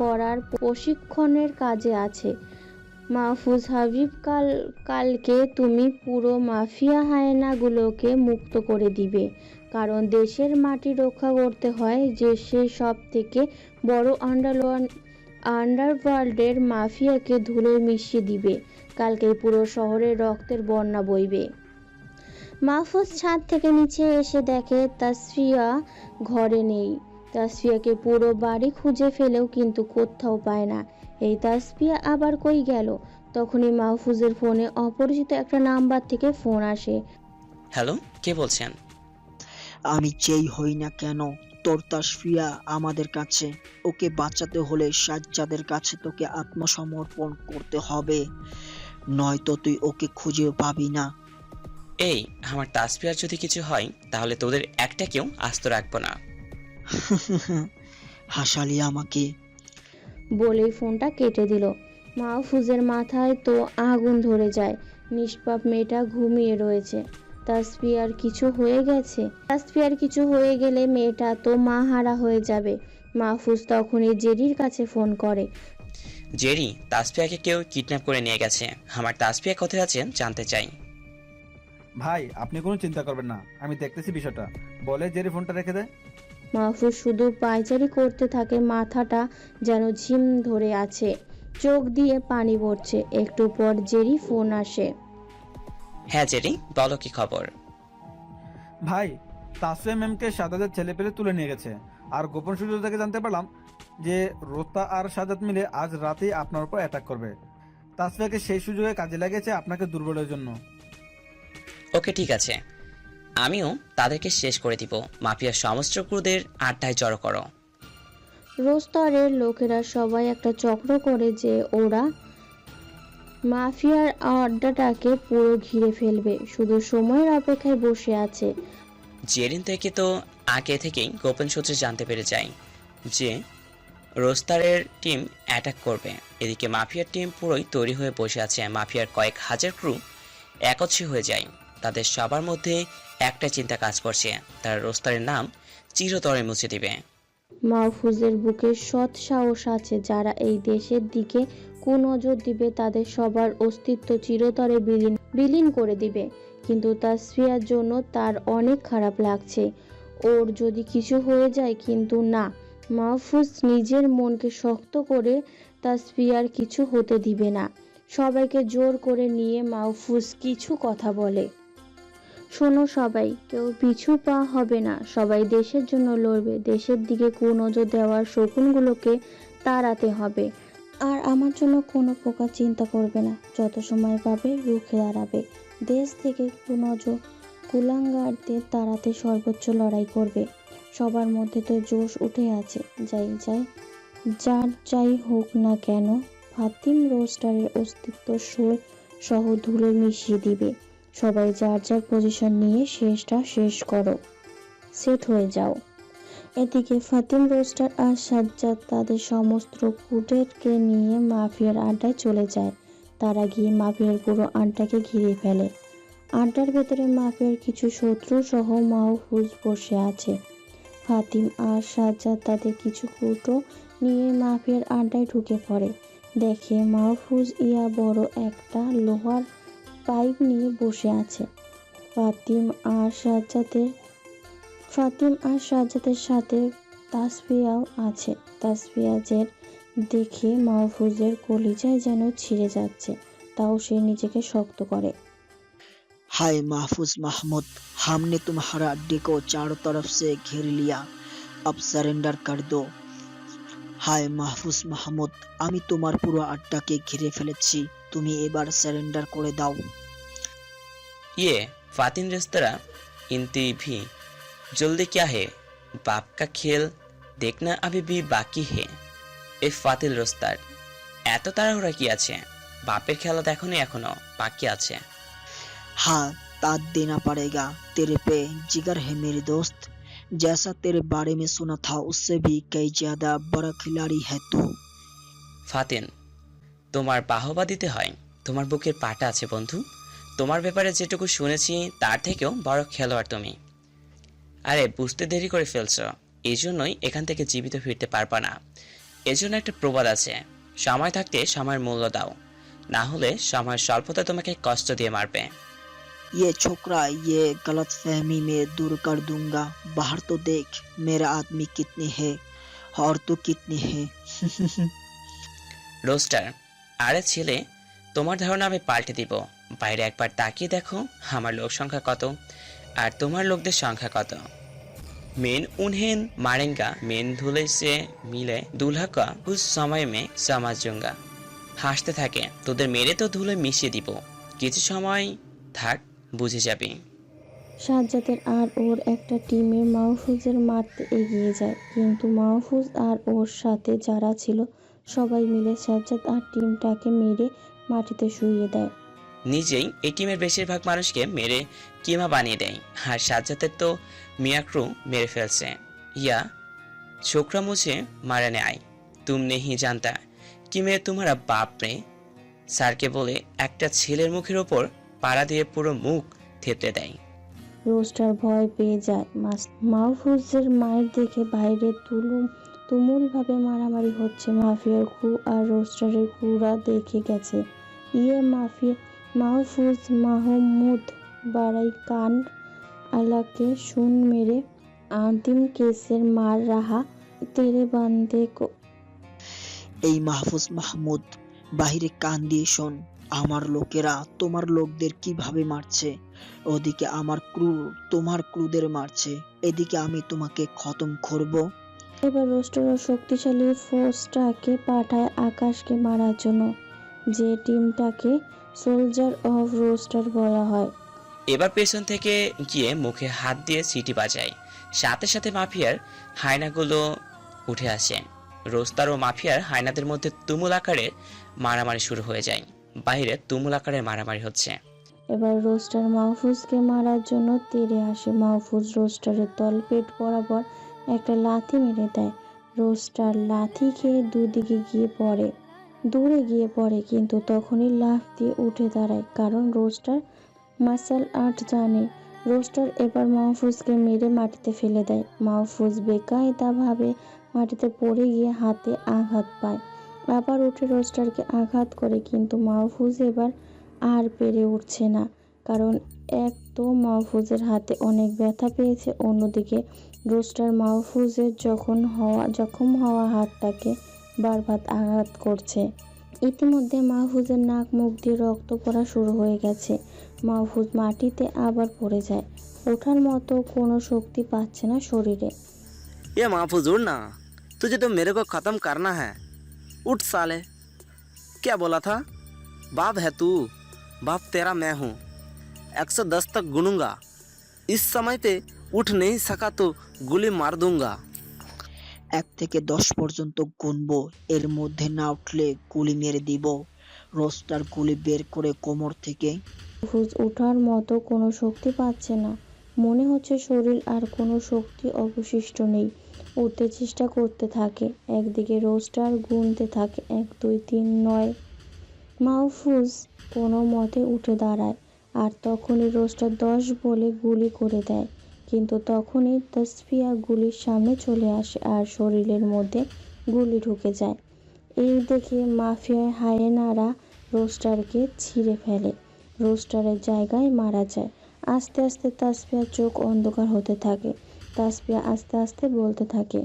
করার প্রশিক্ষণের কাজে আছে। মাহফুজ হাবিব কালকে তুমি পুরো মাফিয়া হায়নাগুলোকে মুক্ত করে দিবে, কারণ দেশের মাটি রক্ষা করতে হয় যে সে সব থেকে বড় আন্ডারওয়ার্ল্ডের মাফিয়াকে ধুলোয় মিশিয়ে দিবে। কালকেই পুরো শহরে রক্তের বন্যা বইবে। মাহফুজ ছাদ থেকে নিচে এসে দেখে তাসফিয়া ঘরে নেই। তাসফিয়াকে পুরো বাড়ি খুঁজে ফেলেও কিন্তু কোথাও পায় না। এই তাসফিয়া আবার কই গেল? তখনই মাহফুজের ফোনে অপরিচিত একটা নাম্বার থেকে ফোন আসে। হ্যালো, কে বলছেন? আমি যেই হই না কেন, তোর তাসফিয়া আমাদের কাছে। ওকে বাঁচাতে হলে সাজ্জাদের কাছে তোকে আত্মসমর্পণ করতে হবে, নয়তো তুই ওকে খুঁজে পাবি না। এই, আমার তাসফিয়ার যদি কিছু হয় তাহলে তোদের একটাকেও আস্ত রাখবো না। হাসালি আমাকে। বলেই ফোনটা কেটে দিল। মাহফুজের মাথায় তো আগুন ধরে যায়। নিষ্পাপ মেয়েটা ঘুমিয়ে রয়েছে। তাসফিয়ার কিছু হয়ে গেছে। তাসফিয়ার কিছু হয়ে গেলে মেয়েটা তো মাহারা হয়ে যাবে। মাহফুজ তখনই জেরির কাছে ফোন করে। জেরি, তাসফিয়াকে কেউ কিডন্যাপ করে নিয়ে গেছে। আমার তাসফিয়া কোথায় আছে জানতে চাই। ভাই, আপনি কোনো চিন্তা করবেন না, আমি দেখতেছি বিষয়টা, বলে জেরি ফোনটা রেখে দেয়। মাহফুজ শুধু পায়চারি করতে থাকে, মাথাটা যেন ঝিম ধরে আছে, চোখ দিয়ে পানি পড়ছে। একটু পর জেরি ফোন আসে। হ্যাঁ জেরি, বলো কি খবর? ভাই, তাসফিয়া ম্যামকে সাজাদের ছেলে পেলে তুলে নিয়ে গেছে, আর গোপন সূত্র থেকে জানতে পারলাম যে রোস্তা আর সাজাদ মিলে আজ রাতেই আপনার উপর অ্যাটাক করবে। তাসফিয়াকে সেই সুযোগে কাজে লাগিয়েছে আপনাকে দুর্বলের জন্য। ওকে, ঠিক আছে, আমিও তাদেরকে শেষ করে দিব। মাফিয়ার সমস্ত ক্রুদের আড্ডায় জড়ো করো। রোস্তরের লোকেরা সবাই একটা চক্র করে যে ওরা মাফিয়ার আড্ডাটাকে পুরো ঘিরে ফেলবে, শুধু সময়ের অপেক্ষায় বসে আছে। জেরিন থেকে তো আগে থেকেই গোপন সূত্রে জানতে পেরে যায় যে রোস্তারের টিম অ্যাটাক করবে। এদিকে মাফিয়ার টিম পুরোই তৈরি হয়ে বসে আছে। মাফিয়ার কয়েক হাজার ক্রু একত্রে হয়ে যায়। তাদের সবার মধ্যে একটা চিন্তা কাজ করছে, তারা রোস্তারের নাম চিরতরে মুছে দিবে। মাহফুজের বুকে সৎ সাহস আছে। যারা এই দেশের দিকে কুনজর দিবে তাদের সবার অস্তিত্ব চিরতরে বিলীন করে দিবে। কিন্তু তাসফিয়ার জন্য তার অনেক খারাপ লাগছে। ওর যদি কিছু হয়ে যায়, কিন্তু না, মাহফুজ নিজের মনকে শক্ত করে তাসফিয়ার কিছু হতে দিবে না। সবাইকে জোর করে নিয়ে মাহফুজ কিছু কথা বলে। শোনো সবাই, কেউ পিছু পা হবে না, সবাই দেশের জন্য লড়বে। দেশের দিকে কুনজর দেওয়ার শকুনগুলোকে তাড়াতে হবে। আর আমার জন্য কোনো প্রকার চিন্তা করবে না, যত সময় পাবে রুখে দাঁড়াবে। দেশ থেকে কুলাঙ্গারদের তাড়াতে সর্বোচ্চ লড়াই করবে। সবার মধ্যে তো জোশ উঠে আছে। যার যাই হোক না কেন, ফাতিম রোস্টারের অস্তিত্ব সহ ধুলো মিশিয়ে দিবে। সবাই যার যার পজিশন নিয়ে শেষটা শেষ করো, সেট হয়ে যাও। এদিকে ফাতিম রোস্টার আর সাজ্জাদ তাদের সমস্ত কুটেরকে নিয়ে মাফিয়ার আড্ডায় চলে যায়। তারা গিয়ে মাফিয়ার পুরো আড্ডাকে ঘিরে ফেলে। আড্ডার ভেতরে মাফিয়ার কিছু শত্রু সহ মাহফুজ বসে আছে। ফাতিম আর সাজ্জাদ তাদের কিছু কুটো নিয়ে মাফিয়ার আড্ডায় ঢুকে পড়ে। দেখে মাহফুজ বড় একটা লোহার পাইপ নিয়ে বসে আছে। ফাতিম আর সাজ্জাদের সাথে তাসফিয়াও আছে। তাসফিয়াজের দেখে মাহফুজের কলিজায় যেন ছিঁড়ে যাচ্ছে, তাও সে নিজেকে শক্ত করে। हाय महफूज महमूद, हमने तुम्हारा अड्डे को चारों तरफ से घेर लिया, अब सरेंडर कर दो। हाय महफूज महमूद, আমি তোমার পুরো আড্ডাকে ঘিরে ফেলেছি, তুমি এবার সারেন্ডার করে দাও। ये फातिन रेस्तरा इंती भी जल्दी क्या है? बाप का खेल देखना अभी भी बाकी है। ए फातिल रोस्तार, এত তাড়াহুড়া কি আছে? বাপের খেলা দেখোনি, এখনো বাকি আছে। हाँ, दाद देना पड़ेगा, तेरे पे जिगर है मेरे दोस्त, जैसा तेरे बारे में सुना था उससे भी कई ज्यादा बड़ा खिलाड़ी है तू। ফাতিন, তোমার বাহবা দিতে হয়, তোমার বুকের পাটা আছে বন্ধু। তোমার ব্যাপারে যেটুকু শুনেছি তার থেকেও বড় খেলোয়াড় তুমি। আরে বুঝতে দেরি করে ফেলছো, এই জন্যই এখান থেকে জীবিত ফিরতে পারবা না। এজন্য একটা প্রবাদ আছে, সময় থাকতে সময়ের মূল্য দাও, না হলে সময়ের স্বল্পতা তোমাকে কষ্ট দিয়ে মারবে। ये छोकरा, ये गलत फहमी में दूर कर दूंगा। बाहर तो देख मेरा आदमी कितने हैं और तू कितने हैं। রোস্টার, আরে ছেলে, তোমার ধারণা আমি পাল্টে দিব। বাইরে একবার তাকিয়ে দেখো আমার লোক সংখ্যা কত আর তোমার লোকদের সংখ্যা কত। मेन उन्हें मारेंगा, मेन धूले से मिले दूल्हा का उस समय में समझूंगा। হাসতে থাকে, তোদের মেরে তো ধুলে মিশিয়ে দিব, কিছু সময় থাক বুঝে যাবি। সাজ্জাদের আর ওর একটা টিমের মাহফুজের মারতে এগিয়ে যায়, কিন্তু মাহফুজ আর ওর সাথে যারা ছিল সবাই মিলে সাজ্জাদ আর টিমটাকে মেরে মাটিতে শুইয়ে দেয়। নিজেই এই টিমের বেশিরভাগ মানুষকে মেরে কিমা বানিয়ে দেয়, আর সাজ্জাদের তো मियाक्रू मेरे फेल से या छोकरा मुझे मारने आई, तुम नहीं जानता कि मैं तुम्हारा बाप ने স্যারকে বলে একটা ছেলের মুখের ওপর পাড়া দিয়ে পুরো মুখ থেতলে দেয়। রোস্টার ভয় পেয়ে যায়। মাহফুজের মায়ের দেখে বাইরে তুমুলভাবে মারামারি হচ্ছে। মাফিয়ার ক্রু আর রোস্টারের ক্রুরা দেখে গেছে। মাহফুজ মাহমুদ বাড়াই কান আলাকে सुन मेरे आदिम केसर मार रहा तेरे बंदे को। এই মাহফুজ মাহমুদ, বাহিরে কান দিয়ে শোন, আমার লোকেরা তোমার লোকদের কিভাবে মারছে। ওদিকে আমার ক্রু তোমার ক্রুদের মারছে, এদিকে আমি তোমাকে খতম করব। এবার রোস্টার শক্তিশালী ফোর্সটাকে পাঠায় আকাশকে মারার জন্য, যে টিমটাকে সোলজার অফ রোস্টার বলা হয়। এবার পেছন থেকে গিয়ে মুখে হাত দিয়ে সিটি বাজায়, সাথে সাথে মাফিয়ার হায়নাগুলো উঠে আসে। রোস্টার ও মাফিয়ার হায়নাদের মধ্যে তুমুল আকারের মারামারি শুরু হয়ে যায়। বাইরে তুমুল আকারের মারামারি হচ্ছে। এবার রোস্টার মাহফুজকে মারার জন্য তেড়ে আসে। মাহফুজ রোস্টারের তলপেট বরাবর একটা লাথি মেরে দেয়। রোস্টার লাথি খেয়ে দূরে গিয়ে পড়ে, কিন্তু তখনই লাফ দিয়ে উঠে দাঁড়ায়, কারণ রোস্টার মার্শাল আর্ট জানে। রোস্টার এবার মাহফুজকে মেরে মাটিতে ফেলে দেয়। মাহফুজ বেকায়দাভাবে মাটিতে পড়ে গিয়ে হাতে আঘাত পায়, আবার উঠে রোস্টারকে আঘাত করে, কিন্তু মাহফুজ এবার আর পেরে উঠছে না, কারণ এক তো মাহফুজের হাতে অনেক ব্যথা পেয়েছে, অন্যদিকে রোস্টার মাহফুজের জখম হওয়া হাতটাকে বারবার আঘাত করছে। ইতিমধ্যে মাহফুজের নাক মুখ দিয়ে রক্ত পড়া শুরু হয়ে গেছে। মাহফুজ মাটিতে আবার পড়ে যায়, ওঠার মতো কোনো শক্তি পাচ্ছে না শরীরে। ये महफूज उड़ ना, तुझे तो मेरे को ख़त्म करना है, उठ साले। क्या बोला था? बाप है तू, बाप तेरा मैं हूँ। 110 तक गुनूंगा, इस समय पे उठ नहीं सका तो गुली मार दूंगा। 1 থেকে 10 পর্যন্ত গুনবো, এর মধ্যে না উঠলে গুলি মেরে দিব। রোস্টার গুলি বের করে কোমর থেকে। মাহফুজ ওঠার মতো কোনো শক্তি পাচ্ছে না, মনে হচ্ছে শরীর আর কোনো শক্তি অবশিষ্ট নেই। উঠতে চেষ্টা করতে থাকে, একদিকে রোস্টার গুনতে থাকে 1 2 3 9। মাহফুজ কোনো মতে উঠে দাঁড়ায়, আর তখনই রোস্টার 10 বলে গুলি করে দেয়, কিন্তু তখনই তাসফিয়া গুলির সামনে চলে আসে আর শরীরের মধ্যে গুলি ঢুকে যায়। এই দেখে মাফিয়া হায়েনারা রোস্টারকে ছিঁড়ে ফেলে, রোস্টারের জায়গায় মারা যায়। আস্তে আস্তে তাসফিয়ার চোখ অন্ধকার হতে থাকে। তাসফিয়া আস্তে আস্তে বলতে থাকে,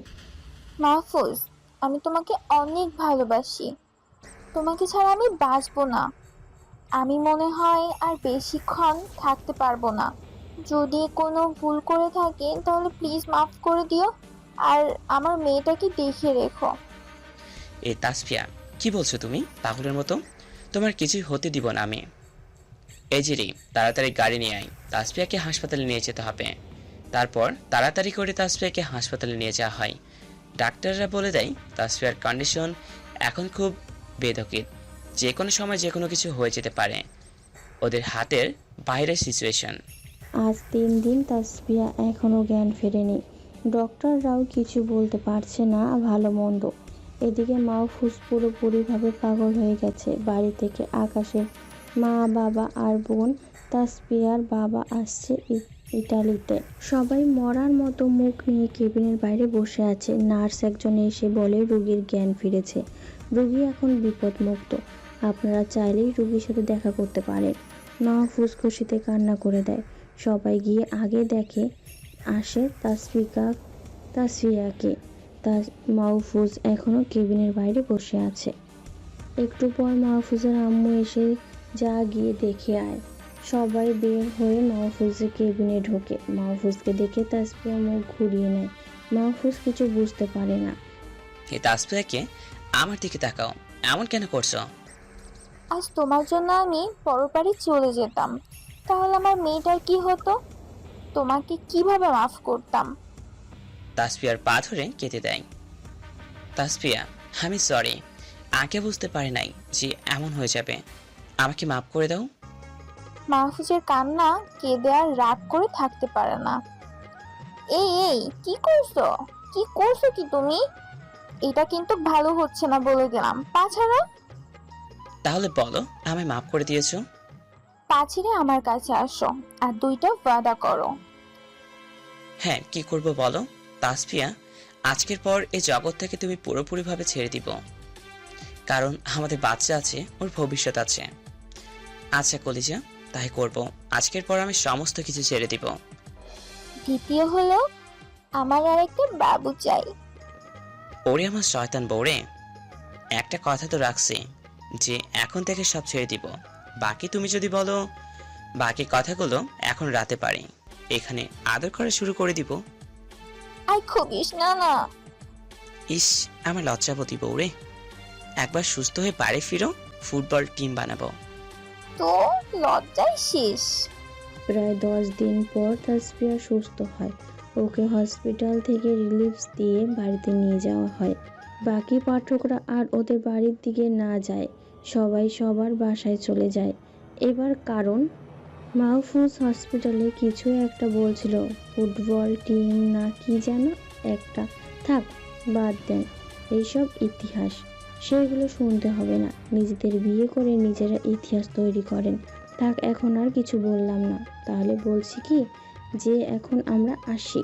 মাহফুজ, আমি তোমাকে অনেক ভালোবাসি, তোমাকে ছাড়া আমি বাঁচবো না। আমি মনে হয় আর বেশিক্ষণ থাকতে পারবো না। যদি কোনো ভুল করে থাকি তাহলে প্লিজ মাফ করে দিও, আর আমার মেয়েটাকে দেখে রেখো। এই তাসফিয়া, কি বলছো তুমি পাগলের মতো? তোমার কিছুই হতে দিব না আমি। এই যে রে, তাড়াতাড়ি গাড়ি নিয়ে আয়, তাসফিয়াকে হাসপাতালে নিয়ে যেতে হবে। তারপর তাড়াতাড়ি করে তাসফিয়াকে হাসপাতালে নিয়ে যাওয়া হয়। ডাক্তাররা বলে দেয় তাসফিয়ার কন্ডিশন এখন খুব বেদকিত, যে কোনো সময় যে কোনো কিছু হয়ে যেতে পারে, ওদের হাতের বাইরের সিচুয়েশন। আজ 3 দিন তাসফিয়া এখনও জ্ঞান ফেরেনি। ডক্টররাও কিছু বলতে পারছে না ভালো মন্দ। এদিকে মাহফুজ পুরোপুরিভাবে পাগল হয়ে গেছে। বাড়ি থেকে আকাশের মা, বাবা আর বোন, তাসফিয়ার বাবা আসছে ইটালিতে। সবাই মরার মতো মুখ নিয়ে কেবিনের বাইরে বসে আছে। নার্স একজন এসে বলে রোগীর জ্ঞান ফিরেছে, রোগী এখন বিপদমুক্ত, আপনারা চাইলেই রোগীর সাথে দেখা করতে পারেন। মাহফুজ খুশিতে কান্না করে দেয়। সবাই গিয়ে আগে দেখে আসে তাসফিয়াকে। মাহফুজ এখনও কেবিনের বাইরে বসে আছে। একটু পর মাহফুজের আম্মু এসে যা গিয়ে দেখে আয়। সবাই বের হয়ে মাহফুজের কেবিনে ঢোকে। মাহফুজকে দেখে তাসফিয়া মুখ ঘুরিয়ে নেয়। মাহফুজ কিছু বুঝতে পারে না। এই তাসফিয়াকে আমার দিকে তাকাও, এমন কেন করছো? আজ তোমার জন্য আমি পরপারে চলে যেতাম, তাহলে আমার মেয়েটার কি হতো? তোমাকে কিভাবে মাফ করতাম? তাসফিয়ার পা ধরে কেটে দেয়। তাসফিয়া, আমি সরি, আগে বুঝতে পারি নাই যে এমন হয়ে যাবে। আমাকে মাফ করে দাও। মাহফুজের কান্না কেঁদে আর রাগ করে থাকতে পারে না। এই এই কি করছো? কি করছো কি তুমি? এটা কিন্তু ভালো হচ্ছে না বলে দিলাম। পা ছাড়ো। তাহলে বলো আমায় মাফ করে দিয়েছো? পা ছেড়ে আমার কাছে আসো আর দুইটা ওয়াদা করো। হ্যাঁ, কি করব বলো? তাসফিয়া, আজকের পর এই জগৎ থেকে তুমি পুরোপুরিভাবে ছেড়ে দিব, কারণ আমাদের বাচ্চা আছে, ওর ভবিষ্যৎ আছে। আচ্ছা কলিজা, তাই করব। আজকের পর আমি সমস্ত কিছু ছেড়ে দিব। দ্বিতীয় হলো, আমার আরেকটা বাবু চাই। ওরে আমার শয়তান বউরে, একটা কথা তো রাখছি যে এখন থেকে সব ছেড়ে দিব। বাকি তুমি যদি বলো, বাকি কথাগুলো এখন রাতে পারি, এখানে আদর করা শুরু করে দিব। আই খুবিস না না। ইস, আমার লজ্জাবতী বউরে, একবার সুস্থ হয়ে বাড়ি ফিরো, ফুটবল টিম বানাবো। তো লজ্জায় শেষ। প্রায় 10 দিন পর তাসফিয়া সুস্থ হয়। ওকে হসপিটাল থেকে রিলিফস দিয়ে বাড়িতে নিয়ে যাওয়া হয়। বাকি পাঠকরা আর ওদের বাড়ির দিকে না যায়, সবাই সবার বাসায় চলে যায় এবার। কারণ মাহফুজ হসপিটালে কিছু একটা বলছিল, ফুটবল টিম না কি যেন একটা। থাক, বাদ দেন এইসব ইতিহাস, সেগুলো শুনতে হবে না। নিজেদের বিয়ে করে নিজেরা ইতিহাস তৈরি করেন। থাক, এখন আর কিছু বললাম না। তাহলে বলছি কি যে এখন আমরা আসি।